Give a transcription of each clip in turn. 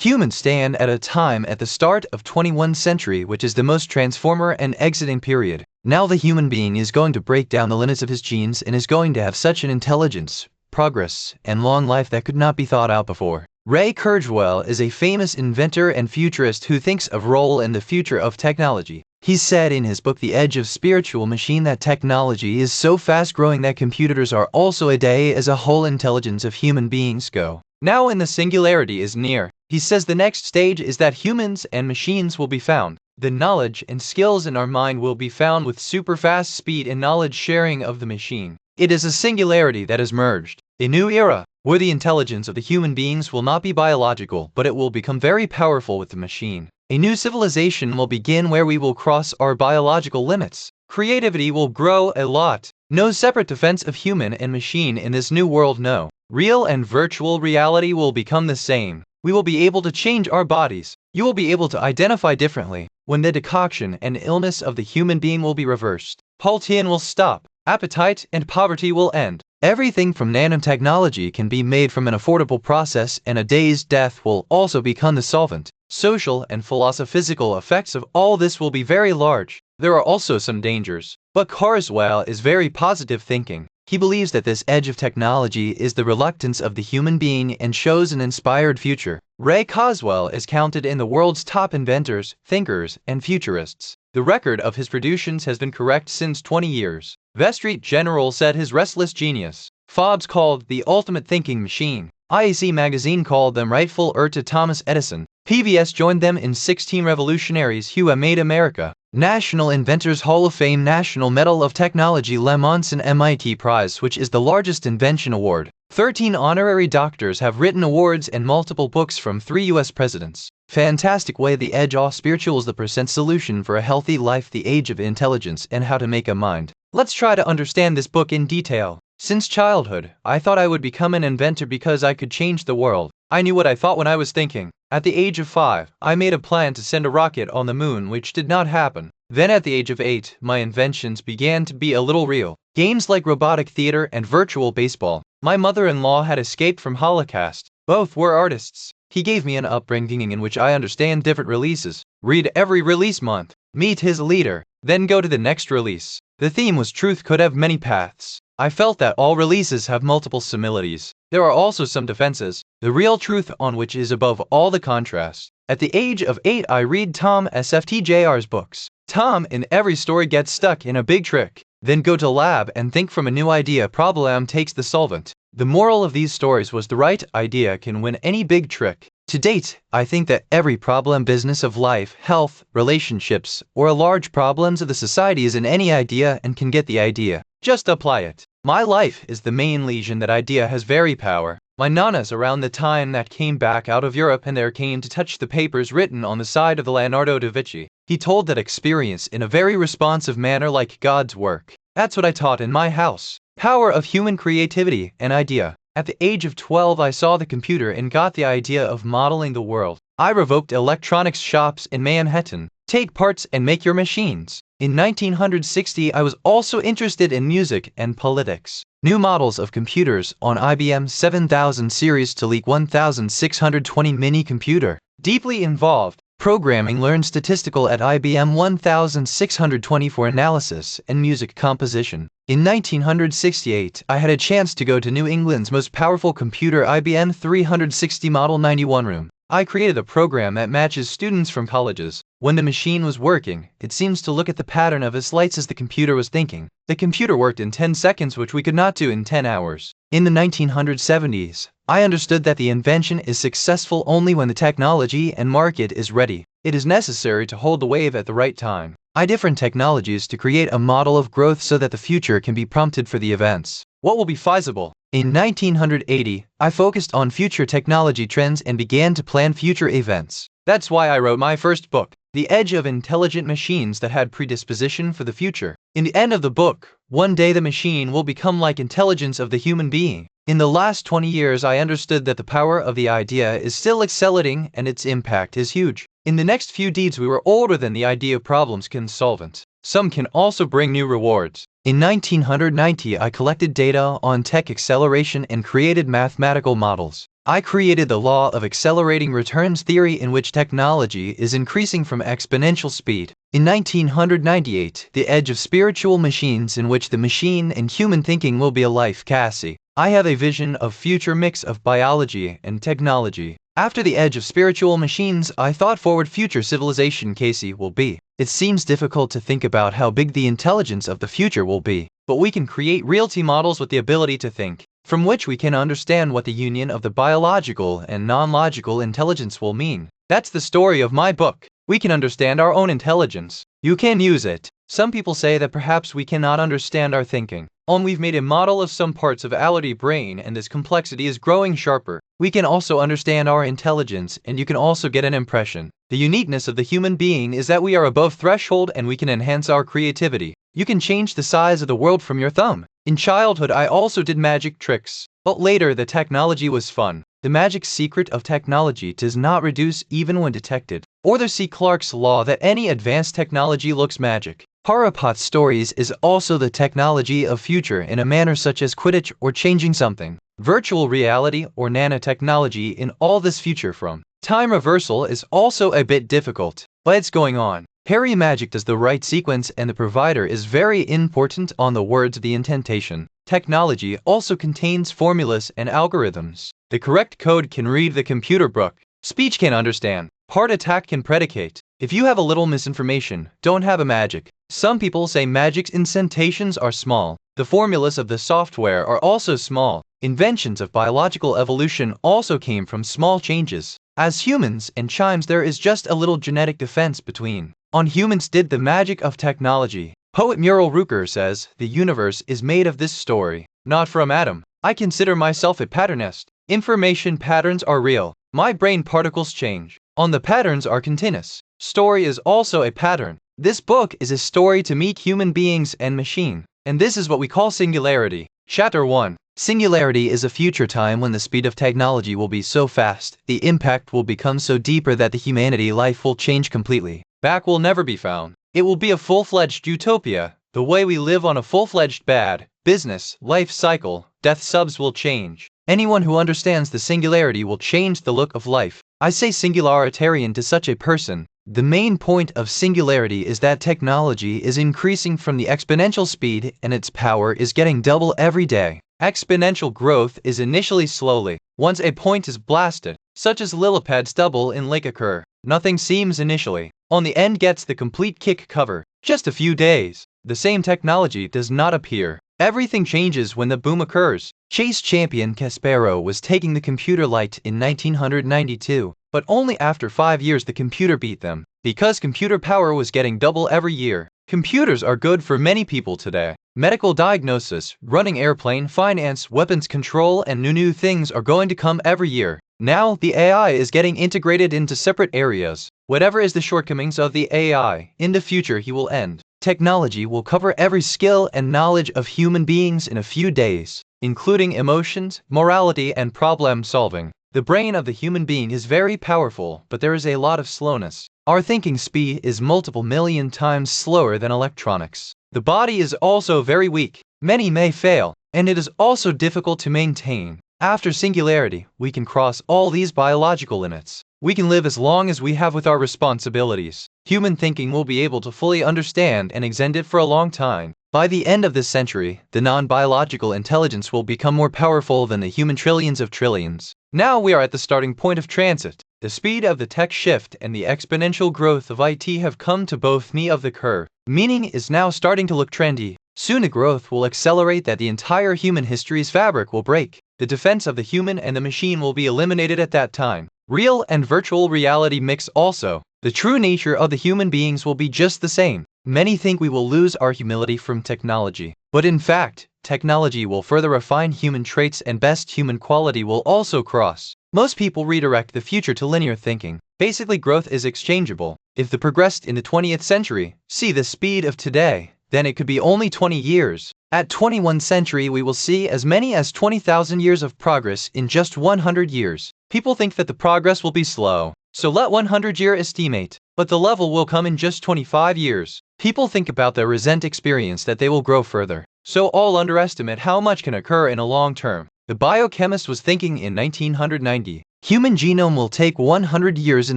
Humans stand at a time at the start of 21st century which is the most transformer and exiting period. Now the human being is going to break down the limits of his genes and is going to have such an intelligence, progress, and long life that could not be thought out before. Ray Kurzweil is a famous inventor and futurist who thinks of role in the future of technology. He said in his book The Edge of Spiritual Machine that technology is so fast growing that computers are also a day as a whole intelligence of human beings go. Now in the singularity is near. He says the next stage is that humans and machines will be found. The knowledge and skills in our mind will be found with super fast speed and knowledge sharing of the machine. It is a singularity that has merged. A new era, where the intelligence of the human beings will not be biological, but it will become very powerful with the machine. A new civilization will begin where we will cross our biological limits. Creativity will grow a lot. No separate defense of human and machine in this new world, no. Real and virtual reality will become the same. We will be able to change our bodies. You will be able to identify differently. When the decoction and illness of the human being will be reversed. Poverty will stop. Appetite and poverty will end. Everything from nanotechnology can be made from an affordable process, and a day's death will also become the solvent. Social and philosophical effects of all this will be very large. There are also some dangers. But Kurzweil is very positive thinking. He believes that this edge of technology is the reluctance of the human being and shows an inspired future. Ray Kurzweil is counted in the world's top inventors, thinkers, and futurists. The record of his productions has been correct since 20 years. The Street General said his restless genius. Forbes called the ultimate thinking machine. IAC magazine called them rightful heir to Thomas Edison. PBS joined them in 16 revolutionaries who have made America. National Inventors Hall of Fame National Medal of Technology Le Monson MIT Prize, which is the largest invention award. 13 honorary doctors have written awards and multiple books from 3 US presidents. Fantastic way. The edge of spiritual is the percent solution for a healthy life, the age of intelligence, and how to make a mind. Let's try to understand this book in detail. Since childhood, I thought I would become an inventor because I could change the world. I knew what I thought when I was thinking. At the age of 5, I made a plan to send a rocket on the moon, which did not happen. Then at the age of 8, my inventions began to be a little real. Games like robotic theater and virtual baseball. My mother-in-law had escaped from Holocaust. Both were artists. He gave me an upbringing in which I understand different releases. Read every release month. Meet his leader. Then go to the next release. The theme was truth could have many paths. I felt that all releases have multiple similarities. There are also some defenses. The real truth on which is above all the contrast. At the age of 8, I read Tom S.F.T.J.R.'s books. Tom in every story gets stuck in a big trick. Then go to lab and think from a new idea. Problem takes the solvent. The moral of these stories was the right idea can win any big trick. To date, I think that every problem, business of life, health, relationships, or a large problems of the society is in any idea and can get the idea. Just apply it. My life is the main lesion that idea has very power. My nanas around the time that came back out of Europe and there came to touch the papers written on the side of the Leonardo da Vinci. He told that experience in a very responsive manner like God's work. That's what I taught in my house. Power of human creativity and idea. At the age of 12, I saw the computer and got the idea of modeling the world. I revoked electronics shops in Manhattan. Take parts and make your machines. In 1960, I was also interested in music and politics. New models of computers on IBM 7000 series to leak 1620 mini computer. Deeply involved. Programming learned statistical at IBM 1620 for analysis and music composition. In 1968, I had a chance to go to New England's most powerful computer IBM 360 Model 91 room. I created a program that matches students from colleges. When the machine was working, it seems to look at the pattern of its lights as the computer was thinking. The computer worked in 10 seconds, which we could not do in 10 hours. In the 1970s, I understood that the invention is successful only when the technology and market is ready. It is necessary to hold the wave at the right time. Different technologies to create a model of growth so that the future can be prompted for the events. What will be feasible? In 1980, I focused on future technology trends and began to plan future events. That's why I wrote my first book, The Edge of Intelligent Machines That Had Predisposition for the Future. In the end of the book, one day the machine will become like intelligence of the human being. In the last 20 years, I understood that the power of the idea is still accelerating and its impact is huge. In the next few decades, we were older than the idea problems can solve it. Some can also bring new rewards. In 1990, I collected data on tech acceleration and created mathematical models. I created the law of accelerating returns theory, in which technology is increasing from exponential speed. In 1998, the edge of spiritual machines, in which the machine and human thinking will be alike. Cassie. I have a vision of future mix of biology and technology. After the edge of spiritual machines, I thought forward future civilization. Casey will be. It seems difficult to think about how big the intelligence of the future will be, but we can create reality models with the ability to think, from which we can understand what the union of the biological and non-logical intelligence will mean. That's the story of my book. We can understand our own intelligence. You can use it. Some people say that perhaps we cannot understand our thinking. We've made a model of some parts of our brain, and this complexity is growing sharper. We can also understand our intelligence, and you can also get an impression. The uniqueness of the human being is that we are above threshold and we can enhance our creativity. You can change the size of the world from your thumb. In childhood, I also did magic tricks, but later the technology was fun. The magic secret of technology does not reduce even when detected. Arthur C. Clarke's law that any advanced technology looks magic. Harapot stories is also the technology of future in a manner such as Quidditch or changing something. Virtual reality or nanotechnology in all this future from. Time reversal is also a bit difficult, but it's going on. Harry Magic does the right sequence, and the provider is very important on the words of the incantation. Technology also contains formulas and algorithms. The correct code can read the computer book. Speech can understand. Heart attack can predicate. If you have a little misinformation, don't have a magic. Some people say magic's incantations are small. The formulas of the software are also small. Inventions of biological evolution also came from small changes. As humans and chimes, there is just a little genetic defense between. On humans did the magic of technology. Poet Muriel Rooker says, the universe is made of this story, not from Adam. I consider myself a patternist. Information patterns are real. My brain particles change. On the patterns are continuous. Story is also a pattern. This book is a story to meet human beings and machine. And this is what we call singularity. Chapter 1. Singularity is a future time when the speed of technology will be so fast, the impact will become so deeper that the humanity life will change completely. Back will never be found. It will be a full-fledged utopia. The way we live on a full-fledged bad business life cycle, death subs will change. Anyone who understands the singularity will change the look of life. I say singularitarian to such a person. The main point of singularity is that technology is increasing from the exponential speed and its power is getting double every day. Exponential growth is initially slowly. Once a point is blasted, such as Lilypad's double in Lake occur, nothing seems initially. On the end gets the complete kick cover. Just a few days. The same technology does not appear. Everything changes when the boom occurs. Chase champion Kasparov was taking the computer light in 1992, but only after 5 years the computer beat them, because computer power was getting double every year. Computers are good for many people today. Medical diagnosis, running airplane, finance, weapons control, and new things are going to come every year. Now, the AI is getting integrated into separate areas. Whatever is the shortcomings of the AI, in the future he will end. Technology will cover every skill and knowledge of human beings in a few days, including emotions, morality, and problem solving. The brain of the human being is very powerful, but there is a lot of slowness. Our thinking speed is multiple million times slower than electronics. The body is also very weak. Many may fail, and it is also difficult to maintain. After singularity, we can cross all these biological limits. We can live as long as we have with our responsibilities. Human thinking will be able to fully understand and extend it for a long time. By the end of this century, the non-biological intelligence will become more powerful than the human trillions of trillions. Now we are at the starting point of transit. The speed of the tech shift and the exponential growth of IT have come to both knee of the curve. Meaning is now starting to look trendy. Soon the growth will accelerate that the entire human history's fabric will break. The defense of the human and the machine will be eliminated at that time. Real and virtual reality mix also. The true nature of the human beings will be just the same. Many think we will lose our humility from technology. But in fact, technology will further refine human traits and best human quality will also cross. Most people redirect the future to linear thinking. Basically, growth is exchangeable. If the progressed in the 20th century, see the speed of today, then it could be only 20 years. At 21st century we will see as many as 20,000 years of progress in just 100 years. People think that the progress will be slow, so let 100-year estimate, but the level will come in just 25 years. People think about their recent experience that they will grow further, so all underestimate how much can occur in a long term. The biochemist was thinking in 1990. Human genome will take 100 years in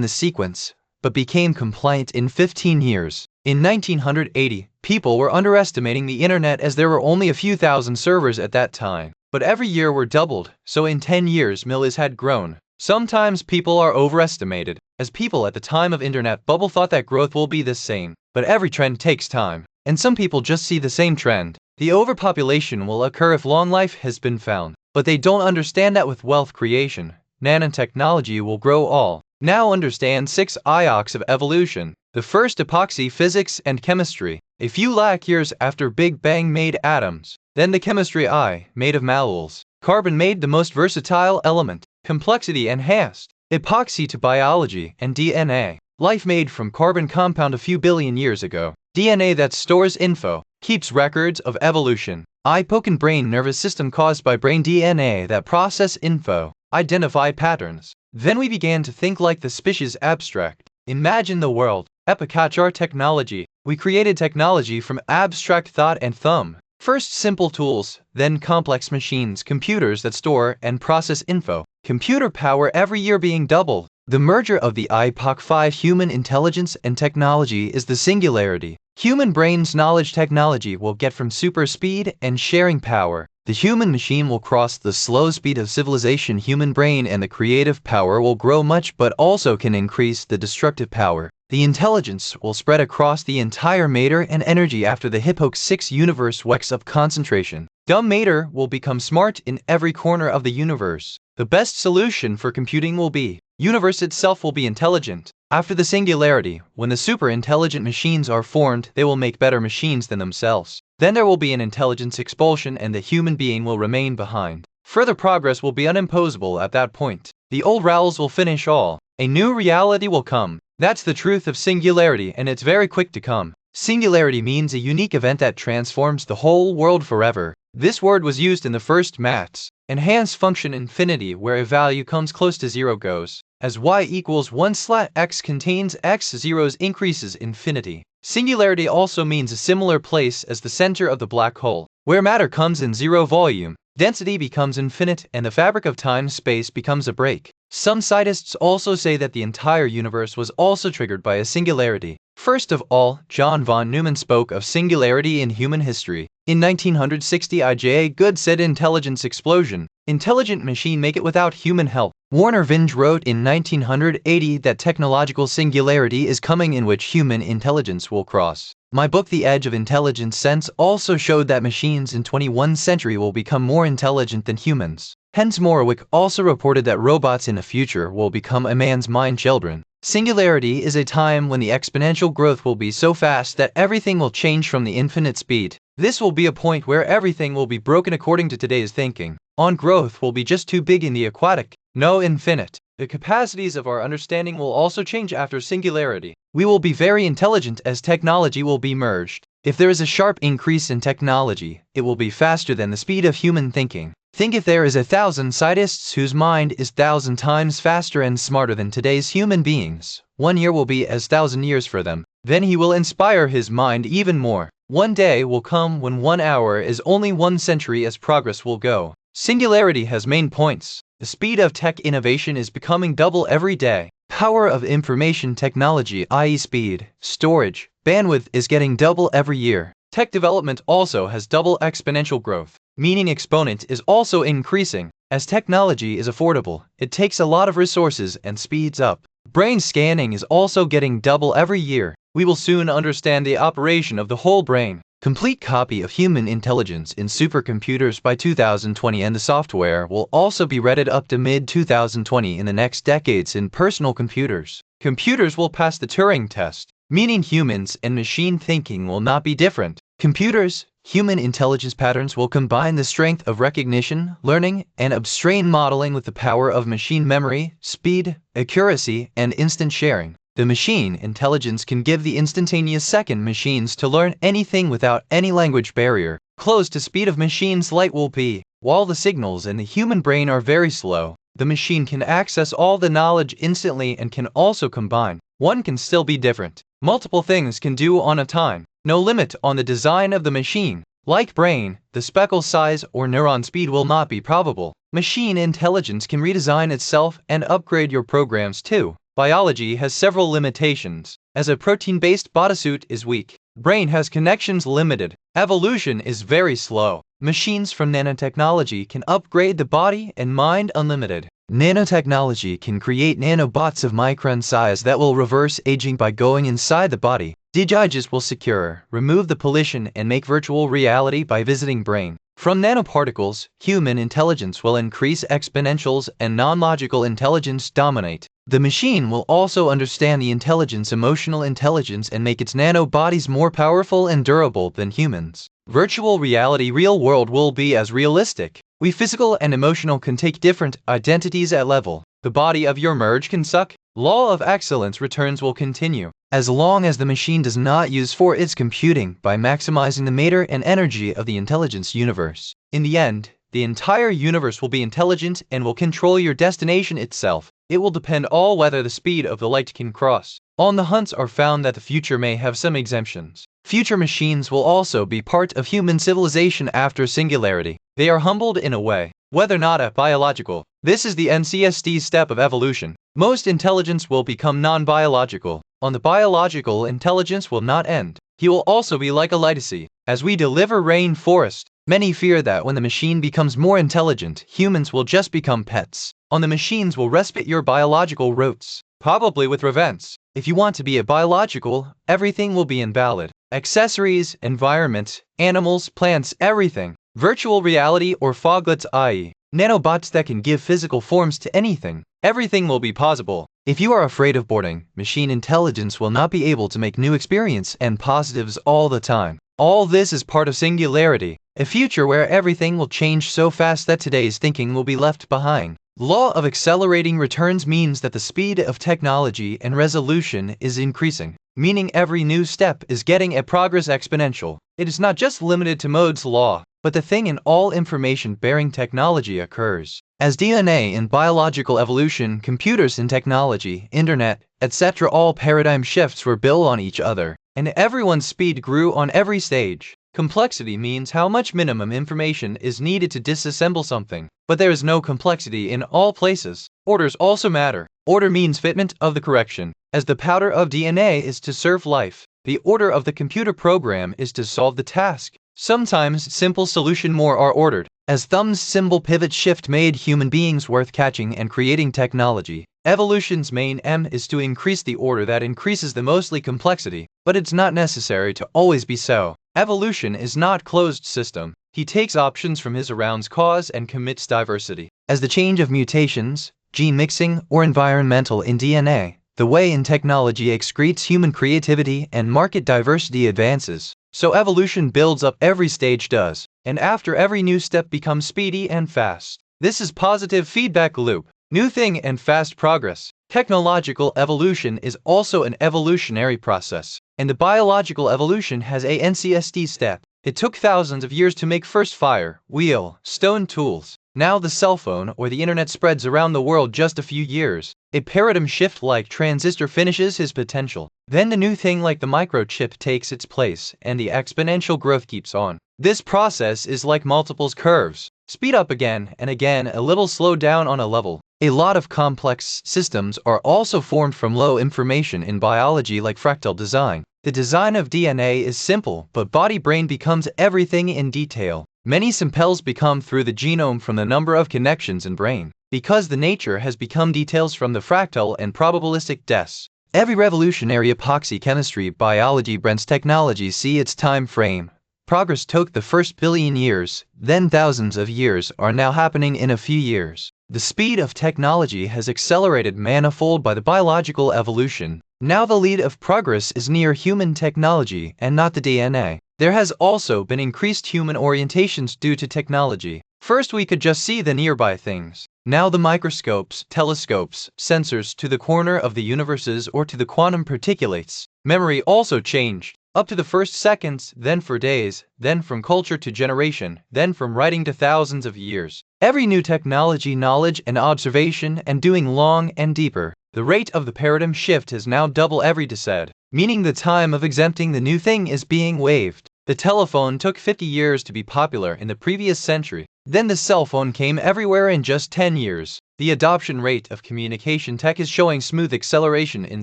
the sequence, but became compliant in 15 years. In 1980, people were underestimating the internet as there were only a few thousand servers at that time. But every year were doubled, so in 10 years millions had grown. Sometimes people are overestimated, as people at the time of internet bubble thought that growth will be the same. But every trend takes time, and some people just see the same trend. The overpopulation will occur if long life has been found, but they don't understand that with wealth creation, nanotechnology will grow all. Now understand 6 epochs of evolution. The first epoxy, physics and chemistry. A few lakh years after Big Bang made atoms. Then the chemistry I, made of molecules. Carbon made the most versatile element. Complexity enhanced. Epoxy to biology and DNA. Life made from carbon compound a few billion years ago. DNA that stores info, keeps records of evolution. Epoch brain nervous system caused by brain DNA that process info, identify patterns. Then we began to think like the species abstract. Imagine the world. Epicachar technology. We created technology from abstract thought and thumb. First simple tools, then complex machines, computers that store and process info. Computer power every year being doubled. The merger of the Epoch 5 human intelligence and technology is the singularity. Human brain's knowledge technology will get from super speed and sharing power. The human machine will cross the slow speed of civilization. Human brain and the creative power will grow much but also can increase the destructive power. The intelligence will spread across the entire matter and energy after the Epoch 6 universe wakes up concentration. Dumb matter will become smart in every corner of the universe. The best solution for computing will be, universe itself will be intelligent. After the singularity, when the super intelligent machines are formed, they will make better machines than themselves. Then there will be an intelligence expulsion and the human being will remain behind. Further progress will be unimposable at that point. The old rules will finish all. A new reality will come. That's the truth of singularity, and it's very quick to come. Singularity means a unique event that transforms the whole world forever. This word was used in the first maths. Enhance function infinity, where a value comes close to 0 goes. As y equals 1/x contains x, zeros increases infinity. Singularity also means a similar place as the center of the black hole, where matter comes in 0 volume. Density becomes infinite and the fabric of time-space becomes a break. Some scientists also say that the entire universe was also triggered by a singularity. First of all, John von Neumann spoke of singularity in human history. In 1960, I.J. Good said intelligence explosion. Intelligent machine make it without human help. Warner Vinge wrote in 1980 that technological singularity is coming in which human intelligence will cross. My book The Edge of Intelligence Sense also showed that machines in 21st century will become more intelligent than humans. Hence Morawick also reported that robots in the future will become a man's mind children. Singularity is a time when the exponential growth will be so fast that everything will change from the infinite speed. This will be a point where everything will be broken according to today's thinking. On growth will be just too big in the aquatic, no infinite. The capacities of our understanding will also change after singularity. We will be very intelligent as technology will be merged. If there is a sharp increase in technology, it will be faster than the speed of human thinking. Think if there is 1,000 scientists whose mind is 1,000 times faster and smarter than today's human beings. 1 year will be as 1,000 years for them. Then he will inspire his mind even more. One day will come when 1 hour is only 1 century as progress will go. Singularity has main points. The speed of tech innovation is becoming double every day. Power of information technology, i.e. speed, storage, bandwidth is getting double every year. Tech development also has double exponential growth, meaning exponent is also increasing. As technology is affordable, it takes a lot of resources and speeds up. Brain scanning is also getting double every year. We will soon understand the operation of the whole brain. Complete copy of human intelligence in supercomputers by 2020, and the software will also be readied up to mid-2020 in the next decades in personal computers. Computers will pass the Turing test, meaning humans and machine thinking will not be different. Computers, human intelligence patterns will combine the strength of recognition, learning, and abstract modeling with the power of machine memory, speed, accuracy, and instant sharing. The machine intelligence can give the instantaneous second machines to learn anything without any language barrier. Close to speed of machine's light will be. While the signals in the human brain are very slow, the machine can access all the knowledge instantly and can also combine. One can still be different. Multiple things can do on a time. No limit on the design of the machine. Like brain, the speckle size or neuron speed will not be probable. Machine intelligence can redesign itself and upgrade your programs too. Biology has several limitations, as a protein-based bodysuit is weak. Brain has connections limited. Evolution is very slow. Machines from nanotechnology can upgrade the body and mind unlimited. Nanotechnology can create nanobots of micron size that will reverse aging by going inside the body. DJs will secure, remove the pollution and make virtual reality by visiting brain. From nanoparticles, human intelligence will increase, exponentials and non-logical intelligence dominate. The machine will also understand the intelligence, emotional intelligence, and make its nanobodies more powerful and durable than humans. Virtual reality, real world will be as realistic. We physical and emotional can take different identities at level. The body of your merge can suck. Law of excellence returns will continue, as long as the machine does not use for its computing by maximizing the matter and energy of the intelligence universe. In the end, the entire universe will be intelligent and will control your destination itself. It will depend all whether the speed of the light can cross. On the hunts are found that the future may have some exemptions. Future machines will also be part of human civilization after singularity. They are humbled in a way, whether not a biological. This is the NCSD step of evolution. Most intelligence will become non-biological. On the biological, intelligence will not end. He will also be like a lytosy. As we deliver rainforest, many fear that when the machine becomes more intelligent, humans will just become pets. On the machines will respite your biological roots, probably with revenge. If you want to be a biological, everything will be invalid. Accessories, environment, animals, plants, everything. Virtual reality or foglets, i.e., nanobots that can give physical forms to anything. Everything will be possible. If you are afraid of boredom, machine intelligence will not be able to make new experience and positives all the time. All this is part of singularity, a future where everything will change so fast that today's thinking will be left behind. Law of accelerating returns means that the speed of technology and resolution is increasing, meaning every new step is getting a progress exponential. It is not just limited to Mode's law, but the thing in all information-bearing technology occurs. As DNA in biological evolution, computers in technology, internet, etc., all paradigm shifts were built on each other, and everyone's speed grew on every stage. Complexity means how much minimum information is needed to disassemble something, but there is no complexity in all places. Orders also matter. Order means fitment of the correction. As the powder of DNA is to serve life, the order of the computer program is to solve the task. Sometimes simple solution more are ordered. As thumb's symbol pivot shift made human beings worth catching and creating technology, evolution's main aim is to increase the order that increases the mostly complexity, but it's not necessary to always be so. Evolution is not closed system. He takes options from his arounds cause and commits diversity. As the change of mutations, gene mixing, or environmental in DNA, the way in technology excretes human creativity and market diversity advances. So evolution builds up every stage does, and after every new step becomes speedy and fast. This is positive feedback loop. New thing and fast progress. Technological evolution is also an evolutionary process, and the biological evolution has a NCSD step. It took thousands of years to make first fire, wheel, stone tools. Now the cell phone or the internet spreads around the world just a few years. A paradigm shift like transistor finishes his potential. Then the new thing like the microchip takes its place, and the exponential growth keeps on. This process is like multiples curves. Speed up again and again, a little slow down on a level. A lot of complex systems are also formed from low information in biology like fractal design. The design of DNA is simple, but body-brain becomes everything in detail. Many simples become through the genome from the number of connections in brain, because the nature has become details from the fractal and probabilistic desks. Every revolutionary epoxy chemistry, biology, brands technology see its time frame. Progress took the first billion years, then thousands of years are now happening in a few years. The speed of technology has accelerated manifold by the biological evolution. Now the lead of progress is near human technology and not the DNA. There has also been increased human orientations due to technology. First we could just see the nearby things. Now the microscopes, telescopes, sensors to the corner of the universes or to the quantum particulates. Memory also changed. Up to the first seconds, then for days, then from culture to generation, then from writing to thousands of years. Every new technology, knowledge and observation and doing long and deeper. The rate of the paradigm shift is now double every decade, meaning the time of exempting the new thing is being waived. The telephone took 50 years to be popular in the previous century. Then the cell phone came everywhere in just 10 years. The adoption rate of communication tech is showing smooth acceleration in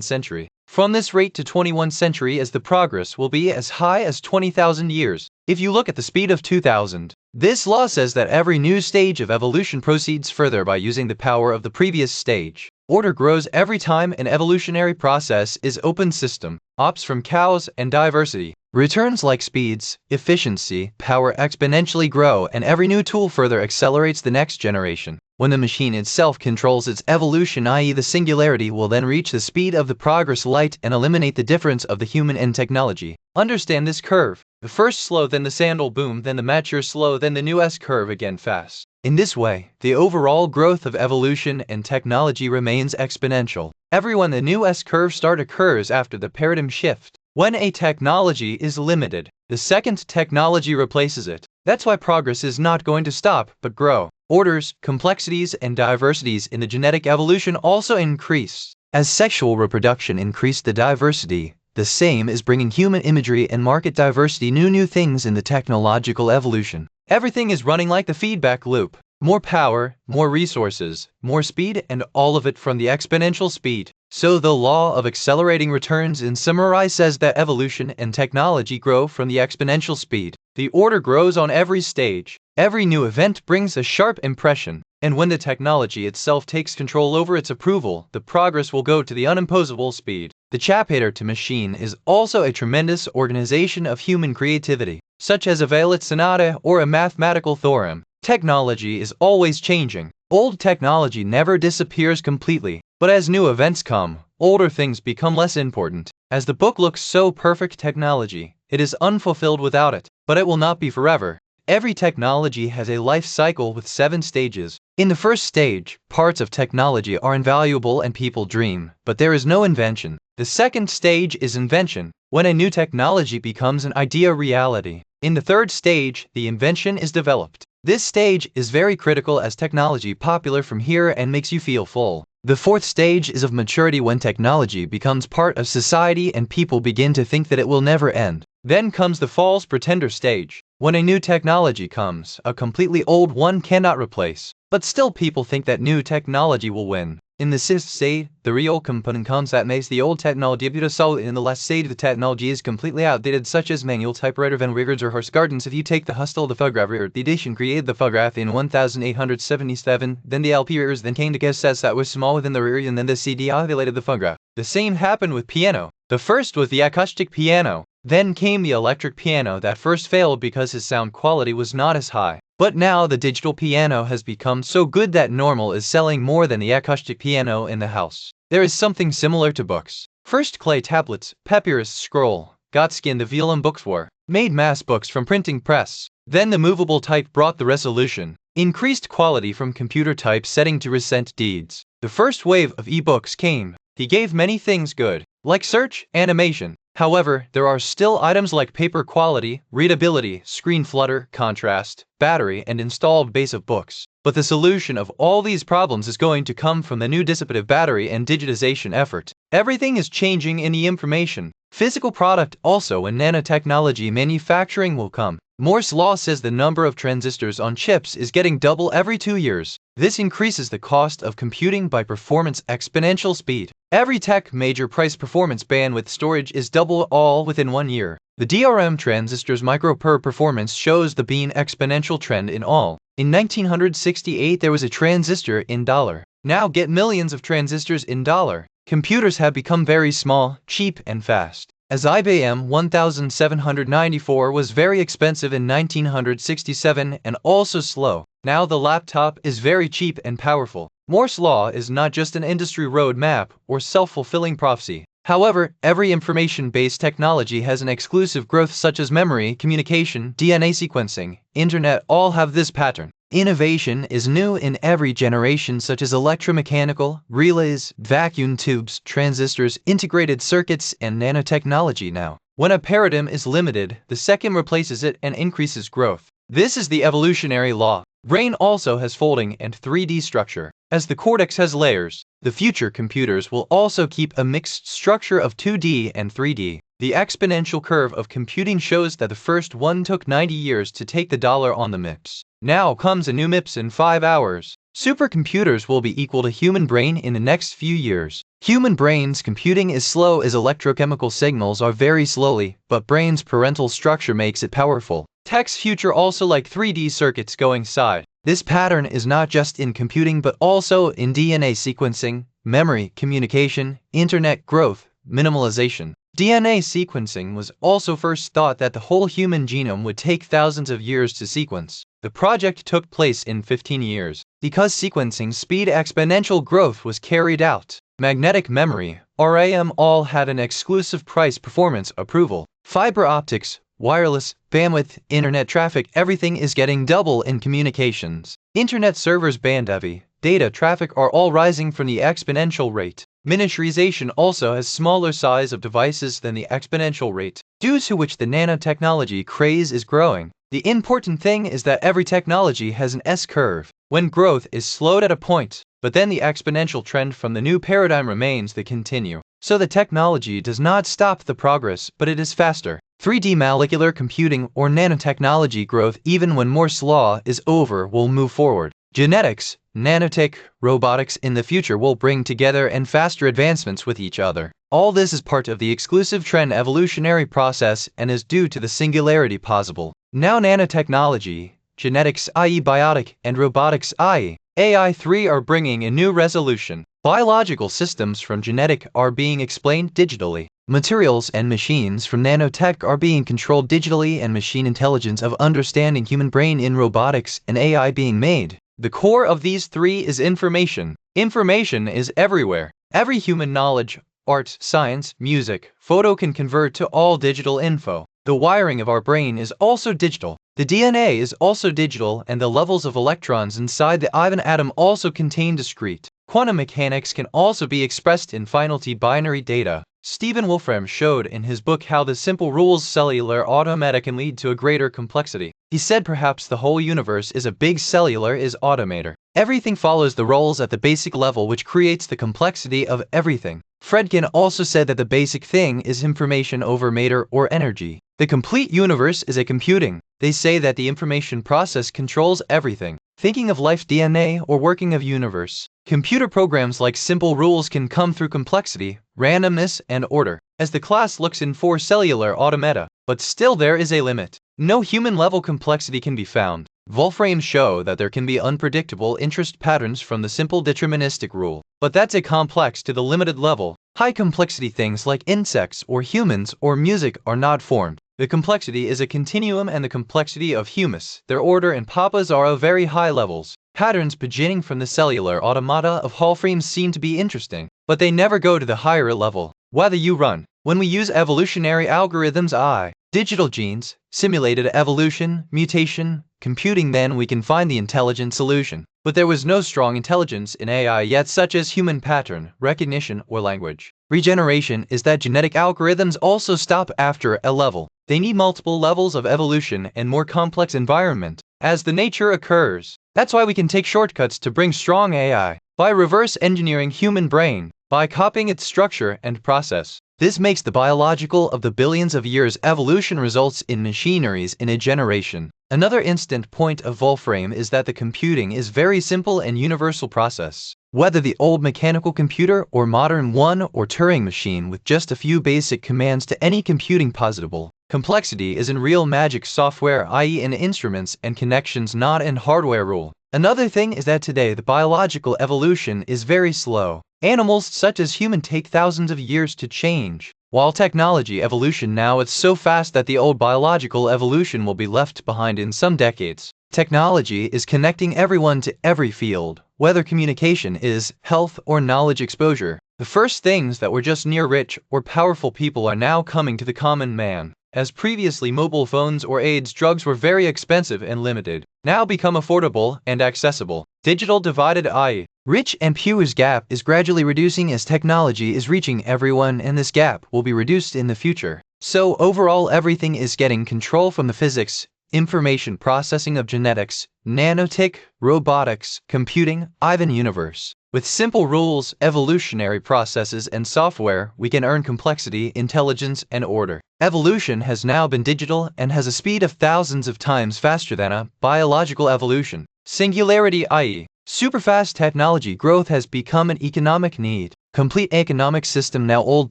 century. From this rate to 21st century as the progress will be as high as 20,000 years. If you look at the speed of 2000, this law says that every new stage of evolution proceeds further by using the power of the previous stage. Order grows every time an evolutionary process is open system, ops from cows and diversity. Returns like speeds, efficiency, power exponentially grow, and every new tool further accelerates the next generation. When the machine itself controls its evolution, i.e. the singularity will then reach the speed of the progress light and eliminate the difference of the human and technology. Understand this curve. The first slow, then the sandal boom, then the mature slow, then the new S-curve again fast. In this way, the overall growth of evolution and technology remains exponential. When the new S-curve start occurs after the paradigm shift. When a technology is limited, the second technology replaces it. That's why progress is not going to stop, but grow. Orders, complexities, and diversities in the genetic evolution also increase. As sexual reproduction increased the diversity, the same is bringing human imagery and market diversity new things in the technological evolution. Everything is running like the feedback loop. More power, more resources, more speed, and all of it from the exponential speed. So the law of accelerating returns in summary says that evolution and technology grow from the exponential speed. The order grows on every stage. Every new event brings a sharp impression, and when the technology itself takes control over its approval, the progress will go to the unimposable speed. The chapter to machine is also a tremendous organization of human creativity, such as a Violet Sonata or a mathematical theorem. Technology is always changing. Old technology never disappears completely, but as new events come, older things become less important. As the book looks so perfect technology, it is unfulfilled without it, but it will not be forever. Every technology has a life cycle with 7 stages. In the first stage, parts of technology are invaluable and people dream, but there is no invention. The second stage is invention, when a new technology becomes an idea reality. In the third stage, the invention is developed. This stage is very critical as technology popular from here and makes you feel full. The fourth stage is of maturity, when technology becomes part of society and people begin to think that it will never end. Then comes the false pretender stage, when a new technology comes, a completely old one cannot replace. But still people think that new technology will win. In the sixth stage, the real component comes that makes the old technology obsolete. In the last stage, the technology is completely outdated, such as manual typewriter, van records, or horse gardens. If you take the hustle, the photograph record, the edition created the photograph in 1877, then the LP readers, then came to cassettes that was small within the rear, and then the CD ovulated the photograph. The same happened with piano. The first was the acoustic piano. Then came the electric piano that first failed because his sound quality was not as high. But now the digital piano has become so good that normal is selling more than the acoustic piano in the house. There is something similar to books. First clay tablets, papyrus scroll, goatskin, the vellum books were made mass books from printing press. Then the movable type brought the resolution, increased quality from computer type setting to recent deeds. The first wave of e-books came. He gave many things good, like search, animation. However, there are still items like paper quality, readability, screen flutter, contrast, battery, and installed base of books. But the solution of all these problems is going to come from the new dissipative battery and digitization effort. Everything is changing in the information physical product also, when nanotechnology manufacturing will come. Moore's law says the number of transistors on chips is getting double every 2 years. This increases the cost of computing by performance exponential speed. Every tech major price performance bandwidth storage is double all within 1 year. The DRM transistors micro per performance shows the bean exponential trend in all. In 1968 there was a transistor in dollar. Now get millions of transistors in dollar. Computers have become very small, cheap, and fast. As IBM 1794 was very expensive in 1967 and also slow, now the laptop is very cheap and powerful. Moore's law is not just an industry roadmap or self-fulfilling prophecy. However, every information-based technology has an exclusive growth, such as memory, communication, DNA sequencing, internet, all have this pattern. Innovation is new in every generation, such as electromechanical, relays, vacuum tubes, transistors, integrated circuits, and nanotechnology now. When a paradigm is limited, the second replaces it and increases growth. This is the evolutionary law. Brain also has folding and 3D structure. As the cortex has layers, the future computers will also keep a mixed structure of 2D and 3D. The exponential curve of computing shows that the first one took 90 years to take the dollar on the MIPS. Now comes a new MIPS in 5 hours. Supercomputers will be equal to human brain in the next few years. Human brain's computing is slow as electrochemical signals are very slowly, but brain's parental structure makes it powerful. Tech's future also like 3D circuits going side. This pattern is not just in computing but also in DNA sequencing, memory, communication, internet growth, minimalization. DNA sequencing was also first thought that the whole human genome would take thousands of years to sequence. The project took place in 15 years. Because sequencing speed exponential growth was carried out. Magnetic memory, RAM all had an exclusive price performance approval. Fiber optics, wireless, bandwidth, internet traffic, everything is getting double in communications. Internet servers bandwidth, data traffic are all rising from the exponential rate. Miniaturization also has smaller size of devices than the exponential rate, due to which the nanotechnology craze is growing. The important thing is that every technology has an S-curve, when growth is slowed at a point, but then the exponential trend from the new paradigm remains the continue. So the technology does not stop the progress, but it is faster. 3D molecular computing or nanotechnology growth even when Moore's law is over will move forward. Genetics, nanotech, robotics in the future will bring together and faster advancements with each other. All this is part of the exclusive trend evolutionary process and is due to the singularity possible. Now nanotechnology, genetics i.e. biotic and robotics i.e. AI3 are bringing a new resolution. Biological systems from genetic are being explained digitally. Materials and machines from nanotech are being controlled digitally and machine intelligence of understanding human brain in robotics and AI being made. The core of these three is information. Information is everywhere. Every human knowledge, art, science, music, photo can convert to all digital info. The wiring of our brain is also digital. The DNA is also digital and the levels of electrons inside the even atom also contain discrete. Quantum mechanics can also be expressed in finite binary data. Stephen Wolfram showed in his book how the simple rules cellular automata can lead to a greater complexity. He said perhaps the whole universe is a big cellular is automator. Everything follows the rules at the basic level which creates the complexity of everything. Fredkin also said that the basic thing is information over matter or energy. The complete universe is a computing. They say that the information process controls everything. Thinking of life DNA or working of universe. Computer programs like simple rules can come through complexity, randomness, and order. As the class looks in for cellular automata, but still there is a limit. No human-level complexity can be found. Wolfram show that there can be unpredictable interest patterns from the simple deterministic rule, but that's a complex to the limited level. High complexity things like insects or humans or music are not formed. The complexity is a continuum and the complexity of humus, their order and papas are of very high levels. Patterns beginning from the cellular automata of Wolfram seem to be interesting, but they never go to the higher level. Whether you run, when we use evolutionary algorithms digital genes, simulated evolution, mutation, computing then we can find the intelligent solution. But there was no strong intelligence in AI yet such as human pattern, recognition or language. Regeneration is that genetic algorithms also stop after a level. They need multiple levels of evolution and more complex environment as the nature occurs. That's why we can take shortcuts to bring strong AI by reverse engineering human brain, by copying its structure and process. This makes the biological of the billions of years evolution results in machineries in a generation. Another instant point of Wolfram is that the computing is very simple and universal process. Whether the old mechanical computer or modern one or Turing machine with just a few basic commands to any computing possible. Complexity is in real magic software i.e. in instruments and connections not in hardware rule. Another thing is that today the biological evolution is very slow. Animals such as human take thousands of years to change, while technology evolution now is so fast that the old biological evolution will be left behind in some decades. Technology is connecting everyone to every field, whether communication is, health or knowledge exposure. The first things that were just near rich or powerful people are now coming to the common man. As previously mobile phones or AIDS drugs were very expensive and limited, now become affordable and accessible. Digital divided i.e. rich and poor's gap is gradually reducing as technology is reaching everyone and this gap will be reduced in the future. So overall everything is getting control from the physics, information processing of genetics, nanotech, robotics, computing, even universe. With simple rules, evolutionary processes, and software, we can earn complexity, intelligence, and order. Evolution has now been digital and has a speed of thousands of times faster than a biological evolution. Singularity, i.e., superfast technology growth, has become an economic need. Complete economic system now old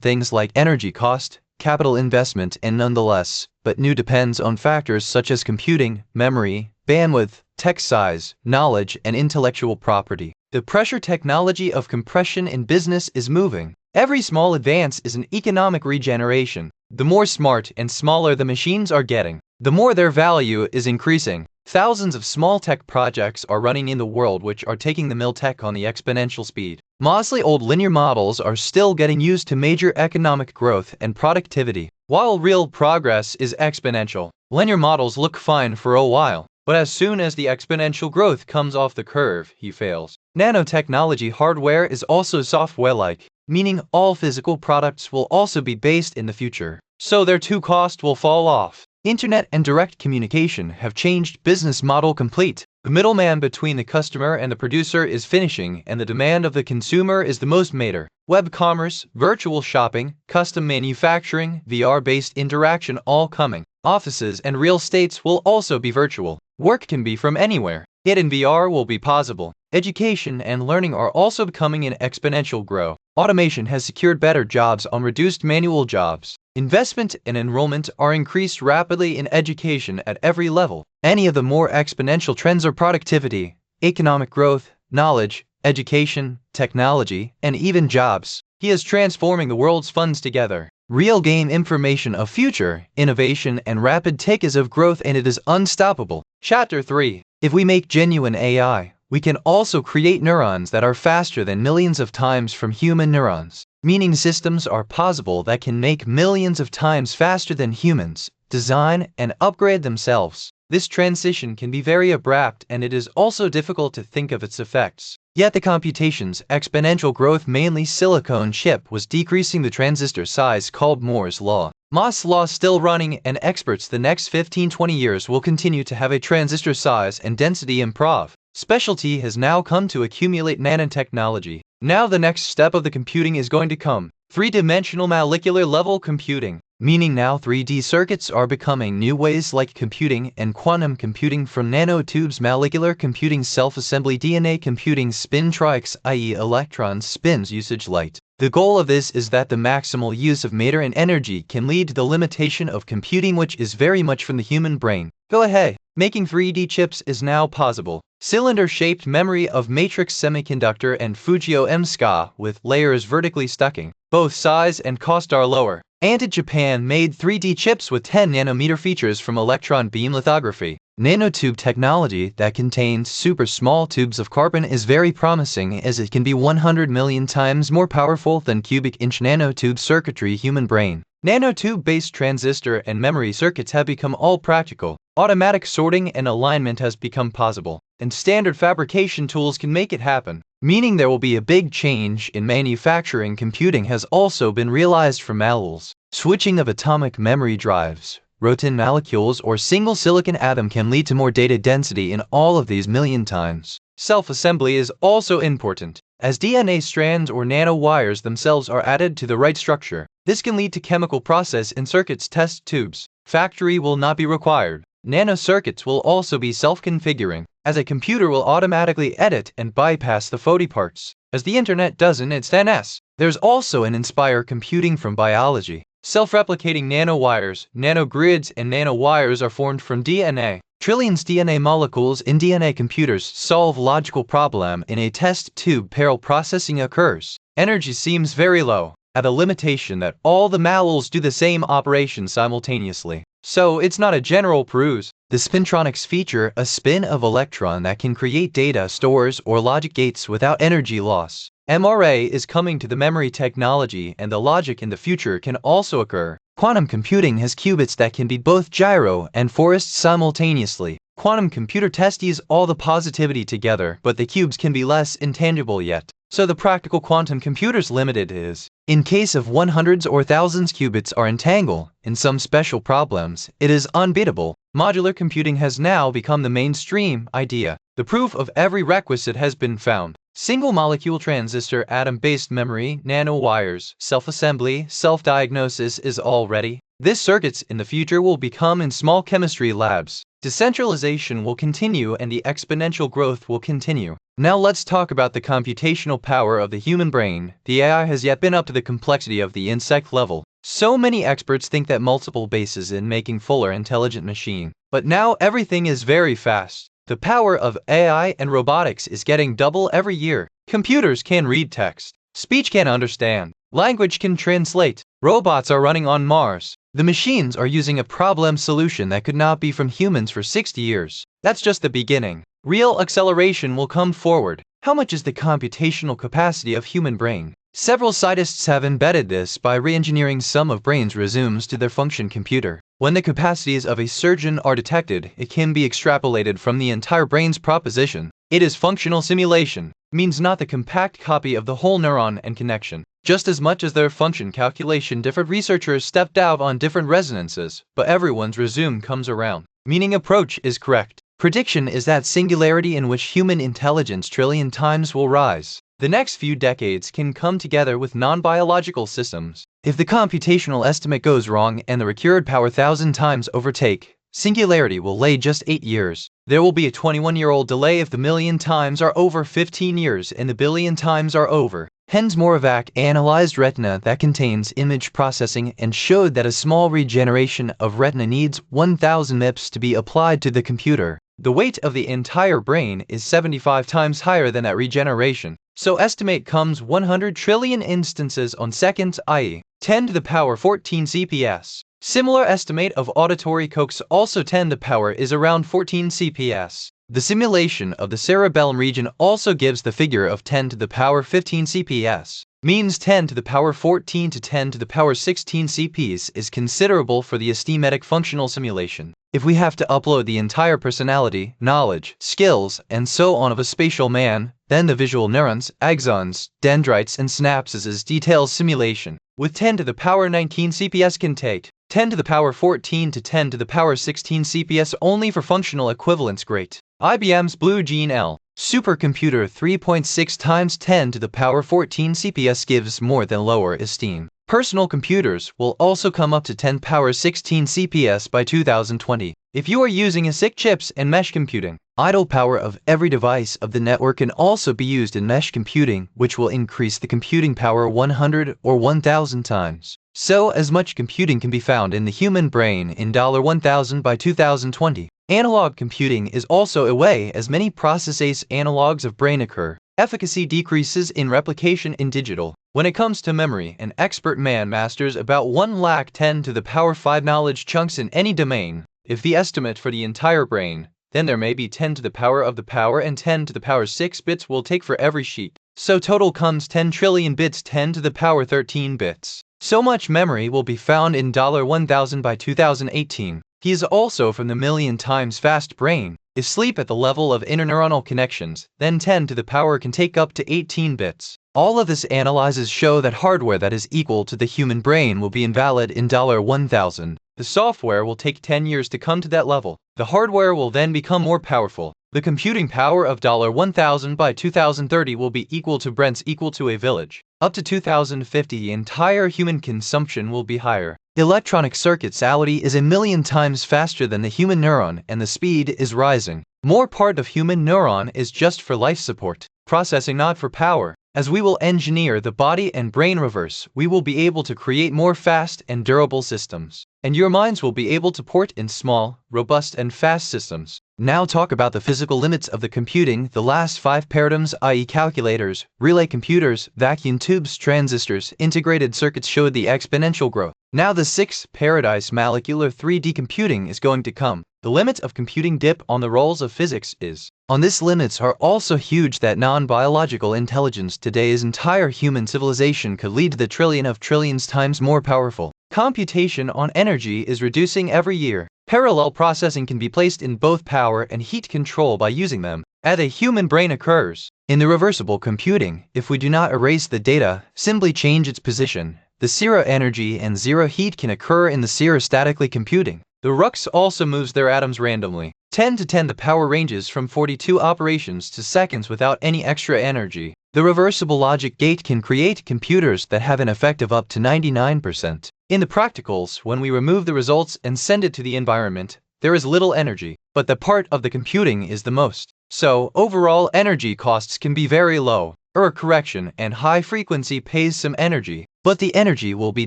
things like energy cost, capital investment, and nonetheless, but new depends on factors such as computing, memory, bandwidth, text size, knowledge, and intellectual property. The pressure technology of compression in business is moving. Every small advance is an economic regeneration. The more smart and smaller the machines are getting, the more their value is increasing. Thousands of small tech projects are running in the world which are taking the mill tech on the exponential speed. Mostly old linear models are still getting used to major economic growth and productivity, while real progress is exponential. Linear models look fine for a while, but as soon as the exponential growth comes off the curve, he fails. Nanotechnology hardware is also software-like, meaning all physical products will also be based in the future, so their cost will fall off. Internet and direct communication have changed business model complete. The middleman between the customer and the producer is finishing, and the demand of the consumer is the most matter. Web commerce, virtual shopping, custom manufacturing, VR-based interaction all coming. Offices and real estates will also be virtual. Work can be from anywhere. It in VR will be possible. Education and learning are also becoming an exponential grow. Automation has secured better jobs on reduced manual jobs. Investment and enrollment are increased rapidly in education at every level. Any of the more exponential trends are productivity, economic growth, knowledge, education, technology, and even jobs. He is transforming the world's funds together. Real game information of future, innovation, and rapid take is of growth, and it is unstoppable. Chapter 3. If we make genuine AI, we can also create neurons that are faster than millions of times from human neurons. Meaning systems are possible that can make millions of times faster than humans, design and upgrade themselves. This transition can be very abrupt, and it is also difficult to think of its effects. Yet the computation's exponential growth, mainly silicon chip, was decreasing the transistor size, called Moore's law. Moore's law still running, and experts the next 15-20 years will continue to have a transistor size and density improve. Specialty has now come to accumulate nanotechnology. Now the next step of the computing is going to come. Three-dimensional molecular level computing. Meaning now 3D circuits are becoming new ways like computing and quantum computing, from nanotubes, molecular computing, self-assembly, DNA computing, spin trikes, i.e. electrons, spins, usage light. The goal of this is that the maximal use of matter and energy can lead to the limitation of computing, which is very much from the human brain. Go ahead. Making 3D chips is now possible. Cylinder-shaped memory of matrix semiconductor and Fujio MSCA with layers vertically stacking. Both size and cost are lower. Japan made 3D chips with 10 nanometer features from electron beam lithography. Nanotube technology that contains super small tubes of carbon is very promising, as it can be 100 million times more powerful than cubic inch nanotube circuitry human brain. Nanotube-based transistor and memory circuits have become all practical. Automatic sorting and alignment has become possible, and standard fabrication tools can make it happen. Meaning there will be a big change in manufacturing. Computing has also been realized from molecules. Switching of atomic memory drives, protein molecules, or single silicon atom can lead to more data density in all of these million times. Self-assembly is also important, as DNA strands or nanowires themselves are added to the right structure. This can lead to chemical process in circuits test tubes. Factory will not be required. Nanocircuits will also be self-configuring, as a computer will automatically edit and bypass the faulty parts, as the internet does in its NS. There's also an inspire computing from biology. Self-replicating nanowires, nanogrids, and nanowires are formed from DNA. Trillions DNA molecules in DNA computers solve logical problem in a test tube. Parallel processing occurs. Energy seems very low, at a limitation that all the molecules do the same operation simultaneously. So it's not a general peruse. The spintronics feature a spin of electron that can create data stores or logic gates without energy loss. MRA is coming to the memory technology, and the logic in the future can also occur. Quantum computing has qubits that can be both gyro and forest simultaneously. Quantum computer testes all the positivity together, but the cubes can be less intangible yet. So the practical quantum computer's limited is, in case of 100s or 1000s qubits are entangled in some special problems, it is unbeatable. Modular computing has now become the mainstream idea. The proof of every requisite has been found. Single molecule transistor, atom-based memory, nanowires, self-assembly, self-diagnosis is all ready. These circuits in the future will become in small chemistry labs. Decentralization will continue and the exponential growth will continue. Now let's talk about the computational power of the human brain. The AI has yet been up to the complexity of the insect level. So many experts think that multiple bases in making fuller intelligent machine. But now everything is very fast. The power of AI and robotics is getting double every year. Computers can read text. Speech can understand. Language can translate. Robots are running on Mars. The machines are using a problem solution that could not be from humans for 60 years. That's just the beginning. Real acceleration will come forward. How much is the computational capacity of human brain? Several scientists have embedded this by re-engineering some of brain's resumes to their function computer. When the capacities of a surgeon are detected, it can be extrapolated from the entire brain's proposition. It is functional simulation, means not the compact copy of the whole neuron and connection. Just as much as their function calculation, different researchers stepped out on different resonances, but everyone's resume comes around. Meaning approach is correct. Prediction is that singularity in which human intelligence trillion times will rise. The next few decades can come together with non-biological systems. If the computational estimate goes wrong and the recurred power 1,000 times overtake, singularity will lay just 8 years. There will be a 21-year-old delay if the million times are over 15 years and the billion times are over. Hens Moravec analyzed retina that contains image processing and showed that a small regeneration of retina needs 1,000 MIPS to be applied to the computer. The weight of the entire brain is 75 times higher than that regeneration. So estimate comes 100 trillion instances on seconds, i.e. 10 to the power 14 CPS. Similar estimate of auditory coax also 10 to power is around 14 CPS. The simulation of the cerebellum region also gives the figure of 10 to the power 15 CPS. Means 10 to the power 14 to 10 to the power 16 CPS is considerable for the esteemetic functional simulation. If we have to upload the entire personality, knowledge, skills, and so on of a spatial man, then the visual neurons, axons, dendrites, and synapses details simulation. With 10 to the power 19 CPS can take 10 to the power 14 to 10 to the power 16 CPS only for functional equivalence. Great. IBM's Blue Gene L supercomputer 3.6 times 10 to the power 14 CPS gives more than lower esteem. Personal computers will also come up to 10 power 16 CPS by 2020. If you are using ASIC chips and mesh computing, idle power of every device of the network can also be used in mesh computing, which will increase the computing power 100 or 1,000 times. So as much computing can be found in the human brain in $1,000 by 2020. Analog computing is also a way as many processes analogs of brain occur. Efficacy decreases in replication in digital. When it comes to memory, an expert man masters about 1,10 to the power 5 knowledge chunks in any domain. If the estimate for the entire brain, then there may be 10 to the power of the power and 10 to the power 6 bits will take for every sheet. So total comes 10 trillion bits, 10 to the power 13 bits. So much memory will be found in $1,000 by 2018. He is also from the million times fast brain. If sleep at the level of interneuronal connections, then 10 to the power can take up to 18 bits. All of this analyses show that hardware that is equal to the human brain will be invalid in $1,000. The software will take 10 years to come to that level. The hardware will then become more powerful. The computing power of $1,000 by 2030 will be equal to Brent's equal to a village. Up to 2050, the entire human consumption will be higher. Electronic circuitsality is 1,000,000 times faster than the human neuron, and the speed is rising. More part of human neuron is just for life support, processing not for power. As we will engineer the body and brain reverse, we will be able to create more fast and durable systems. And your minds will be able to port in small, robust and fast systems. Now talk about the physical limits of the computing. The last 5 paradigms, i.e. calculators, relay computers, vacuum tubes, transistors, integrated circuits showed the exponential growth. Now the 6th paradise, molecular 3D computing, is going to come. The limit of computing dip on the roles of physics is. On this limits are also huge that non-biological intelligence today's entire human civilization could lead to the trillion of trillions times more powerful. Computation on energy is reducing every year. Parallel processing can be placed in both power and heat control by using them. As a human brain occurs. In the reversible computing, if we do not erase the data, simply change its position, the zero energy and zero heat can occur in the zero statically computing. The Rux also moves their atoms randomly. 10 to 10 the power ranges from 42 operations to seconds without any extra energy. The reversible logic gate can create computers that have an effect of up to 99%. In the practicals, when we remove the results and send it to the environment, there is little energy, but the part of the computing is the most. So, overall energy costs can be very low. Correction, and high frequency pays some energy, but the energy will be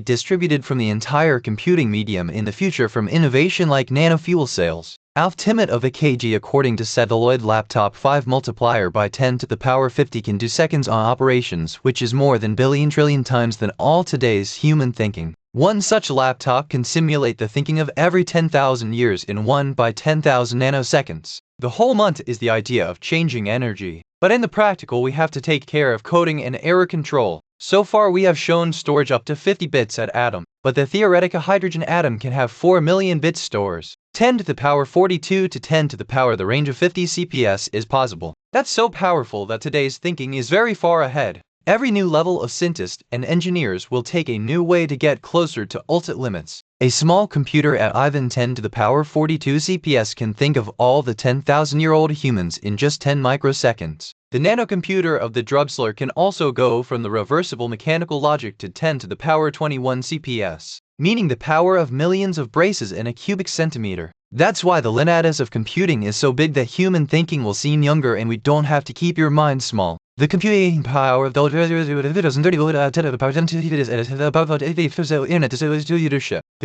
distributed from the entire computing medium in the future from innovation like nanofuel cells. Ultimate of a kg according to celluloid laptop 5 multiplier by 10 to the power 50 can do seconds on operations, which is more than billion trillion times than all today's human thinking. One such laptop can simulate the thinking of every 10,000 years in 1 by 10,000 nanoseconds. The whole month is the idea of changing energy. But in the practical we have to take care of coding and error control. So far we have shown storage up to 50 bits at atom, but the theoretical hydrogen atom can have 4 million bit stores. 10 to the power 42 to 10 to the power the range of 50 CPS is possible. That's so powerful that today's thinking is very far ahead. Every new level of scientists and engineers will take a new way to get closer to ultimate limits. A small computer at even 10 to the power 42 CPS can think of all the 10,000-year-old humans in just 10 microseconds. The nanocomputer of the Drubsler can also go from the reversible mechanical logic to 10 to the power 21 CPS, meaning the power of millions of braces in a cubic centimeter. That's why the lattice of computing is so big that human thinking will seem younger and we don't have to keep your mind small. The computing power of the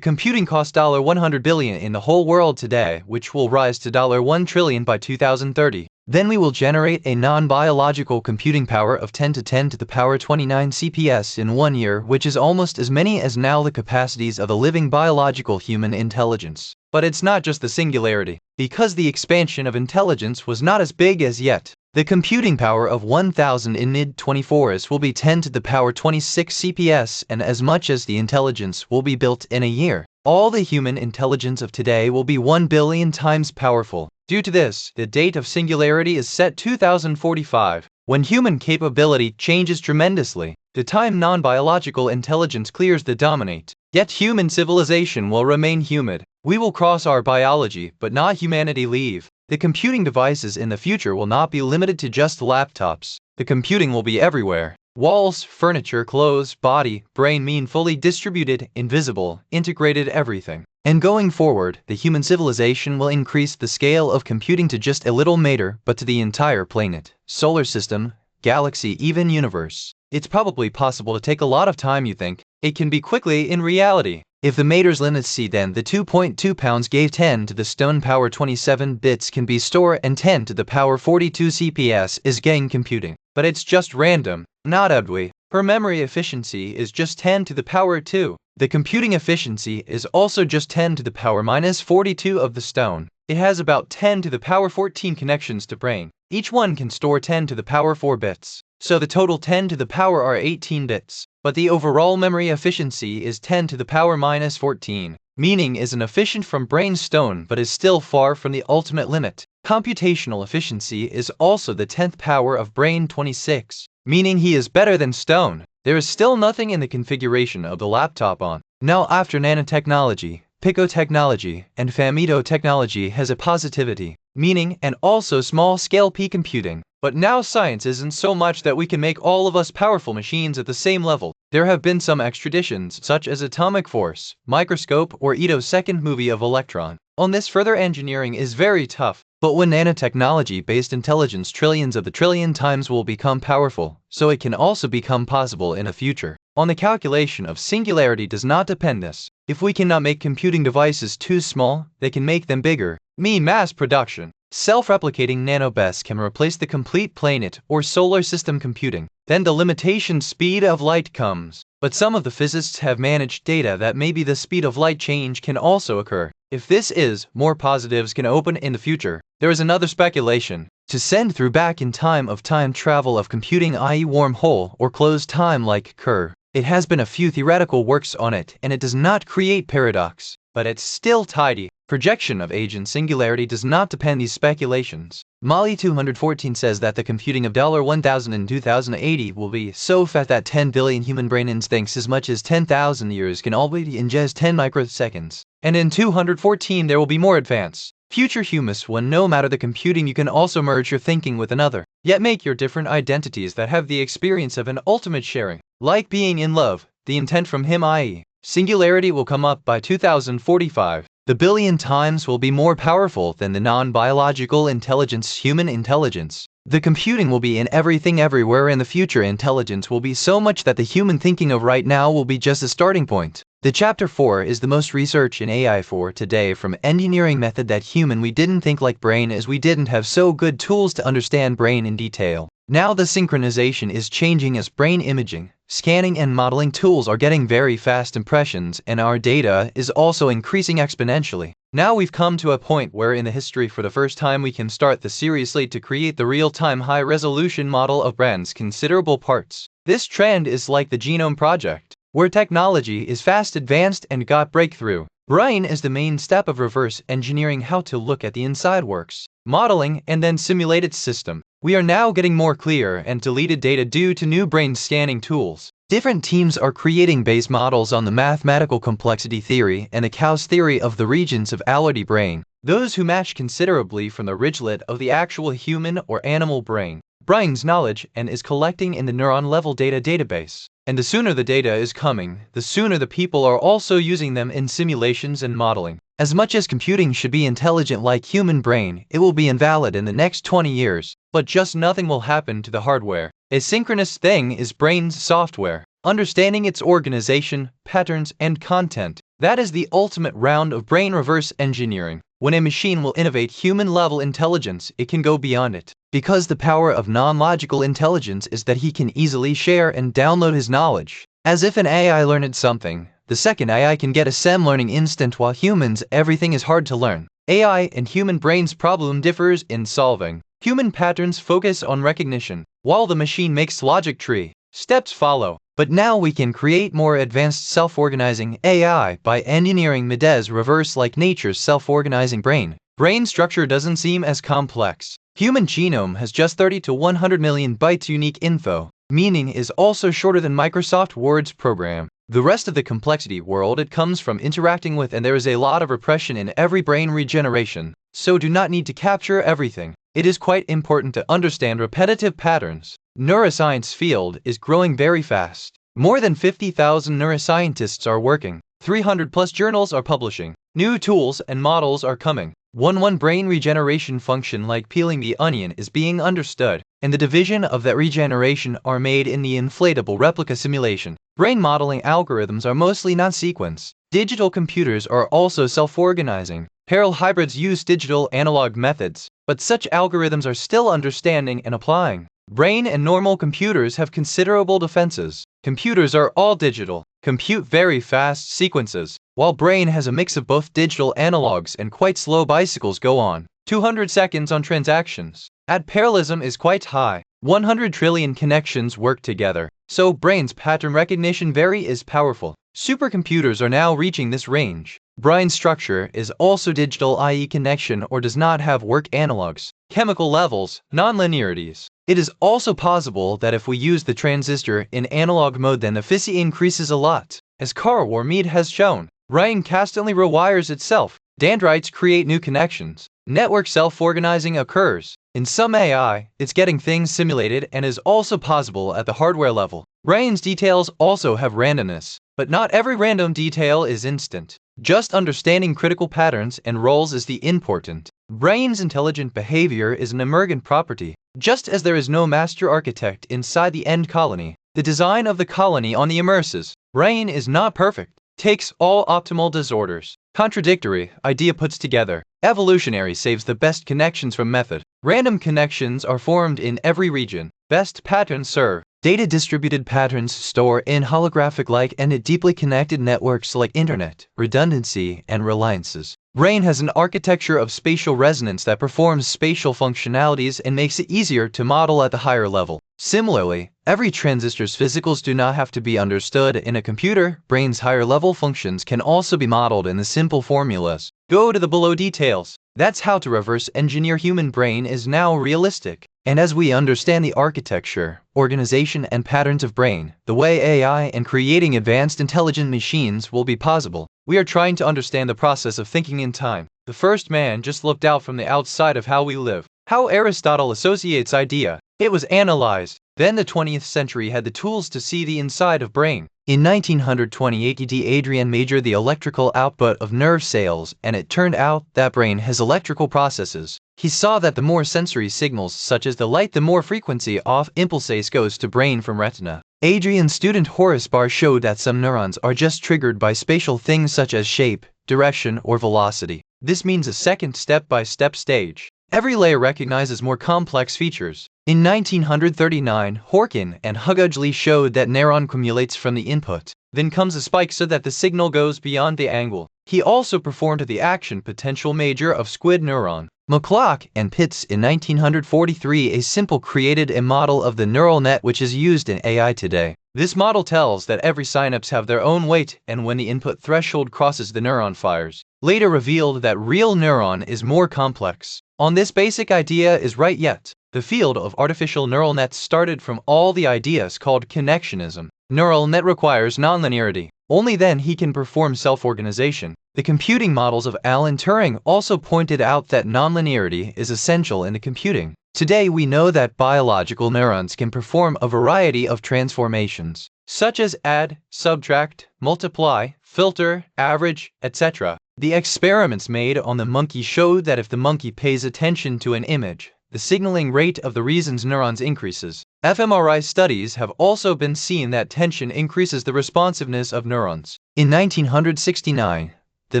computing costs $100 billion in the whole world today, which will rise to $1 trillion by 2030. Then we will generate a non-biological computing power of 10 to 10 to the power 29 CPS in 1 year, which is almost as many as now the capacities of a living biological human intelligence. But it's not just the singularity, because the expansion of intelligence was not as big as yet. The computing power of 1000 in mid-24s will be 10 to the power 26 CPS, and as much as the intelligence will be built in a year. All the human intelligence of today will be 1 billion times powerful. Due to this, the date of singularity is set 2045, when human capability changes tremendously. The time non-biological intelligence clears the dominate. Yet human civilization will remain humid. We will cross our biology, but not humanity leave. The computing devices in the future will not be limited to just laptops. The computing will be everywhere. Walls, furniture, clothes, body, brain mean fully distributed, invisible, integrated everything. And going forward, the human civilization will increase the scale of computing to just a little matter, but to the entire planet, solar system, galaxy, even universe. It's probably possible to take a lot of time, you think. It can be quickly in reality. If the mater's limits see then the 2.2 pounds gave 10 to the stone power 27 bits can be stored and 10 to the power 42 CPS is gang computing. But it's just random, not abwy. Her memory efficiency is just 10 to the power 2. The computing efficiency is also just 10 to the power minus 42 of the stone. It has about 10 to the power 14 connections to brain. Each one can store 10 to the power 4 bits. So the total 10 to the power are 18 bits. But the overall memory efficiency is 10 to the power minus 14, meaning is an efficient from brain stone but is still far from the ultimate limit. Computational efficiency is also the 10th power of brain 26, meaning he is better than stone. There is still nothing in the configuration of the laptop on. Now after nanotechnology, picotechnology, and femtotechnology has a positivity, meaning and also small-scale p-computing. But now science isn't so much that we can make all of us powerful machines at the same level. There have been some extraditions such as atomic force, microscope, or Ito's second movie of Electron. On this further engineering is very tough. But when nanotechnology-based intelligence trillions of the trillion times will become powerful, so it can also become possible in the future. On the calculation of singularity does not depend this. If we cannot make computing devices too small, they can make them bigger. Mass production. Self-replicating nanobits can replace the complete planet or solar system computing. Then the limitation speed of light comes. But some of the physicists have managed data that maybe the speed of light change can also occur. If this is, more positives can open in the future. There is another speculation. To send through back in time of time travel of computing, i.e. wormhole or closed time like Kerr. It has been a few theoretical works on it and it does not create paradox. But it's still tidy. Projection of age and singularity does not depend these speculations. Molly 214 says that the computing of $1000 in 2080 will be so fast that 10 billion human brain instincts as much as 10,000 years can already ingest 10 microseconds. And in 214 there will be more advanced. Future humans, when no matter the computing, you can also merge your thinking with another, yet make your different identities that have the experience of an ultimate sharing, like being in love, the intent from him, i.e., singularity will come up by 2045. The billion times will be more powerful than the non-biological intelligence, human intelligence. The computing will be in everything everywhere, and the future intelligence will be so much that the human thinking of right now will be just a starting point. The chapter 4 is the most research in AI for today, from engineering method that human we didn't think like brain as we didn't have so good tools to understand brain in detail. Now the synchronization is changing as brain imaging, scanning and modeling tools are getting very fast impressions, and our data is also increasing exponentially. Now we've come to a point where in the history for the first time we can start the seriously to create the real-time high-resolution model of brain's considerable parts. This trend is like the genome project, where technology is fast advanced and got breakthrough. Brain is the main step of reverse engineering how to look at the inside works, modeling and then simulate its system. We are now getting more clear and deleted data due to new brain scanning tools. Different teams are creating base models on the mathematical complexity theory and the Cow's theory of the regions of ality brain, those who match considerably from the ridgelet of the actual human or animal brain. Brain's knowledge and is collecting in the neuron level data database. And the sooner the data is coming, the sooner the people are also using them in simulations and modeling. As much as computing should be intelligent like human brain, it will be invalid in the next 20 years. But just nothing will happen to the hardware. A synchronous thing is brain's software, understanding its organization, patterns, and content. That is the ultimate round of brain reverse engineering. When a machine will innovate human-level intelligence, it can go beyond it. Because the power of non-logical intelligence is that he can easily share and download his knowledge. As if an AI learned something, the second AI can get a SEM learning instant, while humans, everything is hard to learn. AI and human brain's problem differs in solving. Human patterns focus on recognition, while the machine makes logic tree. Steps follow. But now we can create more advanced self-organizing AI by engineering Medes reverse like nature's self-organizing brain. Brain structure doesn't seem as complex. Human genome has just 30 to 100 million bytes unique info. Meaning is also shorter than Microsoft Word's program. The rest of the complexity world it comes from interacting with, and there is a lot of repression in every brain regeneration. So do not need to capture everything. It is quite important to understand repetitive patterns. Neuroscience field is growing very fast. More than 50,000 neuroscientists are working. 300 plus journals are publishing. New tools and models are coming. One brain regeneration function like peeling the onion is being understood, and the division of that regeneration are made in the inflatable replica simulation. Brain modeling algorithms are mostly non-sequence. Digital computers are also self-organizing. Parallel hybrids use digital analog methods, but such algorithms are still understanding and applying. Brain and normal computers have considerable differences. Computers are all digital, compute very fast sequences, while brain has a mix of both digital analogs and quite slow bicycles go on. 200 seconds on transactions. At parallelism is quite high. 100 trillion connections work together, so brain's pattern recognition very is powerful. Supercomputers are now reaching this range. Brain structure is also digital, i.e. connection or does not have work analogs, chemical levels, non-linearities. It is also possible that if we use the transistor in analog mode, then the efficiency increases a lot. As Carl Warmead has shown, brain constantly rewires itself. Dendrites create new connections. Network self-organizing occurs. In some AI, it's getting things simulated and is also possible at the hardware level. Brain's details also have randomness, but not every random detail is instant. Just understanding critical patterns and roles is the important. Brain's intelligent behavior is an emergent property. Just as there is no master architect inside the end colony, the design of the colony on the immerses. Brain is not perfect. Takes all optimal disorders. Contradictory idea puts together. Evolutionary saves the best connections from method. Random connections are formed in every region. Best patterns serve. Data distributed patterns store in holographic-like and deeply connected networks like internet, redundancy, and reliances. Brain has an architecture of spatial resonance that performs spatial functionalities and makes it easier to model at the higher level. Similarly, every transistor's physicals do not have to be understood in a computer. Brain's higher level functions can also be modeled in the simple formulas. Go to the below details. That's how to reverse engineer human brain is now realistic. And as we understand the architecture, organization, and patterns of brain, the way AI and creating advanced intelligent machines will be possible. We are trying to understand the process of thinking in time. The first man just looked out from the outside of how we live. How Aristotle associates idea. It was analyzed. Then the 20th century had the tools to see the inside of brain. In 1928, Adrian measured the electrical output of nerve cells, and it turned out that brain has electrical processes. He saw that the more sensory signals, such as the light, the more frequency of impulses goes to brain from retina. Adrian's student Horace Barr showed that some neurons are just triggered by spatial things such as shape, direction, or velocity. This means a second step-by-step stage. Every layer recognizes more complex features. In 1939, Horkin and Hugudgley showed that neuron cumulates from the input. Then comes a spike so that the signal goes beyond the angle. He also performed the action potential measure of squid neuron. McClock and Pitts in 1943 a simple created a model of the neural net which is used in AI today. This model tells that every synapse have their own weight, and when the input threshold crosses, the neuron fires. Later revealed that real neuron is more complex. On this basic idea is right yet. The field of artificial neural nets started from all the ideas called connectionism. Neural net requires nonlinearity. Only then he can perform self-organization. The computing models of Alan Turing also pointed out that nonlinearity is essential in the computing. Today we know that biological neurons can perform a variety of transformations, such as add, subtract, multiply, filter, average, etc. The experiments made on the monkey showed that if the monkey pays attention to an image, the signaling rate of the reason's neurons increases. fMRI studies have also been seen that tension increases the responsiveness of neurons. In 1969, the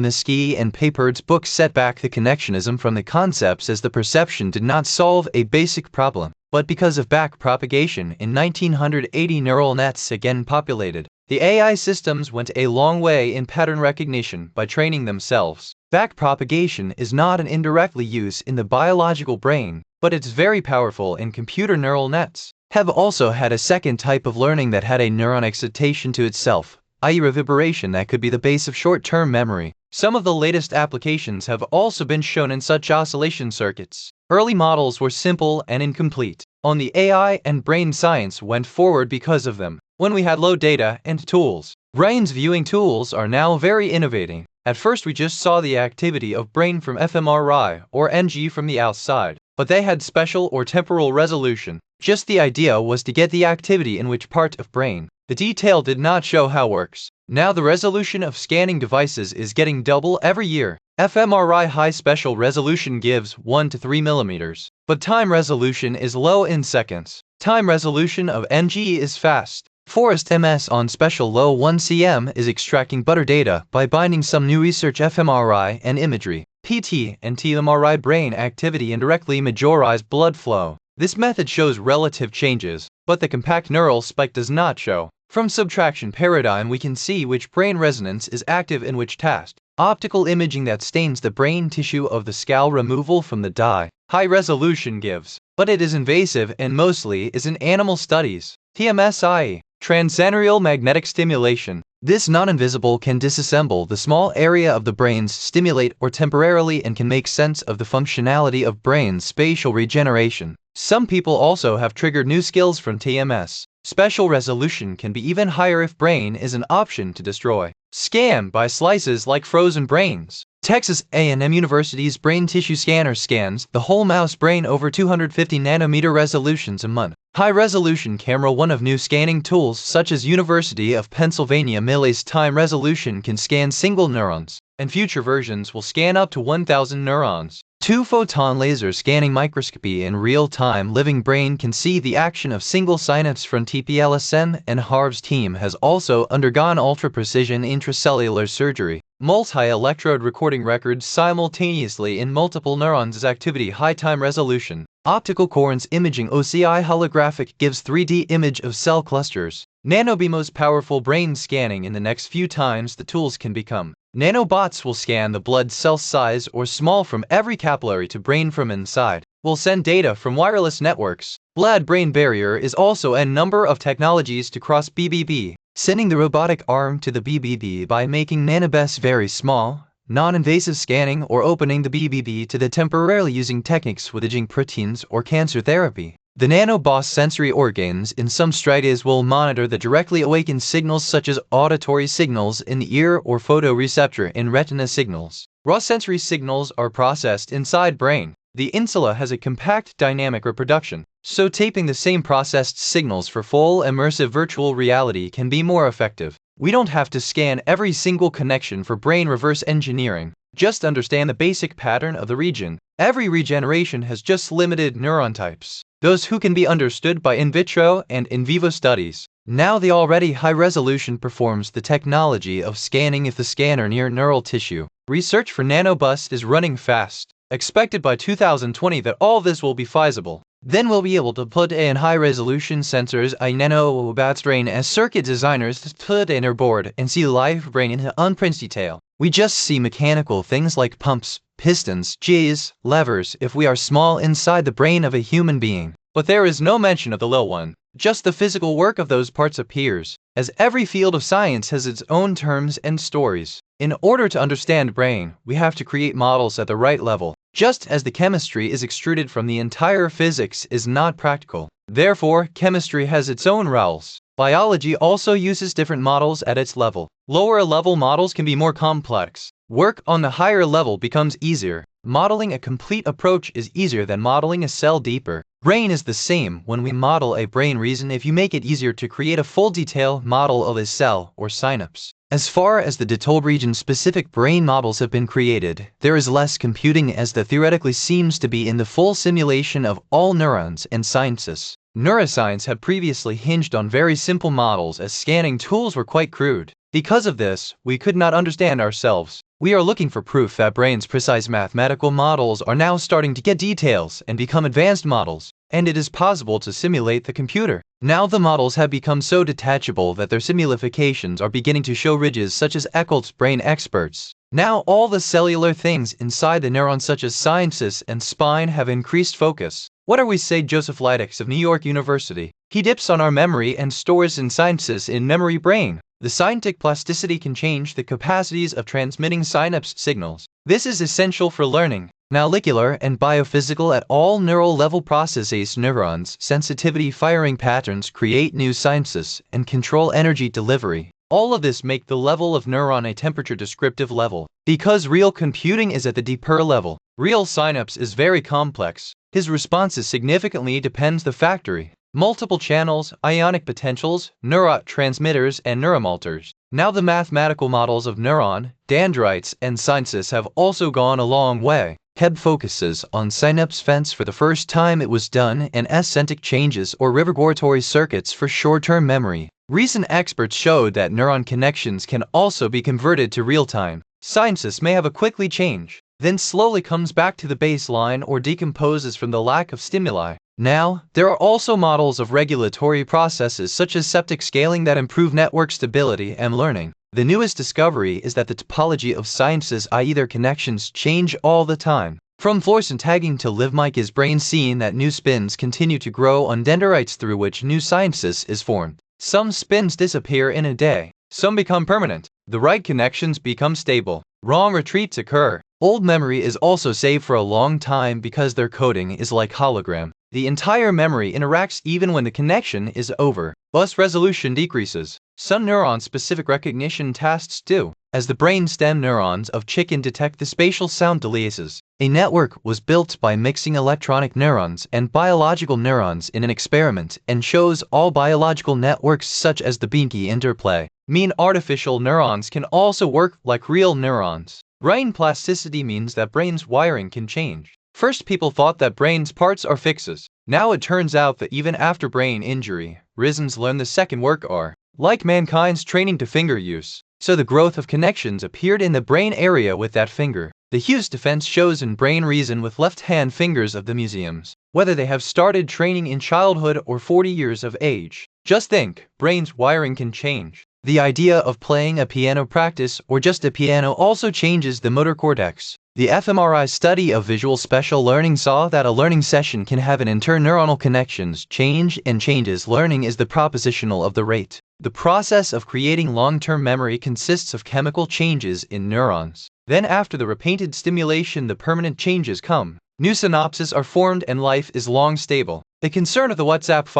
Miskey and Papard's book set back the connectionism from the concepts as the perception did not solve a basic problem. But because of back propagation, in 1980 neural nets again populated. The AI systems went a long way in pattern recognition by training themselves. Back propagation is not an indirectly used in the biological brain, but it's very powerful in computer neural nets. Have also had a second type of learning that had a neuron excitation to itself, i.e. reverberation that could be the base of short-term memory. Some of the latest applications have also been shown in such oscillation circuits. Early models were simple and incomplete. On the AI and brain science went forward because of them. When we had low data and tools, brain's viewing tools are now very innovating. At first we just saw the activity of brain from fMRI or NG from the outside, but they had special or temporal resolution. Just the idea was to get the activity in which part of brain. The detail did not show how it works. Now the resolution of scanning devices is getting double every year. fMRI high special resolution gives 1 to 3 millimeters, but time resolution is low in seconds. Time resolution of NG is fast. Forest MS on special low 1 cm is extracting butter data by binding some new research fMRI and imagery. PT and TMRI brain activity indirectly majorize blood flow. This method shows relative changes, but the compact neural spike does not show. From subtraction paradigm we can see which brain resonance is active in which task. Optical imaging that stains the brain tissue of the skull removal from the dye. High resolution gives, but it is invasive and mostly is in animal studies. TMSI, transcranial magnetic stimulation. This non-invisible can disassemble the small area of the brains, stimulate or temporarily, and can make sense of the functionality of brain's spatial regeneration. Some people also have triggered new skills from TMS. Special resolution can be even higher if brain is an option to destroy. Scan by slices like frozen brains. Texas A&M University's brain tissue scanner scans the whole mouse brain over 250 nanometer resolutions a month. High-resolution camera, one of new scanning tools such as University of Pennsylvania Millie's time resolution can scan single neurons, and future versions will scan up to 1,000 neurons. 2-photon laser scanning microscopy in real-time living brain can see the action of single synapse from TPLSM, and Harv's team has also undergone ultra-precision intracellular surgery. Multi-electrode recording records simultaneously in multiple neurons' activity. High time resolution. Optical coherence imaging OCI holographic gives 3D image of cell clusters. Nanobe most powerful brain scanning. In the next few times the tools can become. Nanobots will scan the blood cell size or small from every capillary to brain from inside. Will send data from wireless networks. Blood-brain barrier is also a number of technologies to cross BBB. Sending the robotic arm to the BBB by making nanobes very small, non-invasive scanning, or opening the BBB to the temporarily using techniques with aging proteins or cancer therapy. The nanobot sensory organs in some striatas will monitor the directly awakened signals such as auditory signals in the ear or photoreceptor in retina signals. Raw sensory signals are processed inside brain. The insula has a compact dynamic reproduction, so taping the same processed signals for full immersive virtual reality can be more effective. We don't have to scan every single connection for brain reverse engineering. Just understand the basic pattern of the region. Every regeneration has just limited neuron types, those who can be understood by in vitro and in vivo studies. Now the already high resolution performs the technology of scanning if the scanner near neural tissue. Research for nanobus is running fast. Expected by 2020 that all this will be feasible. Then we'll be able to put in high-resolution sensors I nano-brain as circuit designers put in our board and see live brain in unprinted detail. We just see mechanical things like pumps, pistons, gears, levers if we are small inside the brain of a human being. But there is no mention of the little one. Just the physical work of those parts appears, as every field of science has its own terms and stories. In order to understand brain, we have to create models at the right level. Just as the chemistry is extruded from the entire physics is not practical. Therefore, chemistry has its own rules. Biology also uses different models at its level. Lower level models can be more complex. Work on the higher level becomes easier. Modeling a complete approach is easier than modeling a cell deeper. Brain is the same. When we model a brain region, if you make it easier to create a full detail model of a cell or synapse. As far as the detailed region-specific brain models have been created, there is less computing as there theoretically seems to be in the full simulation of all neurons and sciences. Neuroscience had previously hinged on very simple models as scanning tools were quite crude. Because of this, we could not understand ourselves. We are looking for proof that brain's precise mathematical models are now starting to get details and become advanced models, and it is possible to simulate the computer. Now the models have become so detachable that their simplifications are beginning to show ridges such as Eccles brain experts. Now all the cellular things inside the neuron such as synapses and spine have increased focus. What are we say Joseph Leidex of New York University? He dips on our memory and stores in synapses in memory brain. The synaptic plasticity can change the capacities of transmitting synapse signals. This is essential for learning. Molecular and biophysical at all neural level processes neurons, sensitivity firing patterns create new synapses and control energy delivery. All of this make the level of neuron a temperature descriptive level. Because real computing is at the deeper level, real synapse is very complex. His responses significantly depends the factory. Multiple channels, ionic potentials, neurotransmitters, and neuromotors. Now the mathematical models of neuron, dendrites, and synapses have also gone a long way. Hebb focuses on synapse fence for the first time it was done and ascentic changes or regulatory circuits for short-term memory. Recent experts showed that neuron connections can also be converted to real-time. Synapses may have a quickly change, then slowly comes back to the baseline or decomposes from the lack of stimuli. Now, there are also models of regulatory processes such as septic scaling that improve network stability and learning. The newest discovery is that the topology of synapses, i.e. their connections, change all the time. From fluorescent tagging to live mic is brain seeing that new spins continue to grow on dendrites through which new synapses is formed. Some spins disappear in a day. Some become permanent. The right connections become stable. Wrong retreats occur. Old memory is also saved for a long time because their coding is like hologram. The entire memory interacts even when the connection is over. Bus resolution decreases. Some neuron-specific recognition tasks do, as the brainstem neurons of chicken detect the spatial sound delays. A network was built by mixing electronic neurons and biological neurons in an experiment and shows all biological networks such as the Binky interplay mean artificial neurons can also work like real neurons. Brain plasticity means that brain's wiring can change. First, people thought that brain's parts are fixes. Now it turns out that even after brain injury, reasons learn the second work are like mankind's training to finger use. So the growth of connections appeared in the brain area with that finger. The Hughes defense shows in brain reason with left-hand fingers of the museums, whether they have started training in childhood or 40 years of age. Just think, brain's wiring can change. The idea of playing a piano practice or just a piano also changes the motor cortex. The fMRI study of visual special learning saw that a learning session can have an interneuronal connections change and changes. Learning is the propositional of the rate. The process of creating long-term memory consists of chemical changes in neurons. Then after the repeated stimulation the permanent changes come. New synapses are formed and life is long stable. The concern of the WhatsApp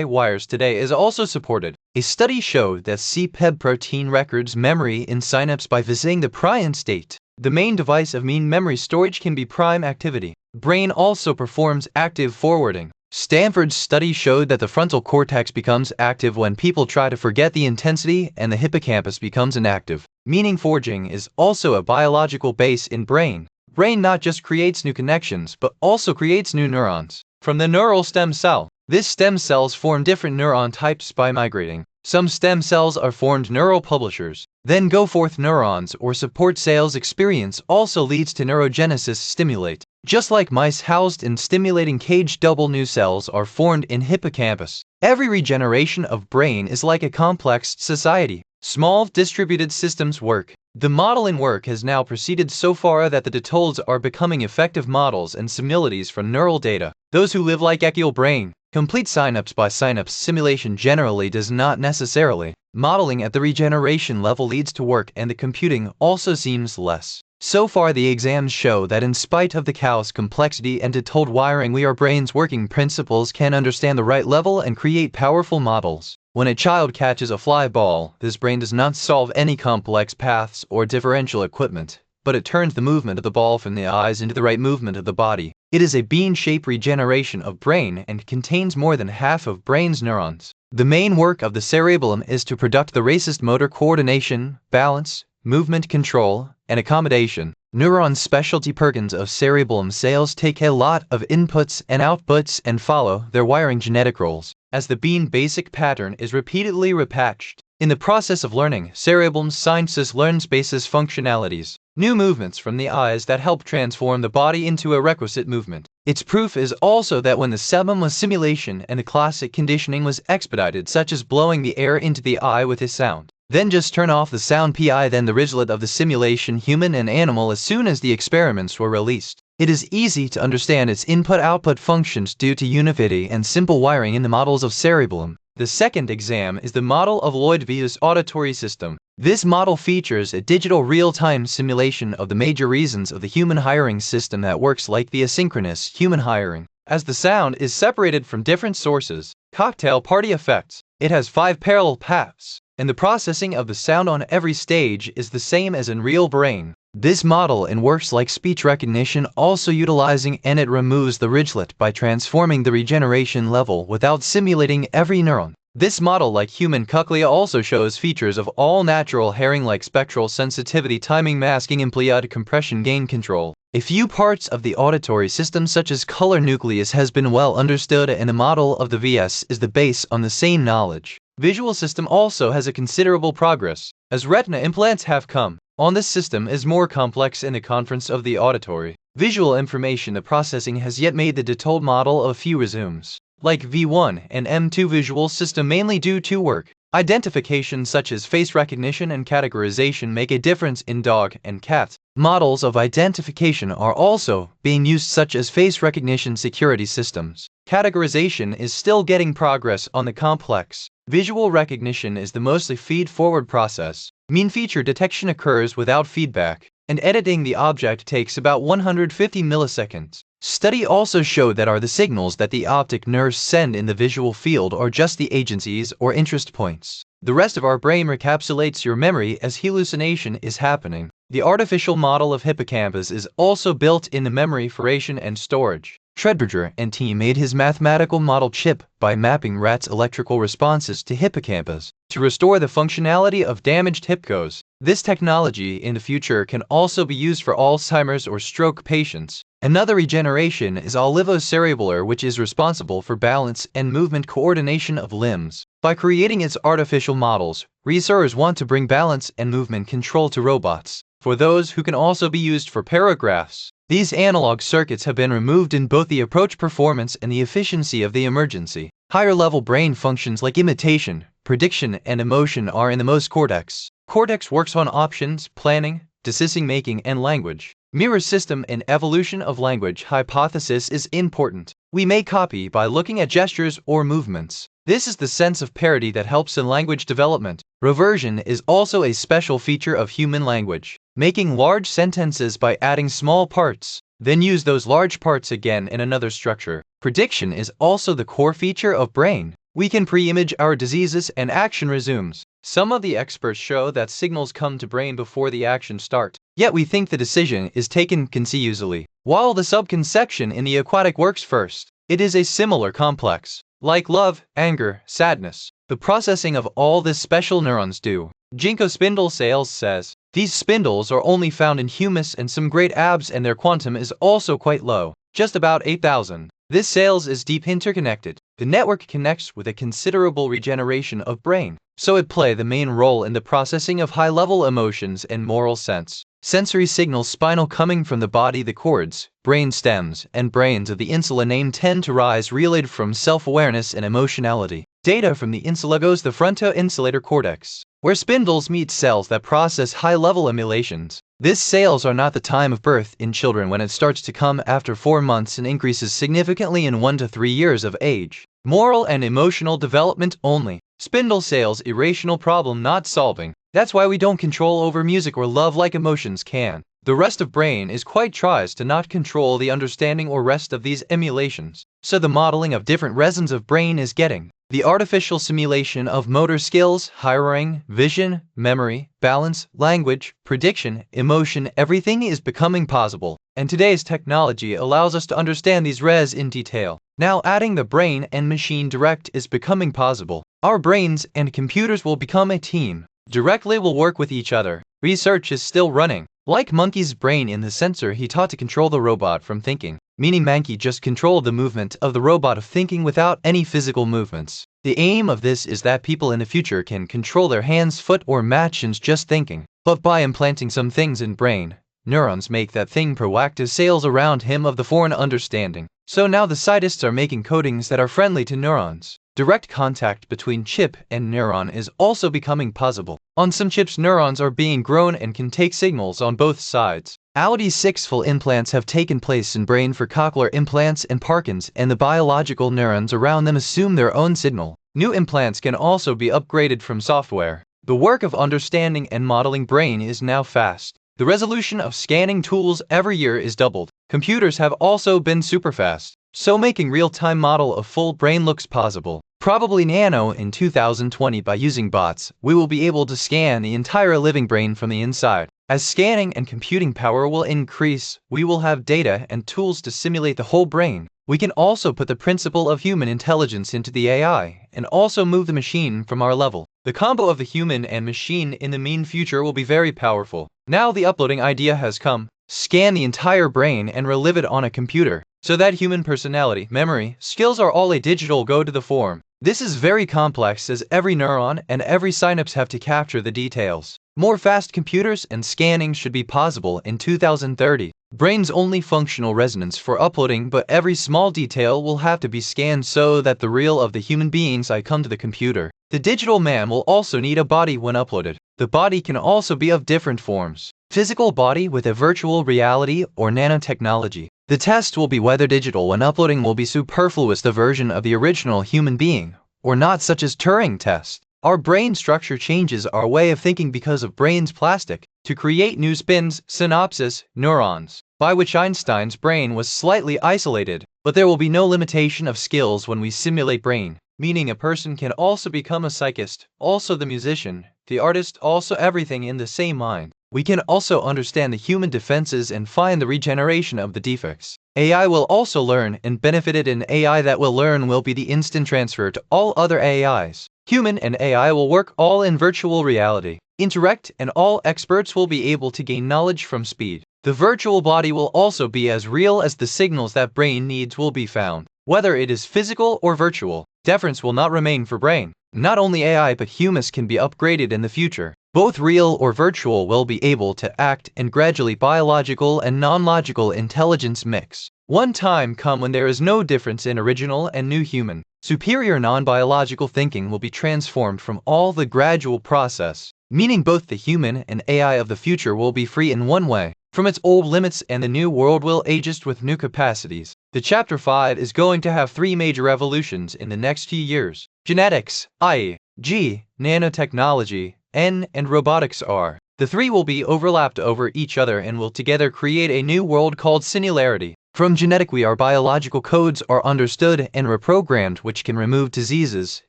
wires today is also supported. A study showed that CPEB protein records memory in synapse by visiting the prion state. The main device of mean memory storage can be prime activity. Brain also performs active forwarding. Stanford's study showed that the frontal cortex becomes active when people try to forget the intensity, and the hippocampus becomes inactive. Meaning forging is also a biological base in brain. Brain not just creates new connections, but also creates new neurons. From the neural stem cell, this stem cells form different neuron types by migrating. Some stem cells are formed neural publishers. Then go forth neurons or support cells experience also leads to neurogenesis stimulate. Just like mice housed in stimulating cage, double new cells are formed in hippocampus. Every regeneration of brain is like a complex society. Small distributed systems work. The modeling work has now proceeded so far that the details are becoming effective models and similarities from neural data. Those who live like echial brain, complete synapse by synapse simulation generally does not necessarily. Modeling at the regeneration level leads to work, and the computing also seems less. So far the exams show that in spite of the chaos, complexity, and detailed wiring, our brain's working principles can understand the right level and create powerful models. When a child catches a fly ball, this brain does not solve any complex paths or differential equipment, but it turns the movement of the ball from the eyes into the right movement of the body. It is a bean-shaped regeneration of brain and contains more than half of brain's neurons. The main work of the cerebellum is to produce the racist motor coordination, balance, movement control, and accommodation. Neurons specialty organs of cerebellum cells take a lot of inputs and outputs and follow their wiring genetic roles, as the bean basic pattern is repeatedly repatched. In the process of learning, cerebellum sciences learns basis functionalities, new movements from the eyes that help transform the body into a requisite movement. Its proof is also that when the cerebellum was simulation and the classic conditioning was expedited, such as blowing the air into the eye with a sound, then just turn off the sound pi, then the result of the simulation, human and animal, as soon as the experiments were released. It is easy to understand its input-output functions due to unity and simple wiring in the models of cerebellum. The second exam is the model of Lloyd-Vieu's auditory system. This model features a digital real-time simulation of the major reasons of the human hearing system that works like the asynchronous human hearing. As the sound is separated from different sources, cocktail party effects, it has 5 parallel paths, and the processing of the sound on every stage is the same as in real brain. This model and works like speech recognition, also utilizing, and it removes the ridgelet by transforming the regeneration level without simulating every neuron. This model, like human cochlea, also shows features of all natural hearing like spectral sensitivity, timing, masking, amplitude, compression, gain control. A few parts of the auditory system such as color nucleus has been well understood, and the model of the VS is the base on the same knowledge. Visual system also has a considerable progress, as retina implants have come on. This system is more complex in the conference of the auditory visual information. The processing has yet made the detailed model of few resumes, like V1 and M2 visual system, mainly due to work. Identification such as face recognition and categorization make a difference in dog and cat. Models of identification are also being used, such as face recognition security systems. Categorization is still getting progress on. The complex visual recognition is the mostly feed-forward process. Mean feature detection occurs without feedback, and editing the object takes about 150 milliseconds. Study also showed that the signals that the optic nerves send in the visual field are just the agencies or interest points. The rest of our brain recapitulates your memory as hallucination is happening. The artificial model of hippocampus is also built in the memory formation and storage. Treadberger and team made his mathematical model chip by mapping rats' electrical responses to hippocampus to restore the functionality of damaged hippos. This technology in the future can also be used for Alzheimer's or stroke patients. Another regeneration is olivocerebellar, which is responsible for balance and movement coordination of limbs. By creating its artificial models, researchers want to bring balance and movement control to robots, for those who can also be used for paragraphs. These analog circuits have been removed in both the approach performance and the efficiency of the emergency. Higher-level brain functions like imitation, prediction, and emotion are in the most cortex. Cortex works on options, planning, decision-making, and language. Mirror system and evolution of language hypothesis is important. We may copy by looking at gestures or movements. This is the sense of parity that helps in language development. Reversion is also a special feature of human language. Making large sentences by adding small parts, then use those large parts again in another structure. Prediction is also the core feature of brain. We can pre-image our diseases and action resumes. Some of the experts show that signals come to brain before the action start. yet we think the decision is taken concisely, while the subconception in the aquatic works first. It is a similar complex. Like love, anger, sadness, the processing of all this special neurons do. Ginkgo spindle sales says, these spindles are only found in humus and some great abs, and their quantum is also quite low, just about 8,000. This sales is deep interconnected. The network connects with a considerable regeneration of brain, so it play the main role in the processing of high-level emotions and moral sense. Sensory signals spinal coming from the body, the cords, brain stems, and brains of the insula name tend to rise relayed from self-awareness and emotionality. Data from the insula goes the fronto-insulator cortex, where spindles meet cells that process high-level emulations. These cells are not the time of birth in children when it starts to come after 4 months and increases significantly in 1 to 3 years of age. Moral and emotional development only. Spindle cells irrational problem not solving. That's why we don't control over music or love like emotions can. The rest of brain is quite tries to not control the understanding or rest of these emulations. So the modeling of different resins of brain is getting. The artificial simulation of motor skills, hearing, vision, memory, balance, language, prediction, emotion, everything is becoming possible. And today's technology allows us to understand these res in detail. Now adding the brain and machine direct is becoming possible. Our brains and computers will become a team. Directly will work with each other. Research is still running. Like monkey's brain in the sensor he taught to control the robot from thinking, meaning monkey just controlled the movement of the robot of thinking without any physical movements. The aim of this is that people in the future can control their hands, foot, or actions just thinking. But by implanting some things in brain, neurons make that thing proactive cells around him of the foreign understanding. So now the scientists are making coatings that are friendly to neurons. Direct contact between chip and neuron is also becoming possible. On some chips, neurons are being grown and can take signals on both sides. Audi 6 full implants have taken place in brain for cochlear implants and Parkinson's, and the biological neurons around them assume their own signal. New implants can also be upgraded from software. The work of understanding and modeling brain is now fast. The resolution of scanning tools every year is doubled. Computers have also been super fast, so making real-time model of full brain looks possible. Probably nano in 2020 by using bots, we will be able to scan the entire living brain from the inside. As scanning and computing power will increase, we will have data and tools to simulate the whole brain. We can also put the principle of human intelligence into the AI and also move the machine from our level. The combo of the human and machine in the mean future will be very powerful. Now the uploading idea has come. Scan the entire brain and relive it on a computer, so that human personality, memory, skills are all a digital go to the form. This is very complex as every neuron and every synapse have to capture the details. More fast computers and scanning should be possible in 2030. Brain's only functional resonance for uploading, but every small detail will have to be scanned so that the real of the human beings I come to the computer. The digital man will also need a body when uploaded. The body can also be of different forms. Physical body with a virtual reality or nanotechnology. The test will be whether digital when uploading will be superfluous the version of the original human being, or not, such as Turing test. Our brain structure changes our way of thinking because of brain's plastic, to create new spins, synapses, neurons, by which Einstein's brain was slightly isolated. But there will be no limitation of skills when we simulate brain, meaning a person can also become a psychist, also the musician, the artist, also everything in the same mind. We can also understand the human defenses and find the regeneration of the defects. AI will also learn, and benefited in AI that will learn will be the instant transfer to all other AIs. Human and AI will work all in virtual reality. Interact, and all experts will be able to gain knowledge from speed. The virtual body will also be as real as the signals that brain needs will be found. Whether it is physical or virtual, difference will not remain for brain. Not only AI but humans can be upgraded in the future. Both real or virtual will be able to act, and gradually biological and non-logical intelligence mix. One time come when there is no difference in original and new human. Superior non-biological thinking will be transformed from all the gradual process, meaning both the human and AI of the future will be free in one way from its old limits, and the new world will adjust with new capacities. The chapter 5 is going to have 3 major revolutions in the next few years. Genetics, i.e., G, nanotechnology, N, and robotics are. The 3 will be overlapped over each other and will together create a new world called Singularity. From genetic our biological codes are understood and reprogrammed, which can remove diseases,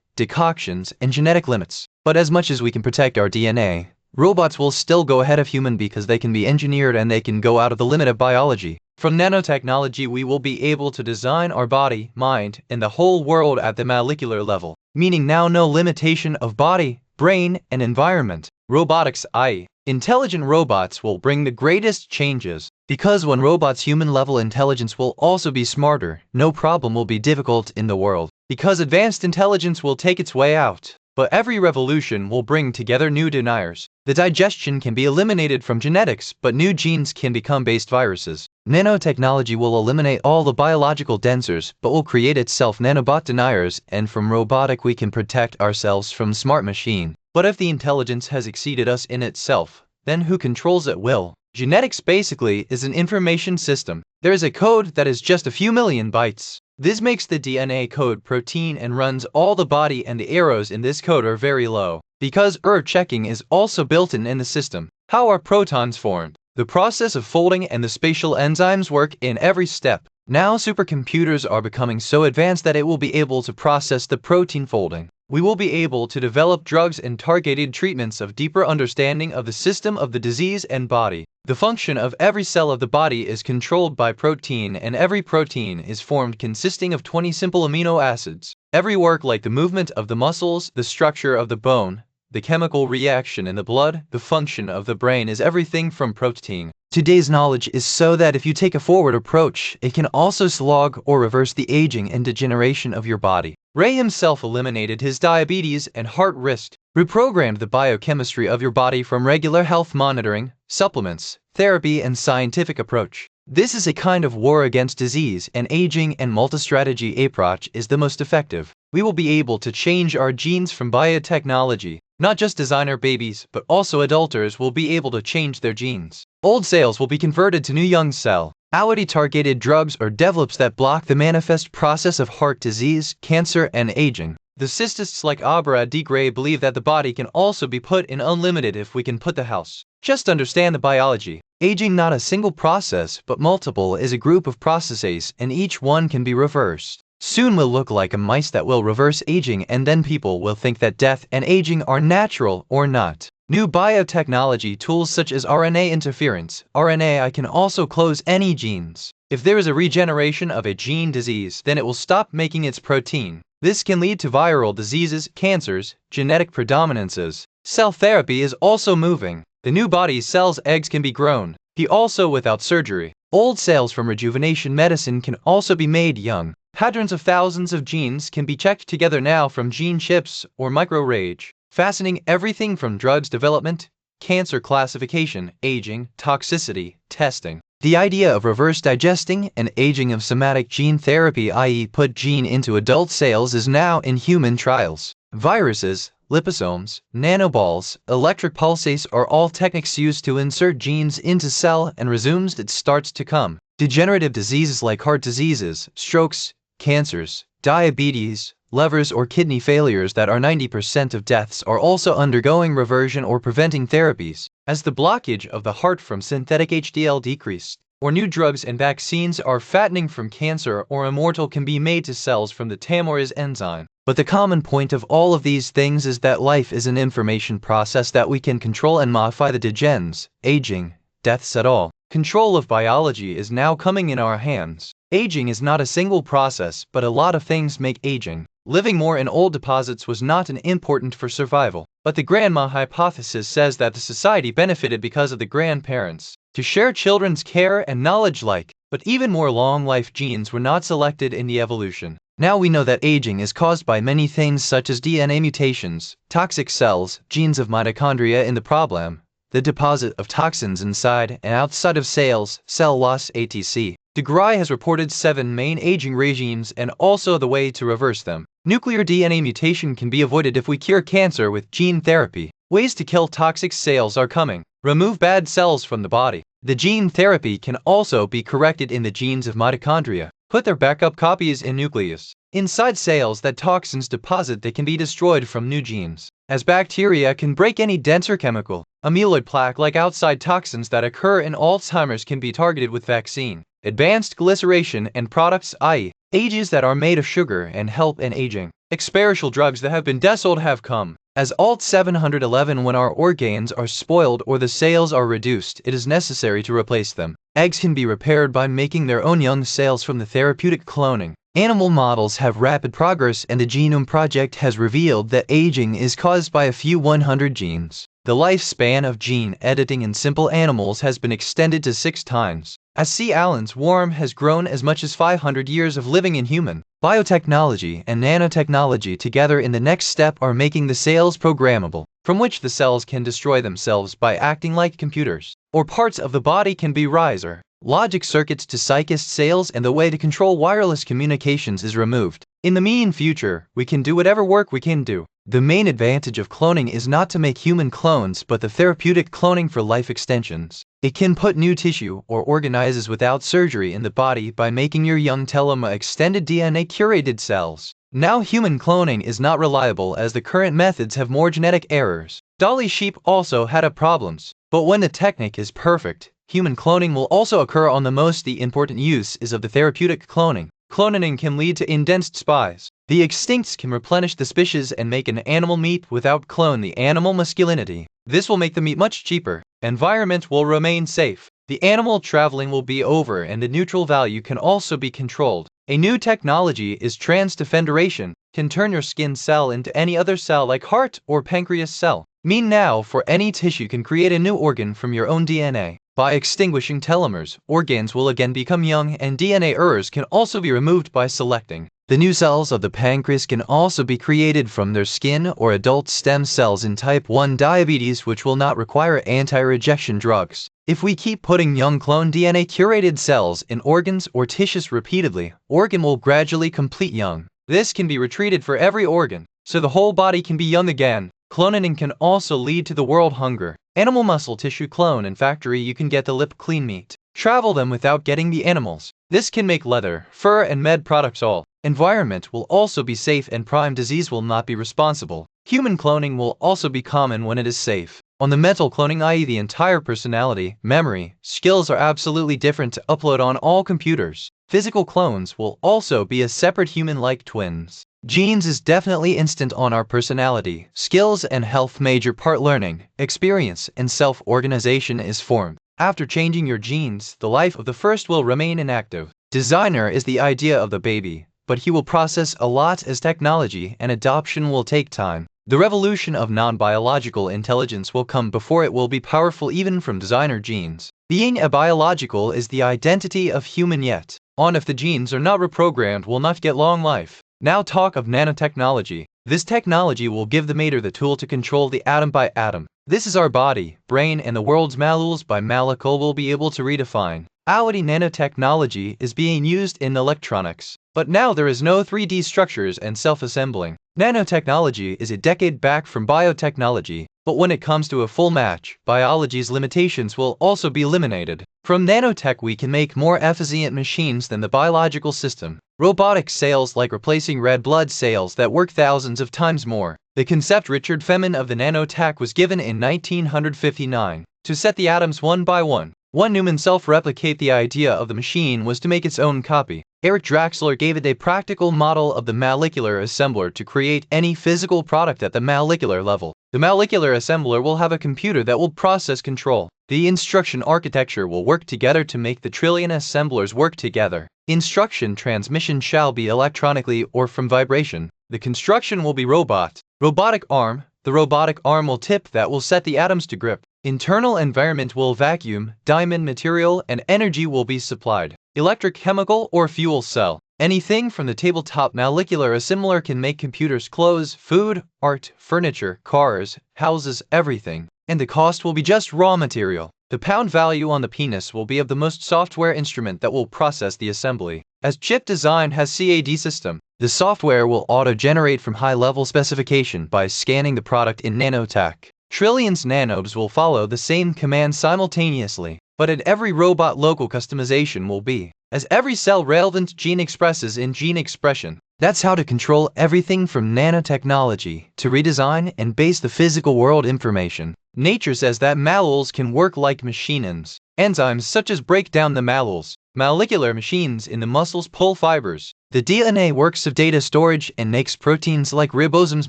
decoctions, and genetic limits. But as much as we can protect our DNA, robots will still go ahead of human because they can be engineered and they can go out of the limit of biology. From nanotechnology, we will be able to design our body, mind, and the whole world at the molecular level, meaning now no limitation of body, brain, and environment. Robotics, i.e., intelligent robots will bring the greatest changes. Because when robots' human-level intelligence will also be smarter, no problem will be difficult in the world. Because advanced intelligence will take its way out. But every revolution will bring together new deniers. The digestion can be eliminated from genetics, but new genes can become based viruses. Nanotechnology will eliminate all the biological densers, but will create itself nanobot deniers, and from robotic we can protect ourselves from smart machine. But if the intelligence has exceeded us in itself, then who controls it will? Genetics basically is an information system. There is a code that is just a few million bytes. This makes the DNA code protein and runs all the body, and the errors in this code are very low. Because error checking is also built in the system. How are protons formed? The process of folding and the spatial enzymes work in every step. Now supercomputers are becoming so advanced that it will be able to process the protein folding. We will be able to develop drugs and targeted treatments of deeper understanding of the system of the disease and body. The function of every cell of the body is controlled by protein, and every protein is formed consisting of 20 simple amino acids. Every work like the movement of the muscles, the structure of the bone, the chemical reaction in the blood, the function of the brain is everything from protein. Today's knowledge is so that if you take a forward approach, it can also slog or reverse the aging and degeneration of your body. Ray himself eliminated his diabetes and heart risk, reprogrammed the biochemistry of your body from regular health monitoring, supplements, therapy, and scientific approach. This is a kind of war against disease, and aging and multi-strategy approach is the most effective. We will be able to change our genes from biotechnology. Not just designer babies, but also adulters will be able to change their genes. Old cells will be converted to new young cell. Targeted drugs are developed that block the manifest process of heart disease, cancer, and aging. The cystists like Abra D. Gray believe that the body can also be put in unlimited if we can put the house. Just understand the biology. Aging not a single process, but multiple is a group of processes, and each one can be reversed. Soon we'll look like a mice that will reverse aging, and then people will think that death and aging are natural or not. New biotechnology tools such as RNA interference, RNAi can also close any genes. If there is a regeneration of a gene disease, then it will stop making its protein. This can lead to viral diseases, cancers, genetic predominances. Cell therapy is also moving. The new body cells eggs can be grown, also without surgery. Old cells from rejuvenation medicine can also be made young. Patterns of thousands of genes can be checked together now from gene chips or microarray. Fascinating everything from drugs development, cancer classification, aging, toxicity, testing. The idea of reverse digesting and aging of somatic gene therapy, i.e. put gene into adult cells, is now in human trials. Viruses, liposomes, nanoballs, electric pulses are all techniques used to insert genes into cell and resumes it starts to come. Degenerative diseases like heart diseases, strokes, cancers, diabetes, livers or kidney failures that are 90% of deaths are also undergoing reversion or preventing therapies. As the blockage of the heart from synthetic HDL decreased, or new drugs and vaccines are fattening from cancer or immortal can be made to cells from the telomerase enzyme. But the common point of all of these things is that life is an information process that we can control and modify the degens, aging, deaths at all. Control of biology is now coming in our hands. Aging is not a single process, but a lot of things make aging. Living more in old deposits was not an important for survival. But the grandma hypothesis says that the society benefited because of the grandparents to share children's care and knowledge but even more long life genes were not selected in the evolution. Now we know that aging is caused by many things such as DNA mutations, toxic cells, genes of mitochondria in the problem, the deposit of toxins inside and outside of cells, cell loss, etc. De Grey has reported 7 main aging regimes and also the way to reverse them. Nuclear DNA mutation can be avoided if we cure cancer with gene therapy. Ways to kill toxic cells are coming. Remove bad cells from the body. The gene therapy can also be corrected in the genes of mitochondria. Put their backup copies in nucleus. Inside cells that toxins deposit, they can be destroyed from new genes. As bacteria can break any denser chemical, amyloid plaque like outside toxins that occur in Alzheimer's can be targeted with vaccine. Advanced glyceration and products, i.e. ages that are made of sugar and help in aging. Experiential drugs that have been desold have come. As Alt 711, when our organs are spoiled or the cells are reduced, it is necessary to replace them. Eggs can be repaired by making their own young cells from the therapeutic cloning. Animal models have rapid progress, and the Genome Project has revealed that aging is caused by a few 100 genes. The lifespan of gene editing in simple animals has been extended to 6 times. As C. Allen's worm has grown as much as 500 years of living in human. Biotechnology and nanotechnology together in the next step are making the cells programmable, from which the cells can destroy themselves by acting like computers, or parts of the body can be riser. Logic circuits to psychist cells, and the way to control wireless communications is removed. In the mean future, we can do whatever work we can do. The main advantage of cloning is not to make human clones, but the therapeutic cloning for life extensions. It can put new tissue or organisms without surgery in the body by making your young telomere extended DNA curated cells. Now human cloning is not reliable as the current methods have more genetic errors. Dolly sheep also had problems, but when the technique is perfect, human cloning will also occur on the most important use is of the therapeutic cloning. Cloning can lead to indensed spies. The extincts can replenish the species and make an animal meat without clone the animal masculinity. This will make the meat much cheaper. Environment will remain safe. The animal traveling will be over, and the neutral value can also be controlled. A new technology is transdifferentiation, can turn your skin cell into any other cell like heart or pancreas cell. Mean now for any tissue can create a new organ from your own DNA. By extinguishing telomeres, organs will again become young, and DNA errors can also be removed by selecting. The new cells of the pancreas can also be created from their skin or adult stem cells in type 1 diabetes, which will not require anti-rejection drugs. If we keep putting young clone DNA curated cells in organs or tissues repeatedly, organ will gradually complete young. This can be retreated for every organ, so the whole body can be young again. Cloning can also lead to the world hunger. Animal muscle tissue clone in factory, you can get the lip clean meat. Travel them without getting the animals. This can make leather, fur and med products all. Environment will also be safe, and prime disease will not be responsible. Human cloning will also be common when it is safe. On the mental cloning, i.e. the entire personality, memory, skills are absolutely different to upload on all computers. Physical clones will also be as separate human-like twins. Genes is definitely instant on our personality, skills and health. Major part learning, experience and self-organization is formed. After changing your genes, the life of the first will remain inactive. Designer is the idea of the baby, but he will process a lot as technology, and adoption will take time. The revolution of non-biological intelligence will come before it will be powerful even from designer genes. Being a biological is the identity of human, yet on if the genes are not reprogrammed will not get long life. Now talk of nanotechnology. This technology will give the mater the tool to control the atom by atom. This is our body, brain, and the world's molecules by molecule will be able to redefine. Already nanotechnology is being used in electronics, but now there is no 3D structures and self-assembling. Nanotechnology is a decade back from biotechnology, but when it comes to a full match, biology's limitations will also be eliminated. From nanotech we can make more efficient machines than the biological system. Robotics cells like replacing red blood cells that work thousands of times more. The concept Richard Feynman of the nanotech was given in 1959 to set the atoms one by one. One Newman self-replicate. The idea of the machine was to make its own copy. Eric Draxler gave it a practical model of the molecular assembler to create any physical product at the molecular level. The molecular assembler will have a computer that will process control. The instruction architecture will work together to make the trillion assemblers work together. Instruction transmission shall be electronically or from vibration. The construction will be robotic arm. The robotic arm will tip that will set the atoms to grip. Internal environment will vacuum, diamond material, and energy will be supplied. Electric, chemical, or fuel cell. Anything from the tabletop molecular assembler can make computers, clothes, food, art, furniture, cars, houses, everything. And the cost will be just raw material. The pound value on the penis will be of the most software instrument that will process the assembly. As chip design has CAD system, the software will auto-generate from high-level specification by scanning the product in nanotech. Trillions nanodes will follow the same command simultaneously, but in every robot local customization will be, as every cell relevant gene expresses in gene expression. That's how to control everything from nanotechnology to redesign and base the physical world information. Nature says that molecules can work like machines. Enzymes such as break down the molecules. Molecular machines in the muscles pull fibers. The DNA works of data storage and makes proteins like ribosomes.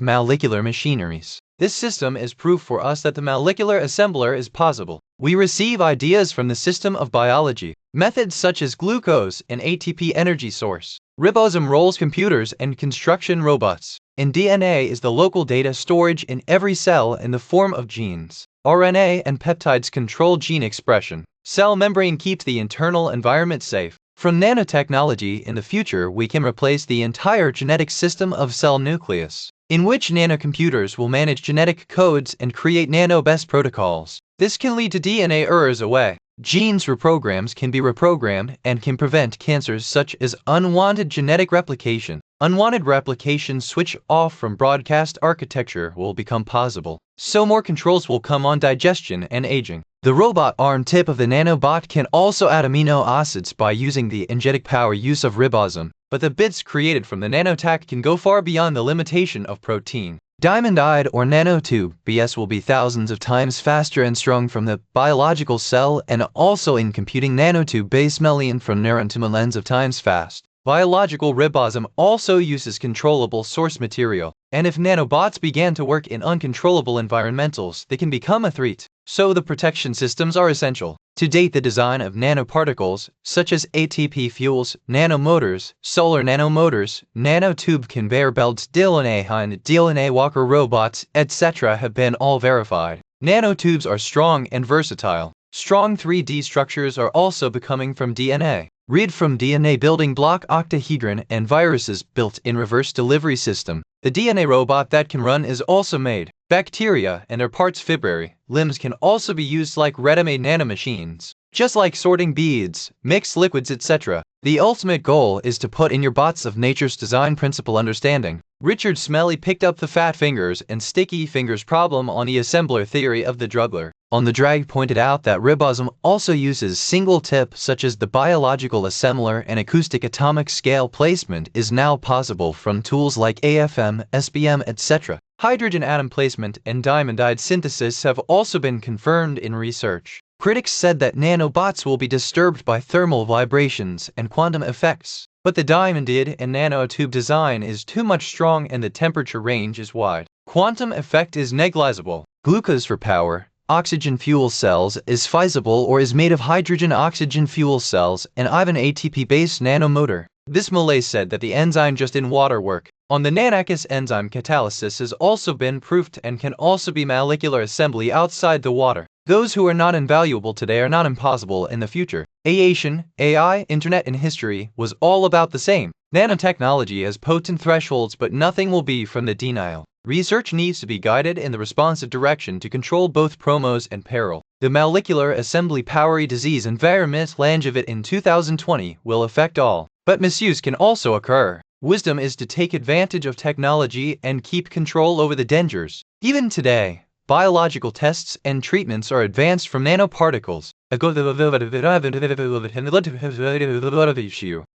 Molecular machineries This system is proof for us that the molecular assembler is possible. We receive ideas from the system of biology. Methods such as glucose and ATP energy source. Ribosome roles computers and construction robots. And DNA is the local data storage in every cell in the form of genes. RNA and peptides control gene expression. Cell membrane keeps the internal environment safe. From nanotechnology in the future, we can replace the entire genetic system of cell nucleus, in which nanocomputers will manage genetic codes and create nano-best protocols. This can lead to DNA errors away. Genes reprograms can be reprogrammed and can prevent cancers such as unwanted genetic replication. Unwanted replication switch off from broadcast architecture will become possible, so more controls will come on digestion and aging. The robot arm tip of the nanobot can also add amino acids by using the energetic power use of ribosome, but the bits created from the nanotech can go far beyond the limitation of protein. Diamondide or nanotube BS will be thousands of times faster and strong from the biological cell, and also in computing nanotube base million from neuron to millions of times fast. Biological ribosome also uses controllable source material, and if nanobots began to work in uncontrollable environmentals, they can become a threat. So the protection systems are essential. To date, the design of nanoparticles, such as ATP fuels, nanomotors, solar nanomotors, nanotube conveyor belts, DNA walker robots, etc. have been all verified. Nanotubes are strong and versatile. Strong 3D structures are also becoming from DNA. Read from DNA building block octahedron and viruses built in reverse delivery system. The DNA robot that can run is also made. Bacteria and their parts fibrary limbs can also be used like ready-made nanomachines. Just like sorting beads, mixed liquids, etc. The ultimate goal is to put in your bots of nature's design principle understanding. Richard Smelly picked up the fat fingers and sticky fingers problem on the assembler theory of the juggler. On the drag pointed out that ribosome also uses single tip such as the biological assembler, and acoustic atomic scale placement is now possible from tools like AFM, SBM, etc. Hydrogen atom placement and diamondide synthesis have also been confirmed in research. Critics said that nanobots will be disturbed by thermal vibrations and quantum effects, but the diamondide and nanotube design is too much strong and the temperature range is wide. Quantum effect is negligible. Glucose for power. Oxygen fuel cells is feasible or is made of hydrogen oxygen fuel cells and even ATP-based nanomotor. This Malay said that the enzyme just in water work. On the nanacus enzyme catalysis has also been proved and can also be molecular assembly outside the water. Those who are not invaluable today are not impossible in the future. Aviation, AI, internet and history was all about the same. Nanotechnology has potent thresholds, but nothing will be from the denial. Research needs to be guided in the responsive direction to control both promos and peril. The molecular assembly powery disease environment Langevit in 2020 will affect all, but misuse can also occur. Wisdom is to take advantage of technology and keep control over the dangers. Even today, biological tests and treatments are advanced from nanoparticles.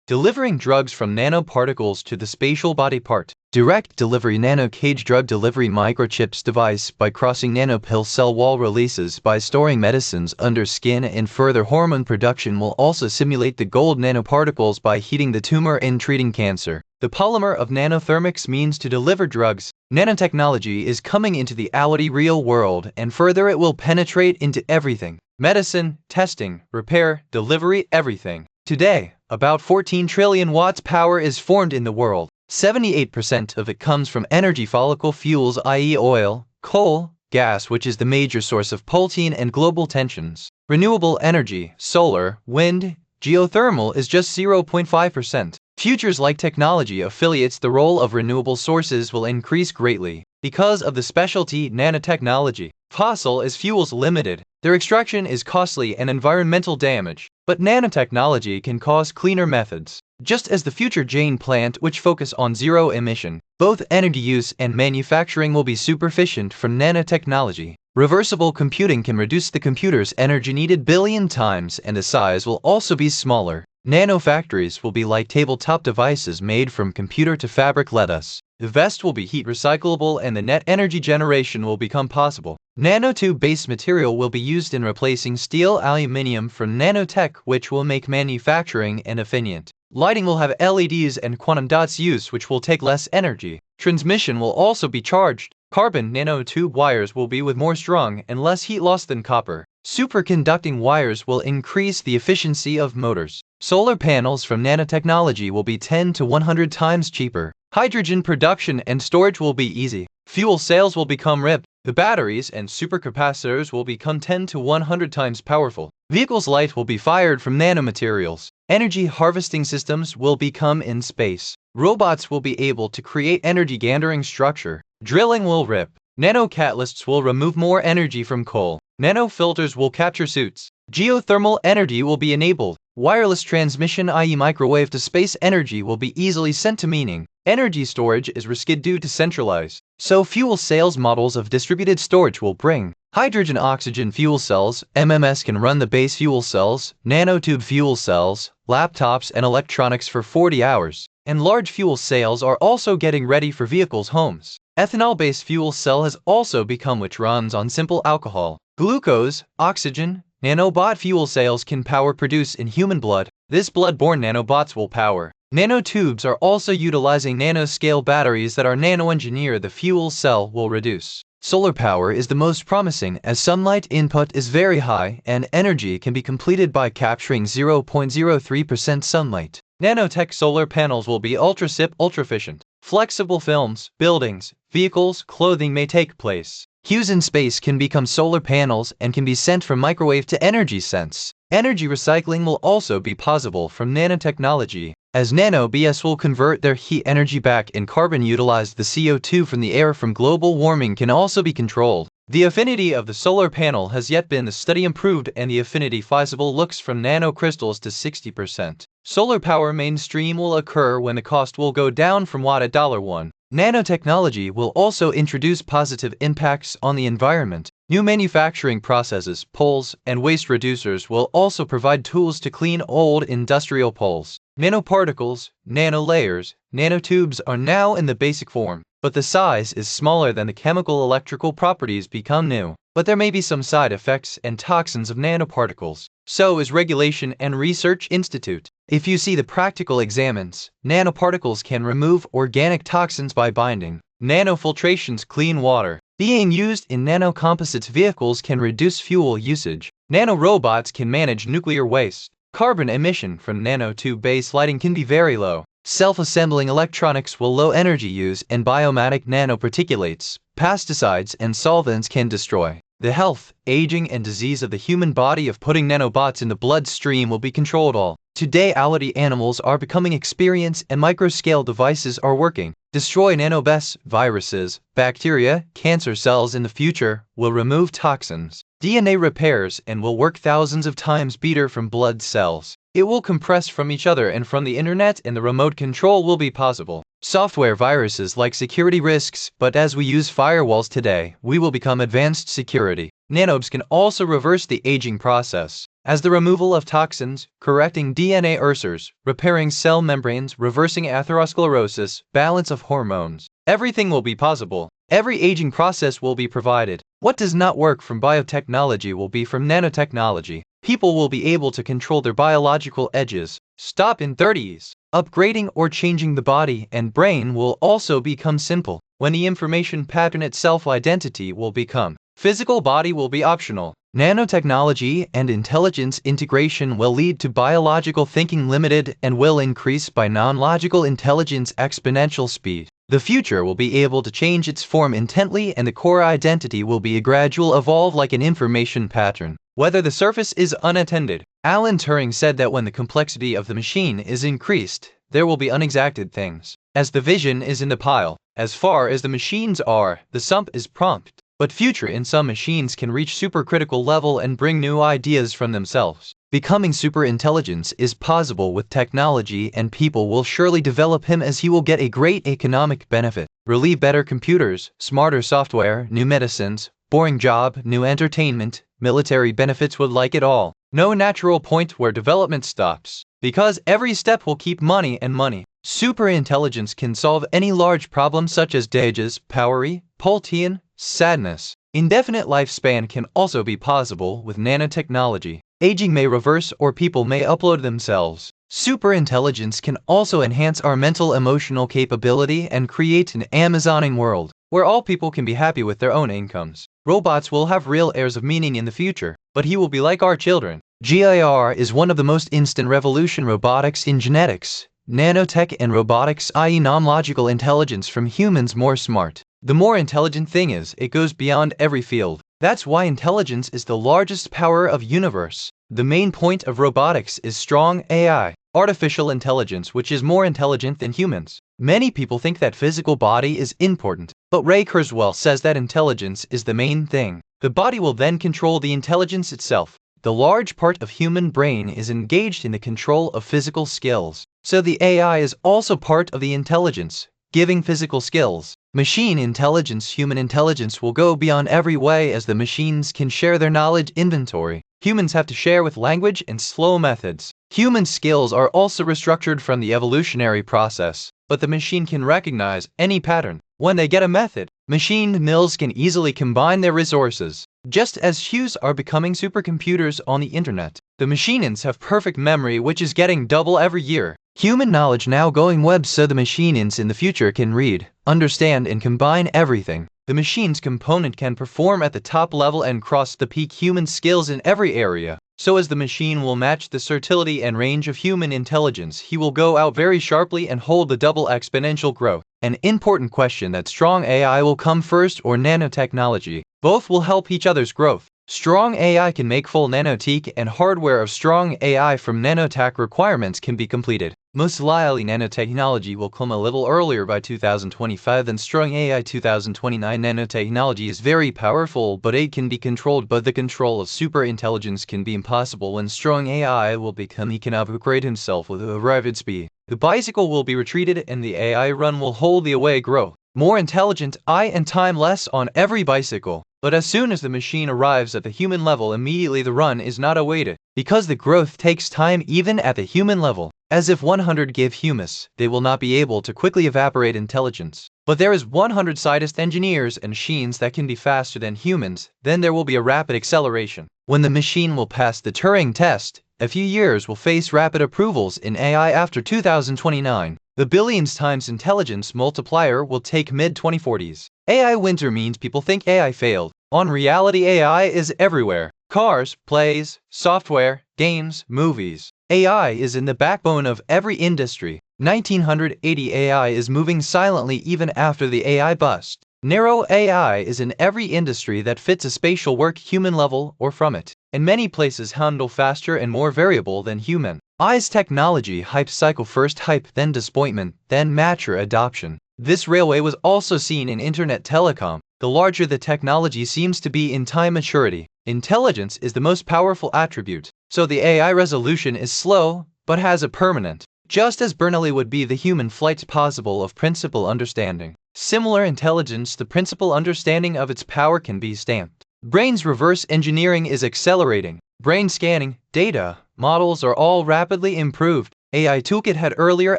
Delivering drugs from nanoparticles to the spatial body part. Direct delivery nano-cage drug delivery microchips device by crossing nanopill cell wall releases by storing medicines under skin, and further hormone production will also simulate the gold nanoparticles by heating the tumor and treating cancer. The polymer of nanothermics means to deliver drugs. Nanotechnology is coming into the real world, and further it will penetrate into everything. Medicine, testing, repair, delivery, everything. Today, about 14 trillion watts power is formed in the world. 78% of it comes from energy follicle fuels, i.e. oil, coal, gas, which is the major source of protein and global tensions. Renewable energy, solar, wind, geothermal is just 0.5%. Futures like technology affiliates, the role of renewable sources will increase greatly because of the specialty nanotechnology. Fossil is fuels limited. Their extraction is costly and environmental damage, but nanotechnology can cause cleaner methods. Just as the future Jane plant, which focus on zero emission, both energy use and manufacturing will be superefficient from nanotechnology. Reversible computing can reduce the computer's energy needed billion times, and the size will also be smaller. Nanofactories will be like tabletop devices made from computer to fabric lettuce. The vest will be heat recyclable and the net energy generation will become possible. Nanotube-based material will be used in replacing steel aluminium from nanotech, which will make manufacturing and efficient. Lighting will have LEDs and quantum dots use, which will take less energy. Transmission will also be charged. Carbon nanotube wires will be with more strong and less heat loss than copper. Superconducting wires will increase the efficiency of motors. Solar panels from nanotechnology will be 10 to 100 times cheaper. Hydrogen production and storage will be easy. Fuel cells will become ripped. The batteries and supercapacitors will become 10 to 100 times powerful. Vehicles' light will be fired from nanomaterials. Energy harvesting systems will become in space. Robots will be able to create energy gathering structure. Drilling will rip. Nanocatalysts will remove more energy from coal. Nanofilters will capture suits. Geothermal energy will be enabled. Wireless transmission, i.e. microwave to space energy, will be easily sent to meaning. Energy storage is risky due to centralized. So fuel cells models of distributed storage will bring. Hydrogen-oxygen fuel cells, MMS, can run the base fuel cells, nanotube fuel cells, laptops and electronics for 40 hours. And large fuel cells are also getting ready for vehicles' homes. Ethanol-based fuel cell has also become, which runs on simple alcohol. Glucose, oxygen, nanobot fuel cells can power produce in human blood. This blood-borne nanobots will power. Nanotubes are also utilizing nanoscale batteries that are nano-engineered. The fuel cell will reduce. Solar power is the most promising as sunlight input is very high and energy can be completed by capturing 0.03% sunlight. Nanotech solar panels will be ultra-SIP, ultra-efficient. Flexible films, buildings, vehicles, clothing may take place. Hues in space can become solar panels and can be sent from microwave to energy sense. Energy recycling will also be possible from nanotechnology, as nano-BS will convert their heat energy back in carbon. Utilized the CO2 from the air from global warming can also be controlled. The affinity of the solar panel has yet been the study improved and the affinity feasible looks from nanocrystals to 60%. Solar power mainstream will occur when the cost will go down from watt at $1. Nanotechnology will also introduce positive impacts on the environment. New manufacturing processes, poles, and waste reducers will also provide tools to clean old industrial poles. Nanoparticles, nanolayers, nanotubes are now in the basic form, but the size is smaller than the chemical electrical properties become new. But there may be some side effects and toxins of nanoparticles. So is Regulation and Research Institute. If you see the practical examines, nanoparticles can remove organic toxins by binding. Nanofiltrations clean water. Being used in nanocomposites vehicles can reduce fuel usage. Nanorobots can manage nuclear waste. Carbon emission from nanotube-based lighting can be very low. Self-assembling electronics will low energy use and biomatic nanoparticulates, pesticides and solvents can destroy. The health, aging and disease of the human body of putting nanobots in the bloodstream will be controlled all. Today already animals are becoming experienced and microscale devices are working. Destroy nanobests, viruses, bacteria, cancer cells. In the future will remove toxins. DNA repairs and will work thousands of times better from blood cells. It will compress from each other and from the internet, and the remote control will be possible. Software viruses like security risks, but as we use firewalls today, we will become advanced security. Nanobes can also reverse the aging process, as the removal of toxins, correcting DNA ulcers, repairing cell membranes, reversing atherosclerosis, balance of hormones. Everything will be possible. Every aging process will be provided. What does not work from biotechnology will be from nanotechnology. People will be able to control their biological edges. Stop in 30s. Upgrading or changing the body and brain will also become simple. When the information pattern itself identity will become. Physical body will be optional. Nanotechnology and intelligence integration will lead to biological thinking limited and will increase by non-logical intelligence exponential speed. The future will be able to change its form intently and the core identity will be a gradual evolve like an information pattern. Whether the surface is unattended. Alan Turing said that when the complexity of the machine is increased, there will be unexacted things. As the vision is in the pile, as far as the machines are, the sump is prompt. But future in some machines can reach supercritical level and bring new ideas from themselves. Becoming superintelligence is possible with technology and people will surely develop him as he will get a great economic benefit. Relieve better computers, smarter software, new medicines, boring job, new entertainment, military benefits would like it all. No natural point where development stops, because every step will keep money and money. Superintelligence can solve any large problem such as disease, poverty, poverty, sadness. Indefinite lifespan can also be possible with nanotechnology. Aging may reverse or people may upload themselves. Superintelligence can also enhance our mental emotional capability and create an Amazoning world. where all people can be happy with their own incomes. Robots will have real airs of meaning in the future, but he will be like our children. GIR is one of the most instant revolution robotics in genetics, nanotech and robotics, i.e. non-logical intelligence from humans more smart. The more intelligent thing is, it goes beyond every field. That's why intelligence is the largest power of universe. The main point of robotics is strong AI, artificial intelligence, which is more intelligent than humans. Many people think that physical body is important, but Ray Kurzweil says that intelligence is the main thing. The body will then control the intelligence itself. The large part of human brain is engaged in the control of physical skills. So the AI is also part of the intelligence, giving physical skills. Machine intelligence, human intelligence will go beyond every way as the machines can share their knowledge inventory. Humans have to share with language and slow methods. Human skills are also restructured from the evolutionary process, but the machine can recognize any pattern. When they get a method, machine mills can easily combine their resources. Just as shoes are becoming supercomputers on the internet, the machines have perfect memory, which is getting double every year. Human knowledge now going web, so the machines in the future can read, understand and combine everything. The machine's component can perform at the top level and cross the peak human skills in every area. So as the machine will match the fertility and range of human intelligence, he will go out very sharply and hold the double exponential growth. An important question: that strong AI will come first or nanotechnology? Both will help each other's growth. Strong AI can make full nanotech, and hardware of strong AI from nanotech requirements can be completed. Most likely nanotechnology will come a little earlier by 2025 than strong AI 2029. Nanotechnology is very powerful, but it can be controlled, but the control of super intelligence can be impossible. When strong AI will become, he can upgrade himself with a rapid speed. The bicycle will be retreated and the AI run will hold the away growth. More intelligent I and time less on every bicycle. But as soon as the machine arrives at the human level, immediately the run is not awaited, because the growth takes time even at the human level. As if 100 give humus, they will not be able to quickly evaporate intelligence. But there is 100 scientists, engineers and machines that can be faster than humans, then there will be a rapid acceleration. When the machine will pass the Turing test, a few years will face rapid approvals in AI after 2029. The billions times intelligence multiplier will take mid-2040s. AI winter means people think AI failed. On reality, AI is everywhere. Cars, plays, software, games, movies. AI is in the backbone of every industry. 1980 AI is moving silently even after the AI bust. Narrow AI is in every industry that fits a spatial work, human level or from it. In many places handle faster and more variable than human. AI's technology hype cycle: first hype, then disappointment, then mature adoption. This railway was also seen in internet telecom. The larger the technology seems to be in time maturity. Intelligence is the most powerful attribute, so the AI resolution is slow, but has a permanent. Just as Bernoulli would be the human flight possible of principal understanding. Similar intelligence, the principal understanding of its power can be stamped. Brain's reverse engineering is accelerating. Brain scanning, data, models are all rapidly improved. AI Toolkit had earlier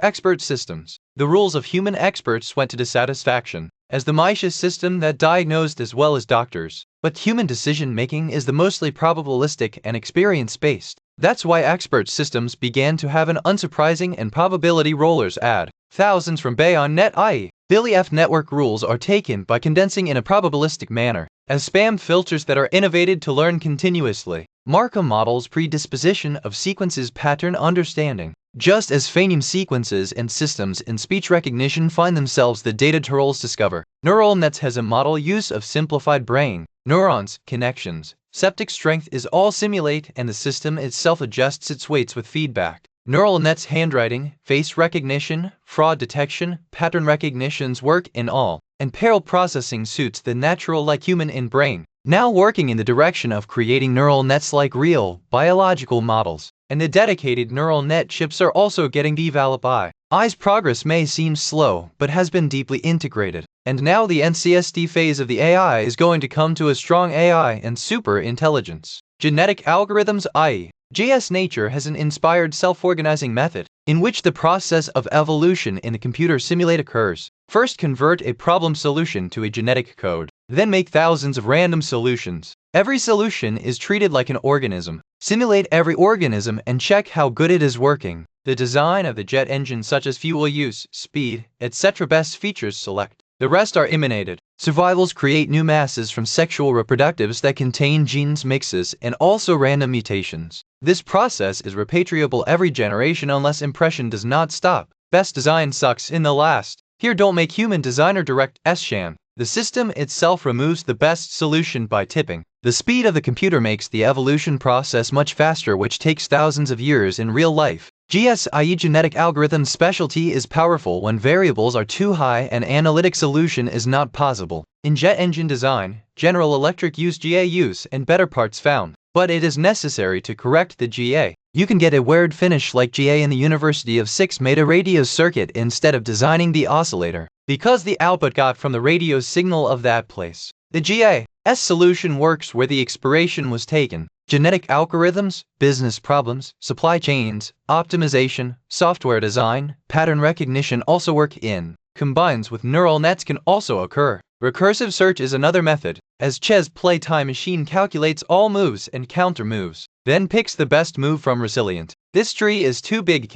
expert systems. The rules of human experts went to dissatisfaction, as the Mises system that diagnosed as well as doctors. But human decision-making is the mostly probabilistic and experience-based. That's why expert systems began to have an unsurprising and probability rollers add thousands from Bayon.net, i.e. Billy F network rules are taken by condensing in a probabilistic manner, as spam filters that are innovated to learn continuously. Markov models predisposition of sequences pattern understanding. Just as phoneme sequences and systems in speech recognition find themselves, the data tools discover. Neural nets has a model use of simplified brain. Neurons, connections, septic strength is all simulate, and the system itself adjusts its weights with feedback. Neural nets handwriting, face recognition, fraud detection, pattern recognitions work in all, and parallel processing suits the natural like human in brain. Now working in the direction of creating neural nets like real, biological models, and the dedicated neural net chips are also getting developed. AI's progress may seem slow, but has been deeply integrated. And now the NCSD phase of the AI is going to come to a strong AI and super intelligence. Genetic algorithms, i.e. JS Nature has an inspired self-organizing method, in which the process of evolution in the computer simulate occurs. First convert a problem solution to a genetic code, then make thousands of random solutions. Every solution is treated like an organism. Simulate every organism and check how good it is working. The design of the jet engine, such as fuel use, speed, etc. best features select. The rest are emanated. Survivals create new masses from sexual reproductives that contain genes mixes and also random mutations. This process is repatriable every generation unless impression does not stop. Best design sucks in the last. Here don't make human designer direct S-sham. The system itself removes the best solution by tipping. The speed of the computer makes the evolution process much faster, which takes thousands of years in real life. GSIE genetic algorithm specialty is powerful when variables are too high and analytic solution is not possible. In jet engine design, General Electric use GAUs and better parts found, but it is necessary to correct the GA. You can get a weird finish like GA in the University of 6 made a radio circuit instead of designing the oscillator, because the output got from the radio signal of that place. The GA's solution works where the expiration was taken. Genetic algorithms, business problems, supply chains, optimization, software design, pattern recognition also work in. Combines with neural nets can also occur. Recursive search is another method, as chess playtime machine calculates all moves and counter moves, then picks the best move from resilient. This tree is too big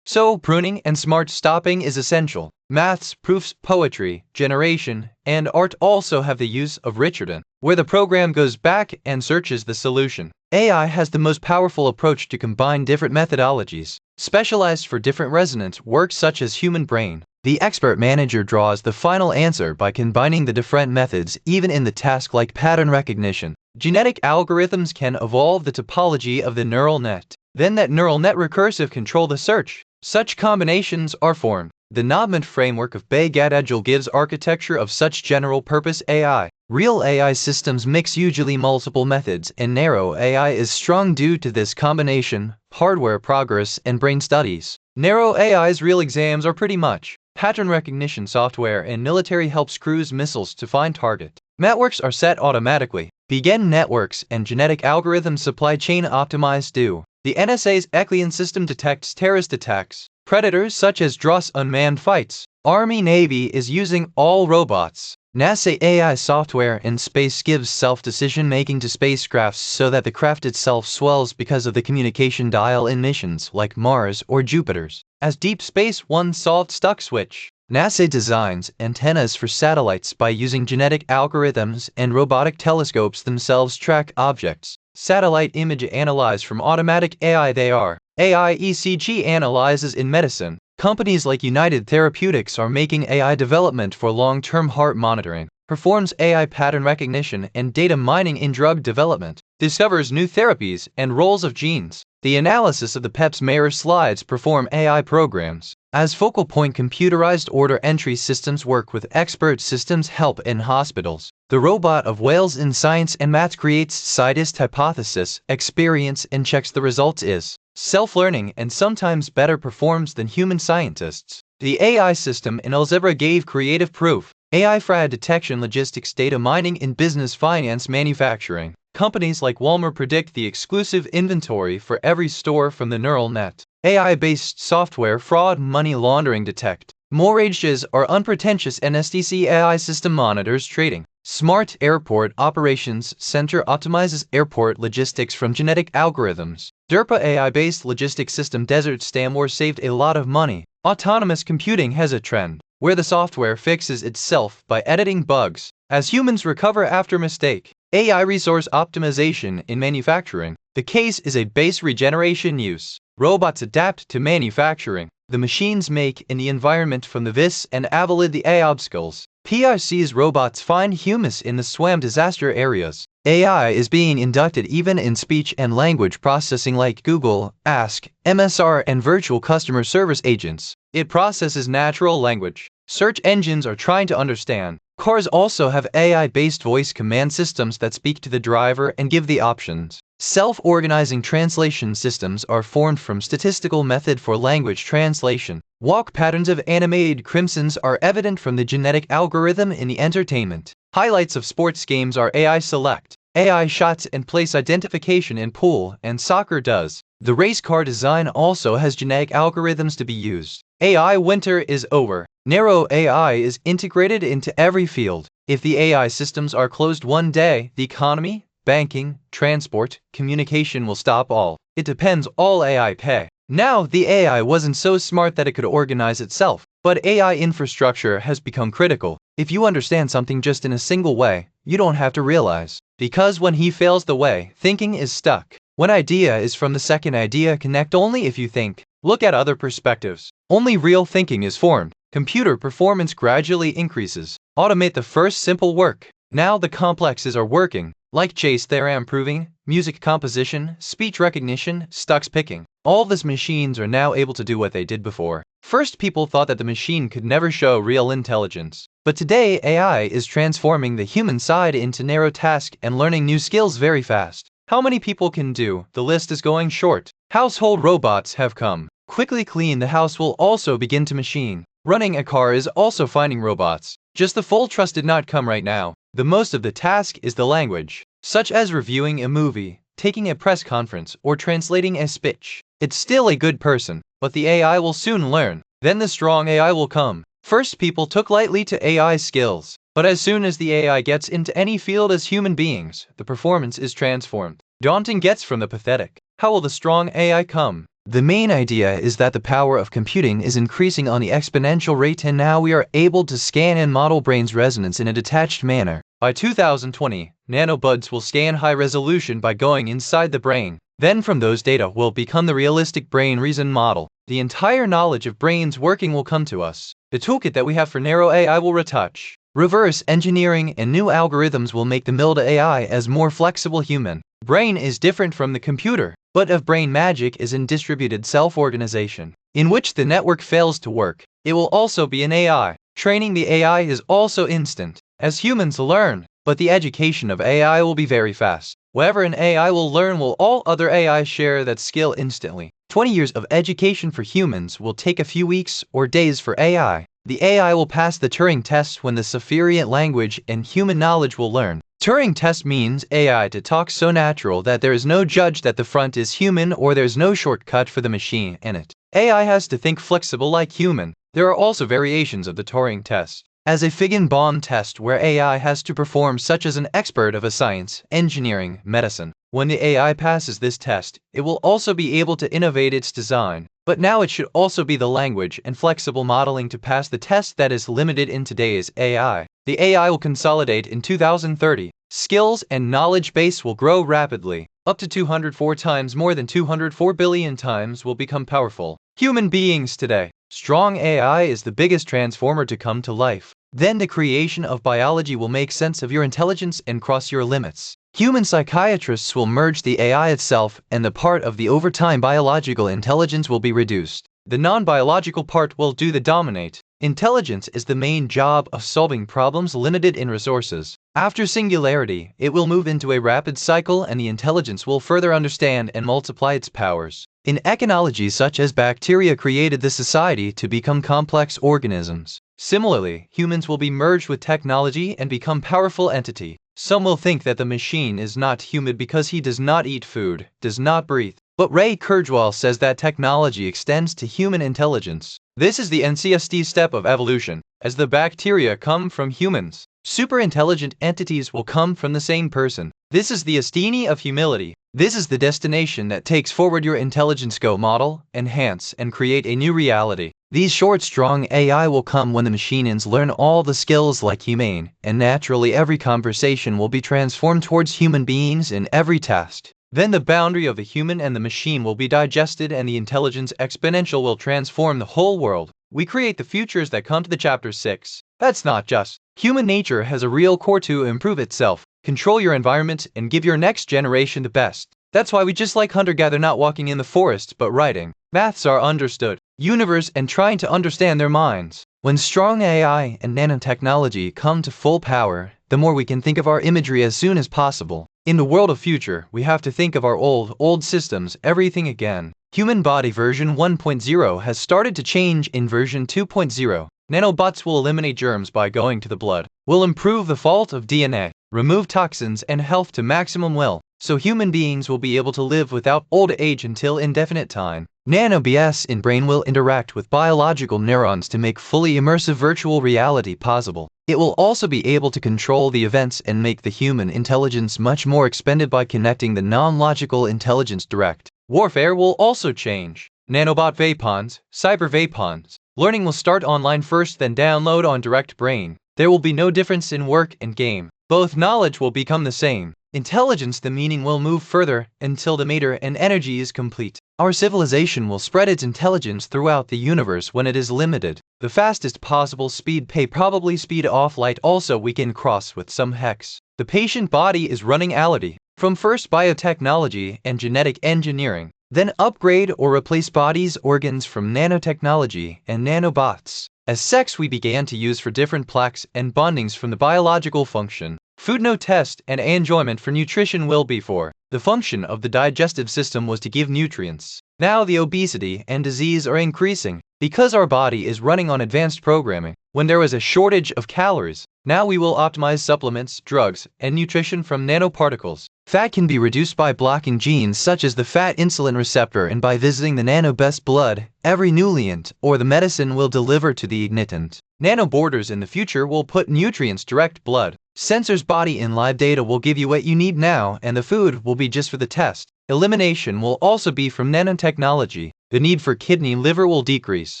so pruning and smart stopping is essential. Maths, proofs, poetry, generation, and art also have the use of Richardson, where the program goes back and searches the solution. AI has the most powerful approach to combine different methodologies, specialized for different resonance work such as human brain. The expert manager draws the final answer by combining the different methods even in the task like pattern recognition. Genetic algorithms can evolve the topology of the neural net. Then that neural net recursive control the search. Such combinations are formed. The Knobman framework of Bay-Gadagel gives architecture of such general-purpose AI. Real AI systems mix usually multiple methods, and narrow AI is strong due to this combination, hardware progress, and brain studies. Narrow AI's real exams are pretty much pattern recognition software and military helps cruise missiles to find target. Networks are set automatically. Begin networks and genetic algorithms supply chain optimized do. The NSA's Echelon system detects terrorist attacks. Predators such as Dross unmanned fights. Army Navy is using all robots. NASA AI software in space gives self-decision making to spacecrafts so that the craft itself swells because of the communication dial in missions like Mars or Jupiter's. As Deep Space One solved stuck switch. NASA designs antennas for satellites by using genetic algorithms, and robotic telescopes themselves track objects. Satellite image analyzed from automatic AI. They are AI ECG analyzes in medicine. Companies like United Therapeutics are making AI development for long-term heart monitoring. Performs AI pattern recognition and data mining in drug development. Discovers new therapies and roles of genes. The analysis of the Pep's Mayer slides perform AI programs. As focal point computerized order entry systems work with expert systems help in hospitals. The robot of Wales in science and math creates scientist hypothesis, experience and checks the results is self-learning and sometimes better performs than human scientists. The AI system in Algebra gave creative proof. AI fraud detection, logistics, data mining in business, finance, manufacturing. Companies like Walmart predict the exclusive inventory for every store from the neural net. AI-based software fraud, money laundering detect. Mortgages are unpretentious NSDC AI system monitors trading. Smart Airport Operations Center optimizes airport logistics from genetic algorithms. DERPA AI-based logistics system Desert Stamwar saved a lot of money. Autonomous computing has a trend where the software fixes itself by editing bugs as humans recover after mistake. AI resource optimization in manufacturing. The case is a base regeneration use. Robots adapt to manufacturing. The machines make in the environment from the vis and avalid the AI obstacles. PRC's robots find humus in the swam disaster areas. AI is being inducted even in speech and language processing like Google, Ask, MSR and virtual customer service agents. It processes natural language. Search engines are trying to understand. Cars also have AI-based voice command systems that speak to the driver and give the options. Self-organizing translation systems are formed from statistical method for language translation. Walk patterns of animated crimsons are evident from the genetic algorithm in the entertainment. Highlights of sports games are AI select. AI shots and place identification in pool and soccer does. The race car design also has genetic algorithms to be used. AI winter is over. Narrow AI is integrated into every field. If the AI systems are closed one day, the economy, banking, transport, communication will stop all. It depends all AI pay. Now the AI wasn't so smart that it could organize itself. But AI infrastructure has become critical. If you understand something just in a single way, you don't have to realize. Because when he fails the way, thinking is stuck. One idea is from the second idea connect only if you think. Look at other perspectives. Only real thinking is formed. Computer performance gradually increases. Automate the first simple work. Now the complexes are working, like chase theorem proving, music composition, speech recognition, stocks picking. All these machines are now able to do what they did before. First, people thought that the machine could never show real intelligence. But today, AI is transforming the human side into narrow tasks and learning new skills very fast. How many people can do? The list is going short. Household robots have come. Quickly clean the house will also begin to machine. Running a car is also finding robots. Just the full trust did not come right now. The most of the task is the language, such as reviewing a movie, taking a press conference, or translating a speech. It's still a good person, but the AI will soon learn. Then the strong AI will come. First, people took lightly to AI skills. But as soon as the AI gets into any field as human beings, the performance is transformed. Daunting gets from the pathetic. How will the strong AI come? The main idea is that the power of computing is increasing on the exponential rate, and now we are able to scan and model brain's resonance in a detached manner. By 2020, nanobuds will scan high resolution by going inside the brain. Then from those data will become the realistic brain reason model. The entire knowledge of brains working will come to us. The toolkit that we have for narrow AI will retouch. Reverse engineering and new algorithms will make the MILDA AI as more flexible human. Brain is different from the computer, but of brain magic is in distributed self-organization, in which the network fails to work. It will also be an AI. Training the AI is also instant, as humans learn, but the education of AI will be very fast. Wherever an AI will learn, will all other AI share that skill instantly. 20 years of education for humans will take a few weeks or days for AI. The AI will pass the Turing test when the sufficient language and human knowledge will learn. Turing test means AI to talk so natural that there is no judge that the front is human or there's no shortcut for the machine in it. AI has to think flexible like human. There are also variations of the Turing test, as a Feigenbaum test where AI has to perform such as an expert of a science, engineering, medicine. When the AI passes this test, it will also be able to innovate its design. But now it should also be the language and flexible modeling to pass the test that is limited in today's AI. The AI will consolidate in 2030. Skills and knowledge base will grow rapidly. Up to 204 times more than 204 billion times will become powerful. Human beings today. Strong AI is the biggest transformer to come to life. Then the creation of biology will make sense of your intelligence and cross your limits. Human psychiatrists will merge the AI itself, and the part of the overtime biological intelligence will be reduced. The non-biological part will do the dominate. Intelligence is the main job of solving problems limited in resources. After singularity, it will move into a rapid cycle, and the intelligence will further understand and multiply its powers. In ecology, such as bacteria created the society to become complex organisms. Similarly, humans will be merged with technology and become powerful entity. Some will think that the machine is not human because he does not eat food, does not breathe. But Ray Kurzweil says that technology extends to human intelligence. This is the NCST step of evolution. As the bacteria come from humans, super intelligent entities will come from the same person. This is the destiny of humility. This is the destination that takes forward your intelligence. Go model, enhance, and create a new reality. These short, strong AI will come when the machines learn all the skills like humane, and naturally every conversation will be transformed towards human beings in every task. Then the boundary of the human and the machine will be digested, and the intelligence exponential will transform the whole world. We create the futures that come to the chapter 6. That's not just. Human nature has a real core to improve itself. Control your environment and give your next generation the best. That's why we just like hunter-gatherer, not walking in the forest but writing. Maths are understood. Universe and trying to understand their minds. When strong AI and nanotechnology come to full power, the more we can think of our imagery as soon as possible. In the world of future, we have to think of our old systems, everything again. Human body version 1.0 has started to change in version 2.0. Nanobots will eliminate germs by going to the blood, will improve the fault of DNA, remove toxins and health to maximum will, so human beings will be able to live without old age until indefinite time. NanoBS in brain will interact with biological neurons to make fully immersive virtual reality possible. It will also be able to control the events and make the human intelligence much more expanded by connecting the non-logical intelligence direct. Warfare will also change. Nanobot weapons, cyber weapons, Learning will start online first, then download on direct brain. There will be no difference in work and game. Both knowledge will become the same. Intelligence, the meaning will move further until the matter and energy is complete. Our civilization will spread its intelligence throughout the universe when it is limited. The fastest possible speed probably speed off light. Also we can cross with some hex. The patient body is running ality. From first biotechnology and genetic engineering, then upgrade or replace bodies organs from nanotechnology and nanobots. As sex we began to use for different plaques and bondings from the biological function. Food no test and enjoyment for nutrition will be for. The function of the digestive system was to give nutrients. Now the obesity and disease are increasing because our body is running on advanced programming. When there was a shortage of calories, now we will optimize supplements, drugs, and nutrition from nanoparticles. Fat can be reduced by blocking genes such as the fat insulin receptor and by visiting the nanobest blood, every nutrient, or the medicine will deliver to the ignitant. Nano borders in the future will put nutrients direct blood. Sensors body in live data will give you what you need now, and the food will be just for the test. Elimination will also be from nanotechnology. The need for kidney liver will decrease.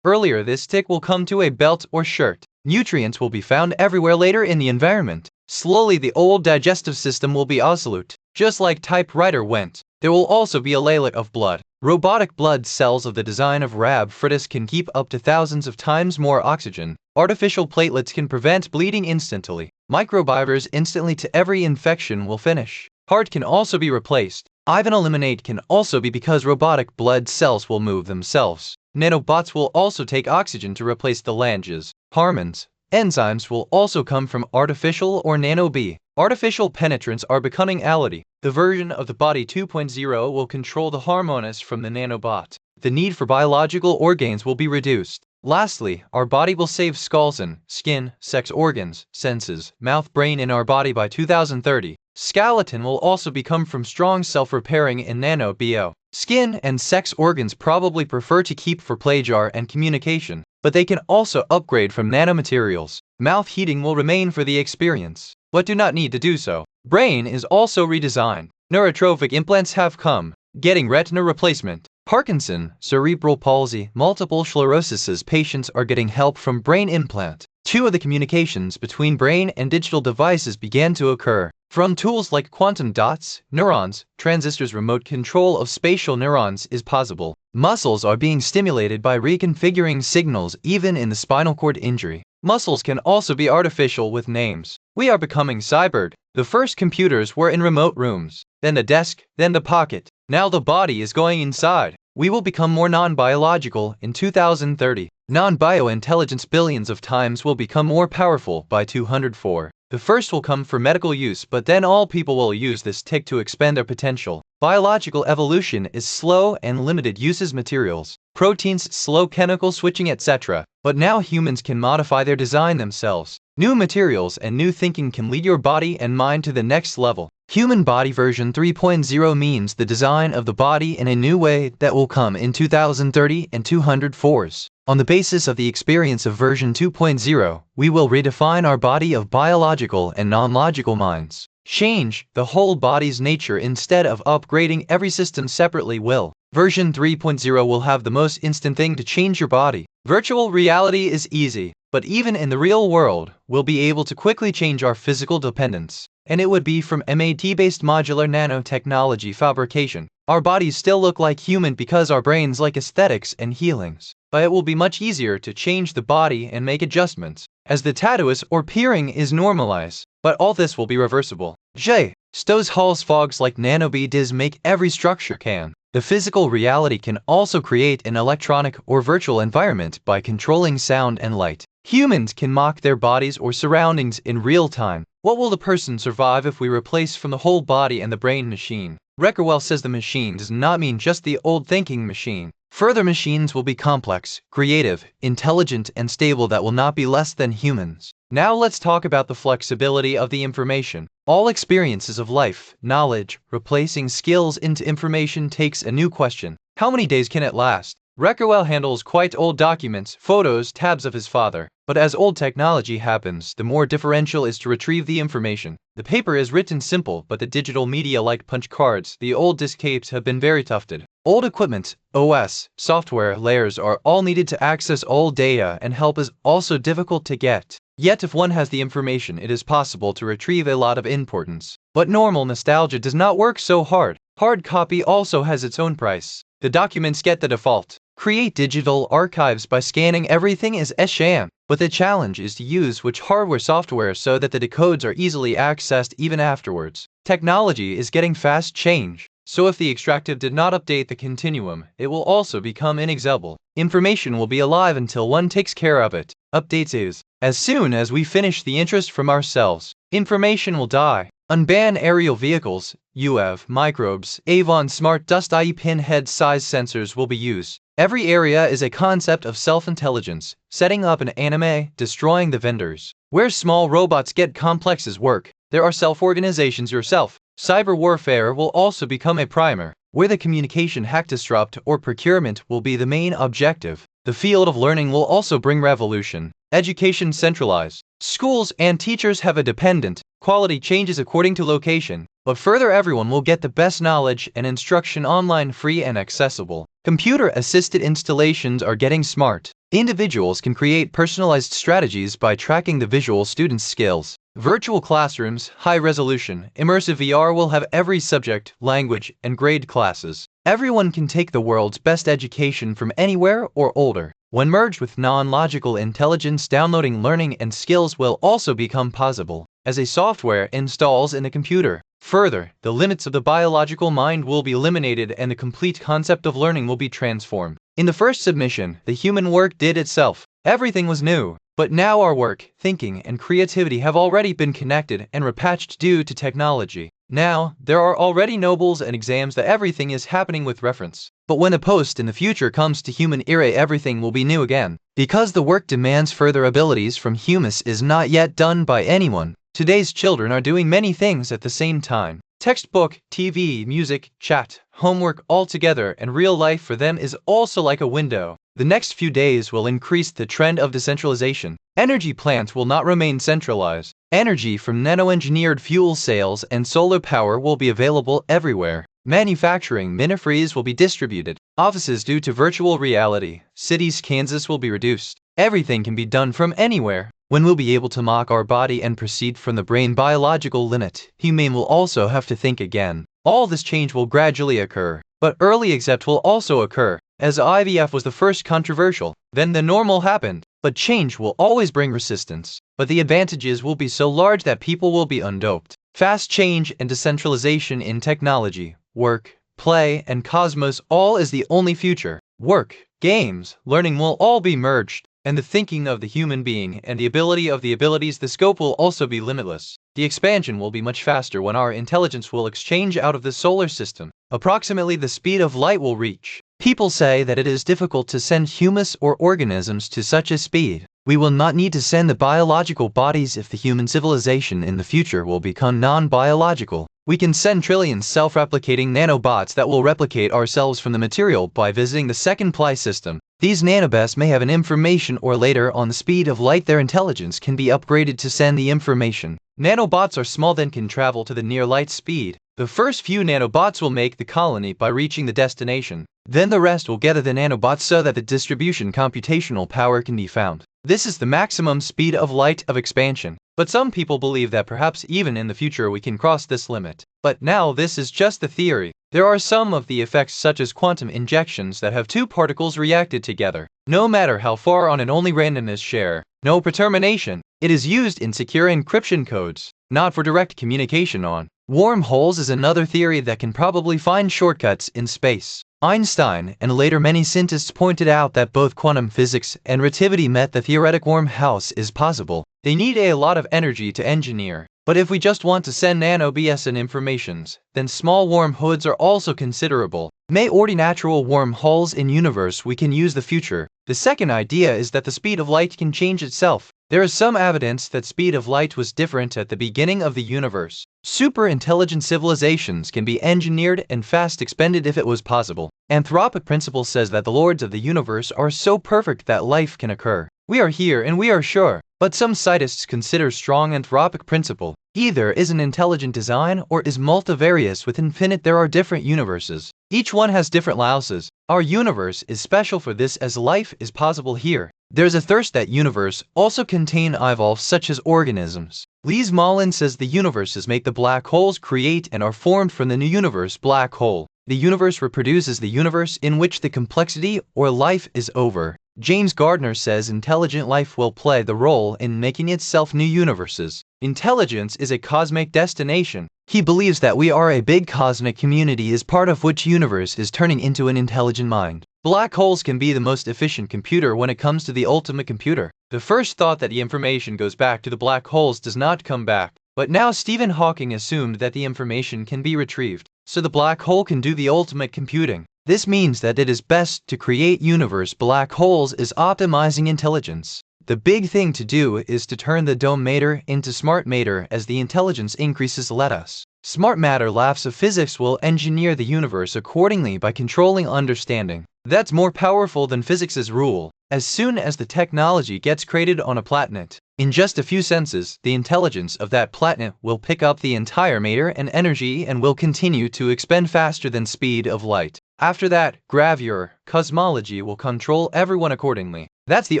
Earlier this stick will come to a belt or shirt. Nutrients will be found everywhere later in the environment. Slowly the old digestive system will be obsolete. Just like typewriter went, there will also be a laylet of blood. Robotic blood cells of the design of Rab Fritis can keep up to thousands of times more oxygen. Artificial platelets can prevent bleeding instantly. Microbiology instantly to every infection will finish. Heart can also be replaced. Even eliminate can also be because robotic blood cells will move themselves. Nanobots will also take oxygen to replace the langes. Hormones, enzymes will also come from artificial or nano-B. Artificial penetrants are becoming ality. The version of the body 2.0 will control the hormones from the nanobot. The need for biological organs will be reduced. Lastly, our body will save skulls and skin, sex organs, senses, mouth, brain in our body by 2030. Skeleton will also become from strong self-repairing and nano-bio. Skin and sex organs probably prefer to keep for pleasure and communication, but they can also upgrade from nanomaterials. Mouth heating will remain for the experience, but do not need to do so. Brain is also redesigned. Neurotrophic implants have come, getting retina replacement. Parkinson, cerebral palsy, multiple sclerosis patients are getting help from brain implant. Two of the communications between brain and digital devices began to occur. From tools like quantum dots, neurons, transistors, remote control of spatial neurons is possible. Muscles are being stimulated by reconfiguring signals even in the spinal cord injury. Muscles can also be artificial with names. We are becoming cybered. The first computers were in remote rooms, then the desk, then the pocket. Now the body is going inside. We will become more non-biological in 2030. Non-bio-intelligence billions of times will become more powerful by 204. The first will come for medical use, but then all people will use this tech to expand their potential. Biological evolution is slow and limited, uses materials, proteins, slow chemical switching, etc. But now humans can modify their design themselves. New materials and new thinking can lead your body and mind to the next level. Human body version 3.0 means the design of the body in a new way that will come in 2030 and 204s. On the basis of the experience of version 2.0, we will redefine our body of biological and non-logical minds. Change the whole body's nature instead of upgrading every system separately will. Version 3.0 will have the most instant thing to change your body. Virtual reality is easy, but even in the real world, we'll be able to quickly change our physical dependence. And it would be from MAT-based modular nanotechnology fabrication. Our bodies still look like human because our brains like aesthetics and healings. But it will be much easier to change the body and make adjustments, as the tattoos or peering is normalized. But all this will be reversible. J. Stows Hall's fogs like nano-B does make every structure can. The physical reality can also create an electronic or virtual environment by controlling sound and light. Humans can mock their bodies or surroundings in real time. What will the person survive if we replace from the whole body and the brain machine? Ray Kurzweil says the machine does not mean just the old thinking machine. Further machines will be complex, creative, intelligent, and stable that will not be less than humans. Now let's talk about the flexibility of the information. All experiences of life, knowledge, replacing skills into information takes a new question. How many days can it last? Ray Kurzweil handles quite old documents, photos, tabs of his father. But as old technology happens, the more differential is to retrieve the information. The paper is written simple, but the digital media like punch cards, the old disc tapes have been very tufted. Old equipment, OS, software layers are all needed to access old data, and help is also difficult to get. Yet if one has the information, it is possible to retrieve a lot of importance. But normal nostalgia does not work so hard. Hard copy also has its own price. The documents get the default. Create digital archives by scanning everything is a sham. But the challenge is to use which hardware software so that the decodes are easily accessed even afterwards. Technology is getting fast change. So if the extractive did not update the continuum, it will also become inexhaustible. Information will be alive until one takes care of it. Updates is, as soon as we finish the interest from ourselves, information will die. Unban aerial vehicles, UAV, microbes, Avon smart dust IE pinhead size sensors will be used. Every area is a concept of self-intelligence, setting up an anime, destroying the vendors. Where small robots get complexes work, there are self-organizations yourself. Cyber warfare will also become a primer, where the communication hack disrupt or procurement will be the main objective. The field of learning will also bring revolution. Education centralized. Schools and teachers have a dependent. Quality changes according to location, but further everyone will get the best knowledge and instruction online, free and accessible. Computer-assisted installations are getting smart. Individuals can create personalized strategies by tracking the visual students' skills. Virtual classrooms, high-resolution, immersive VR will have every subject, language, and grade classes. Everyone can take the world's best education from anywhere or older. When merged with non-logical intelligence, downloading learning and skills will also become possible, as a software installs in a computer. Further, the limits of the biological mind will be eliminated and the complete concept of learning will be transformed. In the first submission, the human work did itself. Everything was new. But now our work, thinking, and creativity have already been connected and repatched due to technology. Now, there are already nobles and exams that everything is happening with reference. But when the post in the future comes to human era, everything will be new again. Because the work demands further abilities from humans is not yet done by anyone. Today's children are doing many things at the same time. Textbook, TV, music, chat, homework all together, and real life for them is also like a window. The next few days will increase the trend of decentralization. Energy plants will not remain centralized. Energy from nano-engineered fuel cells and solar power will be available everywhere. Manufacturing mini-freeze will be distributed. Offices due to virtual reality. Cities, Kansas will be reduced. Everything can be done from anywhere. When we'll be able to mock our body and proceed from the brain biological limit, human will also have to think again. All this change will gradually occur, but early accept will also occur. As IVF was the first controversial, then the normal happened. But change will always bring resistance. But the advantages will be so large that people will be undoped. Fast change and decentralization in technology, work, play, and cosmos all is the only future. Work, games, learning will all be merged. And the thinking of the human being and the ability of the abilities, the scope will also be limitless. The expansion will be much faster when our intelligence will exchange out of the solar system. Approximately the speed of light will reach. People say that it is difficult to send humans or organisms to such a speed. We will not need to send the biological bodies if the human civilization in the future will become non-biological. We can send trillions self-replicating nanobots that will replicate ourselves from the material by visiting the second ply system. These nanobots may have an information or later on the speed of light their intelligence can be upgraded to send the information. Nanobots are small then can travel to the near light speed. The first few nanobots will make the colony by reaching the destination. Then the rest will gather the nanobots so that the distribution computational power can be found. This is the maximum speed of light of expansion. But some people believe that perhaps even in the future we can cross this limit. But now this is just the theory. There are some of the effects such as quantum injections that have two particles reacted together. No matter how far on an only randomness share, no pretermination. It is used in secure encryption codes, not for direct communication on. Wormholes is another theory that can probably find shortcuts in space. Einstein and later many scientists pointed out that both quantum physics and relativity met the theoretic wormhouse is possible. They need a lot of energy to engineer. But if we just want to send nano BS and informations, then small wormholes are also considerable. May already natural wormholes in universe we can use the future. The second idea is that the speed of light can change itself. There is some evidence that speed of light was different at the beginning of the universe. Super intelligent civilizations can be engineered and fast expanded if it was possible. Anthropic principle says that the lords of the universe are so perfect that life can occur. We are here and we are sure. But some scientists consider strong anthropic principle. Either is an intelligent design or is multivarious with infinite there are different universes. Each one has different louses. Our universe is special for this as life is possible here. There's a thirst that universe also contain evolve such as organisms. Lise Mollin says the universes make the black holes create and are formed from the new universe black hole. The universe reproduces the universe in which the complexity or life is over. James Gardner says intelligent life will play the role in making itself new universes. Intelligence is a cosmic destination. He believes that we are a big cosmic community as part of which universe is turning into an intelligent mind. Black holes can be the most efficient computer when it comes to the ultimate computer. The first thought that the information goes back to the black holes does not come back. But now Stephen Hawking assumed that the information can be retrieved, so the black hole can do the ultimate computing. This means that it is best to create universe black holes is optimizing intelligence. The big thing to do is to turn the dumb matter into smart matter as the intelligence increases. Let us. Smart matter laughs of physics will engineer the universe accordingly by controlling understanding. That's more powerful than physics's rule. As soon as the technology gets created on a planet, in just a few senses, the intelligence of that planet will pick up the entire matter and energy and will continue to expand faster than speed of light. After that, gravure, cosmology will control everyone accordingly. That's the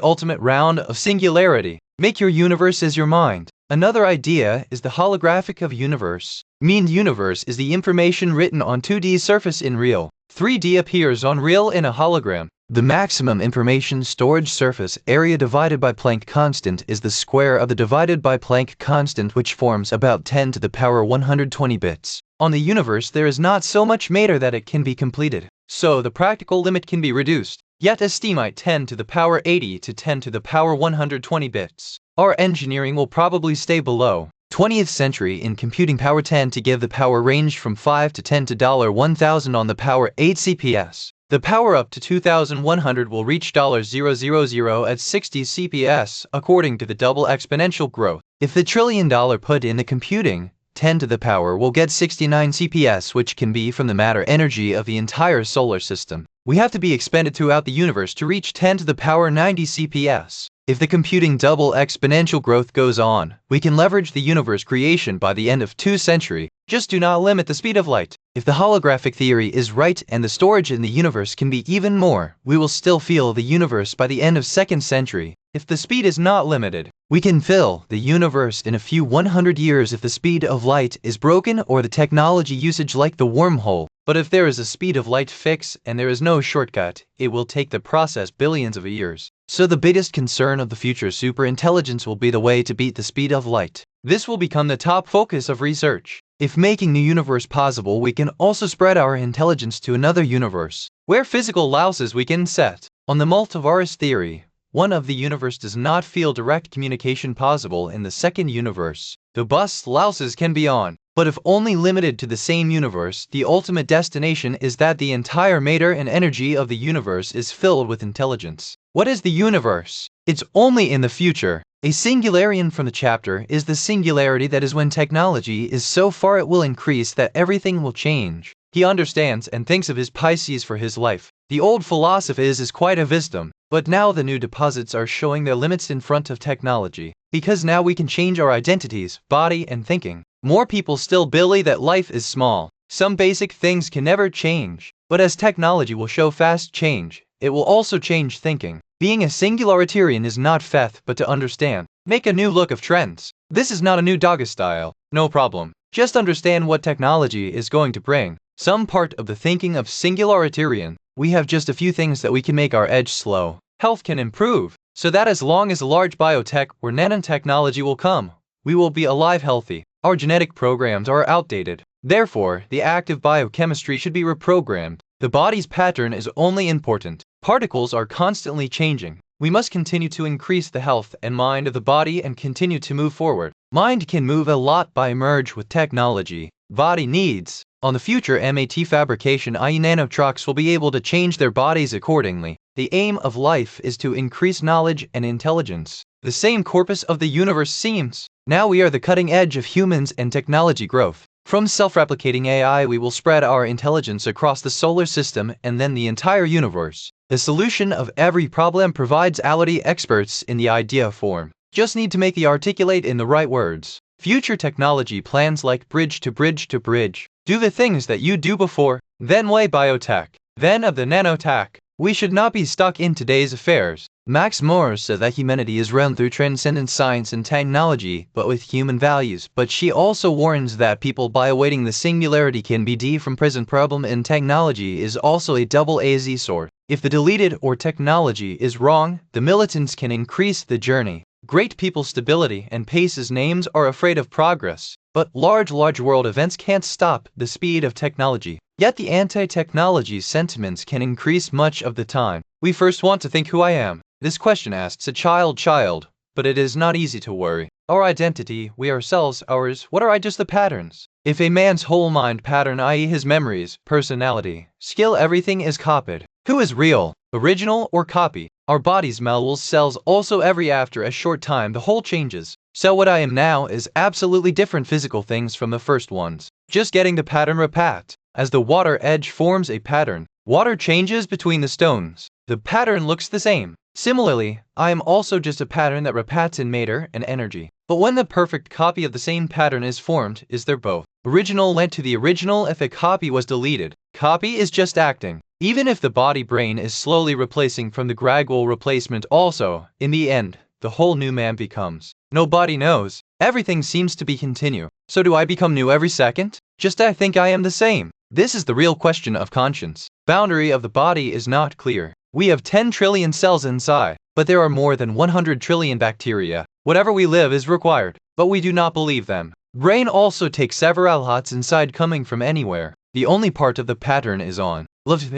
ultimate round of singularity. Make your universe as your mind. Another idea is the holographic of universe. Mean universe is the information written on 2D surface in real. 3D appears on real in a hologram. The maximum information storage surface area divided by Planck constant is the square of the divided by Planck constant, which forms about 10 to the power 120 bits. On the universe there is not so much matter that it can be completed, so the practical limit can be reduced. Yet estimate 10 to the power 80 to 10 to the power 120 bits. Our engineering will probably stay below 20th century in computing power 10 to give the power range from 5 to 10 to $1000 on the power 8 CPS. The power up to 2100 will reach $000 at 60 CPS according to the double exponential growth. If the $1 trillion put in the computing, 10 to the power will get 69 CPS, which can be from the matter energy of the entire solar system. We have to be expanded throughout the universe to reach 10 to the power 90 CPS. If the computing double exponential growth goes on, we can leverage the universe creation by the end of 2 century. Just do not limit the speed of light. If the holographic theory is right and the storage in the universe can be even more, we will still feel the universe by the end of 2nd century. If the speed is not limited, we can fill the universe in a few 100 years if the speed of light is broken or the technology usage like the wormhole. But if there is a speed of light fix and there is no shortcut, it will take the process billions of years. So the biggest concern of the future superintelligence will be the way to beat the speed of light. This will become the top focus of research. If making the universe possible, we can also spread our intelligence to another universe, where physical louses we can set. On the multiverse theory, one of the universe does not feel direct communication possible in the second universe. The bus louses can be on, but if only limited to the same universe, the ultimate destination is that the entire matter and energy of the universe is filled with intelligence. What is the universe? It's only in the future. A singularian from the chapter is the singularity that is when technology is so far it will increase that everything will change. He understands and thinks of his Pisces for his life. The old philosophy is quite a wisdom, but now the new deposits are showing their limits in front of technology. Because now we can change our identities, body and thinking. More people still believe that life is small. Some basic things can never change. But as technology will show fast change, it will also change thinking. Being a singularitarian is not faith but to understand. Make a new look of trends. This is not a new doggy style. No problem. Just understand what technology is going to bring. Some part of the thinking of singularitarian. We have just a few things that we can make our edge slow. Health can improve. So that as long as a large biotech or nanotechnology will come, we will be alive healthy. Our genetic programs are outdated. Therefore, the active biochemistry should be reprogrammed. The body's pattern is only important. Particles are constantly changing. We must continue to increase the health and mind of the body and continue to move forward. Mind can move a lot by merge with technology. Body needs. On the future MAT fabrication, i.e. nanotrucks will be able to change their bodies accordingly. The aim of life is to increase knowledge and intelligence. The same corpus of the universe seems. Now we are the cutting edge of humans and technology growth. From self-replicating AI we will spread our intelligence across the solar system and then the entire universe. The solution of every problem provides ality experts in the idea form. Just need to make the articulate in the right words. Future technology plans like bridge to bridge to bridge. Do the things that you do before. then way biotech, then of the nanotech. We should not be stuck in today's affairs. Max Moore said that humanity is run through transcendent science and technology, but with human values. But she also warns that people by awaiting the singularity can be D from present problem, and technology is also a double-edged sword. If the deleted or technology is wrong, the militants can increase the journey. Great people's stability and pace's names are afraid of progress, but large world events can't stop the speed of technology. Yet the anti-technology sentiments can increase much of the time. We first want to think who I am. This question asks a child, but it is not easy to worry. Our identity, we ourselves, ours, what are just the patterns? If a man's whole mind pattern, i.e. his memories, personality, skill, everything is copied. Who is real, original, or copy? Our bodies malwell cells also after a short time the whole changes. So what I am now is absolutely different physical things from the first ones. Just getting the pattern repat. As the water edge forms a pattern, water changes between the stones. The pattern looks the same. Similarly, I am also just a pattern that repats in matter and energy. But when the perfect copy of the same pattern is formed, is there both? Original went to the original if a copy was deleted. Copy is just acting. Even if the body brain is slowly replacing from the gradual replacement also, in the end, the whole new man becomes. Nobody knows. Everything seems to be continue. So do I become new every second? Just I think I am the same. This is the real question of conscience. Boundary of the body is not clear. We have 10 trillion cells inside, but there are more than 100 trillion bacteria. Whatever we live is required, but we do not believe them. Brain also takes several hots inside coming from anywhere. The only part of the pattern is on. Also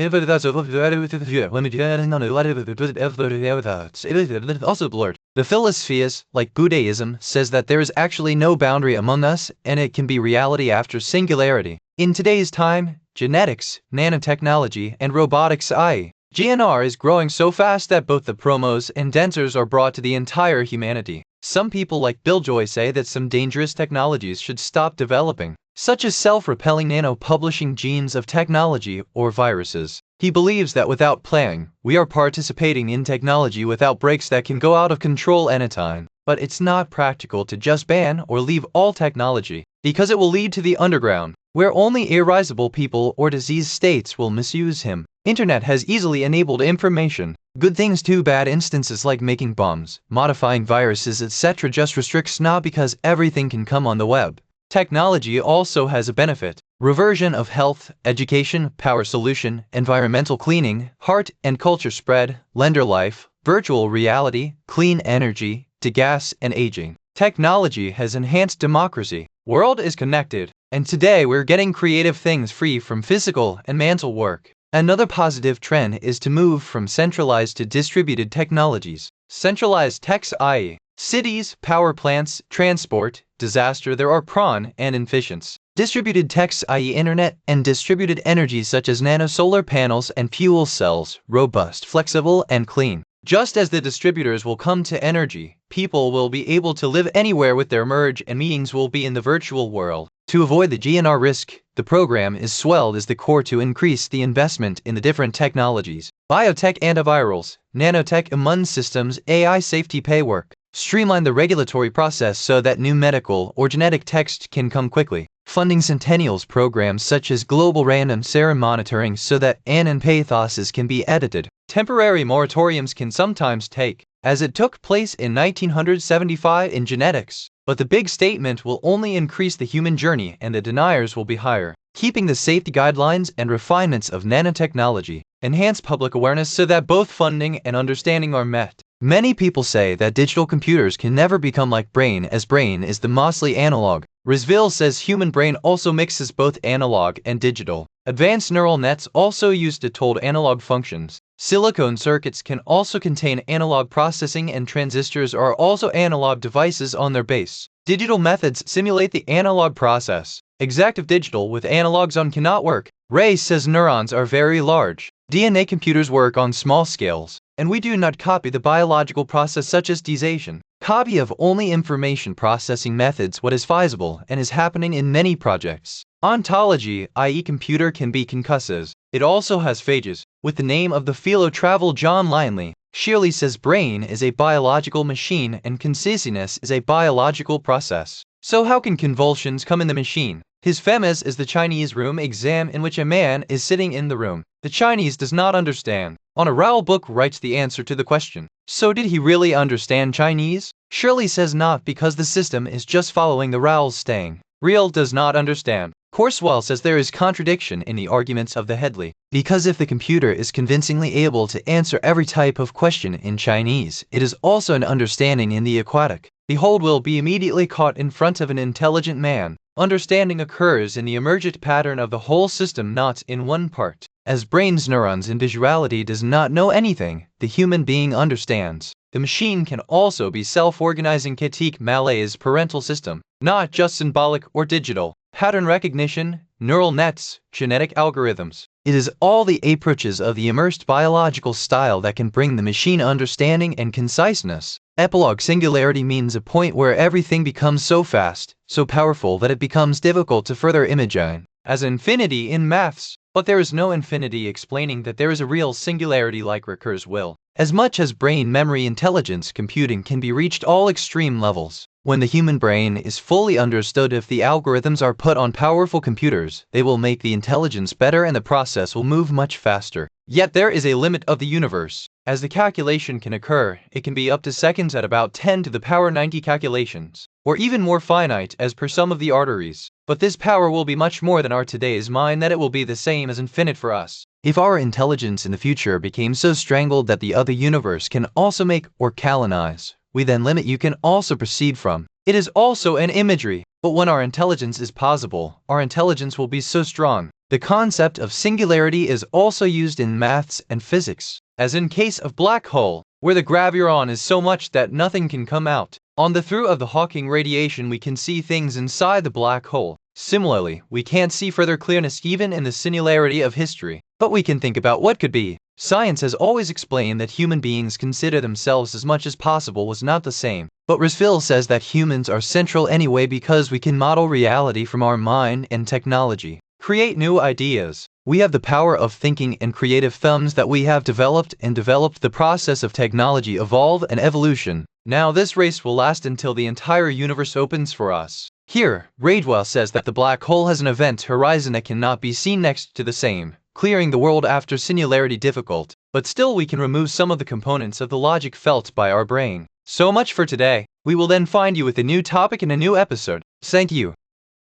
blurred. The philosophies, like Buddhism, says that there is actually no boundary among us, and it can be reality after singularity. In today's time, genetics, nanotechnology, and robotics i.e. GNR is growing so fast that both the promos and densers are brought to the entire humanity. Some people like Bill Joy say that some dangerous technologies should stop developing, such as self-repelling nano-publishing genes of technology or viruses. He believes that without playing, we are participating in technology without breaks that can go out of control anytime. But it's not practical to just ban or leave all technology, because it will lead to the underground, where only irascible people or diseased states will misuse him. Internet has easily enabled information. Good things too, bad instances like making bombs, modifying viruses, etc. just restricts not because everything can come on the web. Technology also has a benefit. Reversion of health, education, power solution, environmental cleaning, heart and culture spread, lender life, virtual reality, clean energy, to gas and aging. Technology has enhanced democracy. World is connected, and today we're getting creative things free from physical and mental work. Another positive trend is to move from centralized to distributed technologies. Centralized techs, i.e. cities, power plants, transport, disaster, there are prawn and inefficiency. Distributed techs, i.e. internet and distributed energy such as nano-solar panels and fuel cells, robust, flexible, and clean. Just as the distributors will come to energy, people will be able to live anywhere with their merge and meetings will be in the virtual world. To avoid the GNR risk, the program is swelled as the core to increase the investment in the different technologies. Biotech, antivirals, nanotech, immune systems, AI safety pay work. Streamline the regulatory process so that new medical or genetic text can come quickly. Funding centennials programs such as global random serum monitoring so that an and pathoses can be edited. Temporary moratoriums can sometimes take, as it took place in 1975 in genetics. But the big statement will only increase the human journey and the deniers will be higher. Keeping the safety guidelines and refinements of nanotechnology. Enhance public awareness so that both funding and understanding are met. Many people say that digital computers can never become like brain, as brain is the mostly analog. Kurzweil says human brain also mixes both analog and digital. Advanced neural nets also use told analog functions. Silicon circuits can also contain analog processing and transistors are also analog devices on their base. Digital methods simulate the analog process. Exactive digital with analogs on cannot work. Ray says neurons are very large. DNA computers work on small scales, and we do not copy the biological process such as dization. Copy of only information processing methods what is feasible and is happening in many projects. Ontology, i.e. computer can be concussive. It also has phages. With the name of the philo travel John Linley, Shirley says brain is a biological machine and consciousness is a biological process. So how can convulsions come in the machine? His FEMAS is the Chinese room exam in which a man is sitting in the room. The Chinese does not understand. On a Audiobook writes the answer to the question. So did he really understand Chinese? Shirley says not, because the system is just following the rules staying. Real does not understand. Kurzweil says there is contradiction in the arguments of the Headley, because if the computer is convincingly able to answer every type of question in Chinese, it is also an understanding in the aquatic. The hold will be immediately caught in front of an intelligent man. Understanding occurs in the emergent pattern of the whole system, not in one part. As brain's neurons in visuality does not know anything, the human being understands. The machine can also be self-organizing Katik Malay's parental system, not just symbolic or digital. Pattern recognition, neural nets, genetic algorithms. It is all the approaches of the immersed biological style that can bring the machine understanding and conciseness. Epilogue. Singularity means a point where everything becomes so fast, so powerful that it becomes difficult to further imagine. As infinity in maths, but there is no infinity explaining that there is a real singularity like Ray Kurzweil. As much as brain memory intelligence computing can be reached all extreme levels. When the human brain is fully understood, if the algorithms are put on powerful computers, they will make the intelligence better and the process will move much faster. Yet there is a limit of the universe. As the calculation can occur, it can be up to seconds at about 10 to the power 90 calculations, or even more finite as per some of the arteries. But this power will be much more than our today's mind, that it will be the same as infinite for us. If our intelligence in the future became so strangled that the other universe can also make or colonize, we then limit you can also proceed from. It is also an imagery, but when our intelligence is possible, our intelligence will be so strong. The concept of singularity is also used in maths and physics, as in case of black hole, where the graviton is so much that nothing can come out. On the through of the Hawking radiation we can see things inside the black hole. Similarly, we can't see further clearness even in the singularity of history, but we can think about what could be. Science has always explained that human beings consider themselves as much as possible was not the same. But Kurzweil says that humans are central anyway because we can model reality from our mind and technology. Create new ideas. We have the power of thinking and creative thumbs that we have developed the process of technology evolve and evolution. Now this race will last until the entire universe opens for us. Here, Ray Kurzweil says that the black hole has an event horizon that cannot be seen next to the same, clearing the world after singularity difficult, but still we can remove some of the components of the logic felt by our brain. So much for today. We will then find you with a new topic in a new episode. Thank you.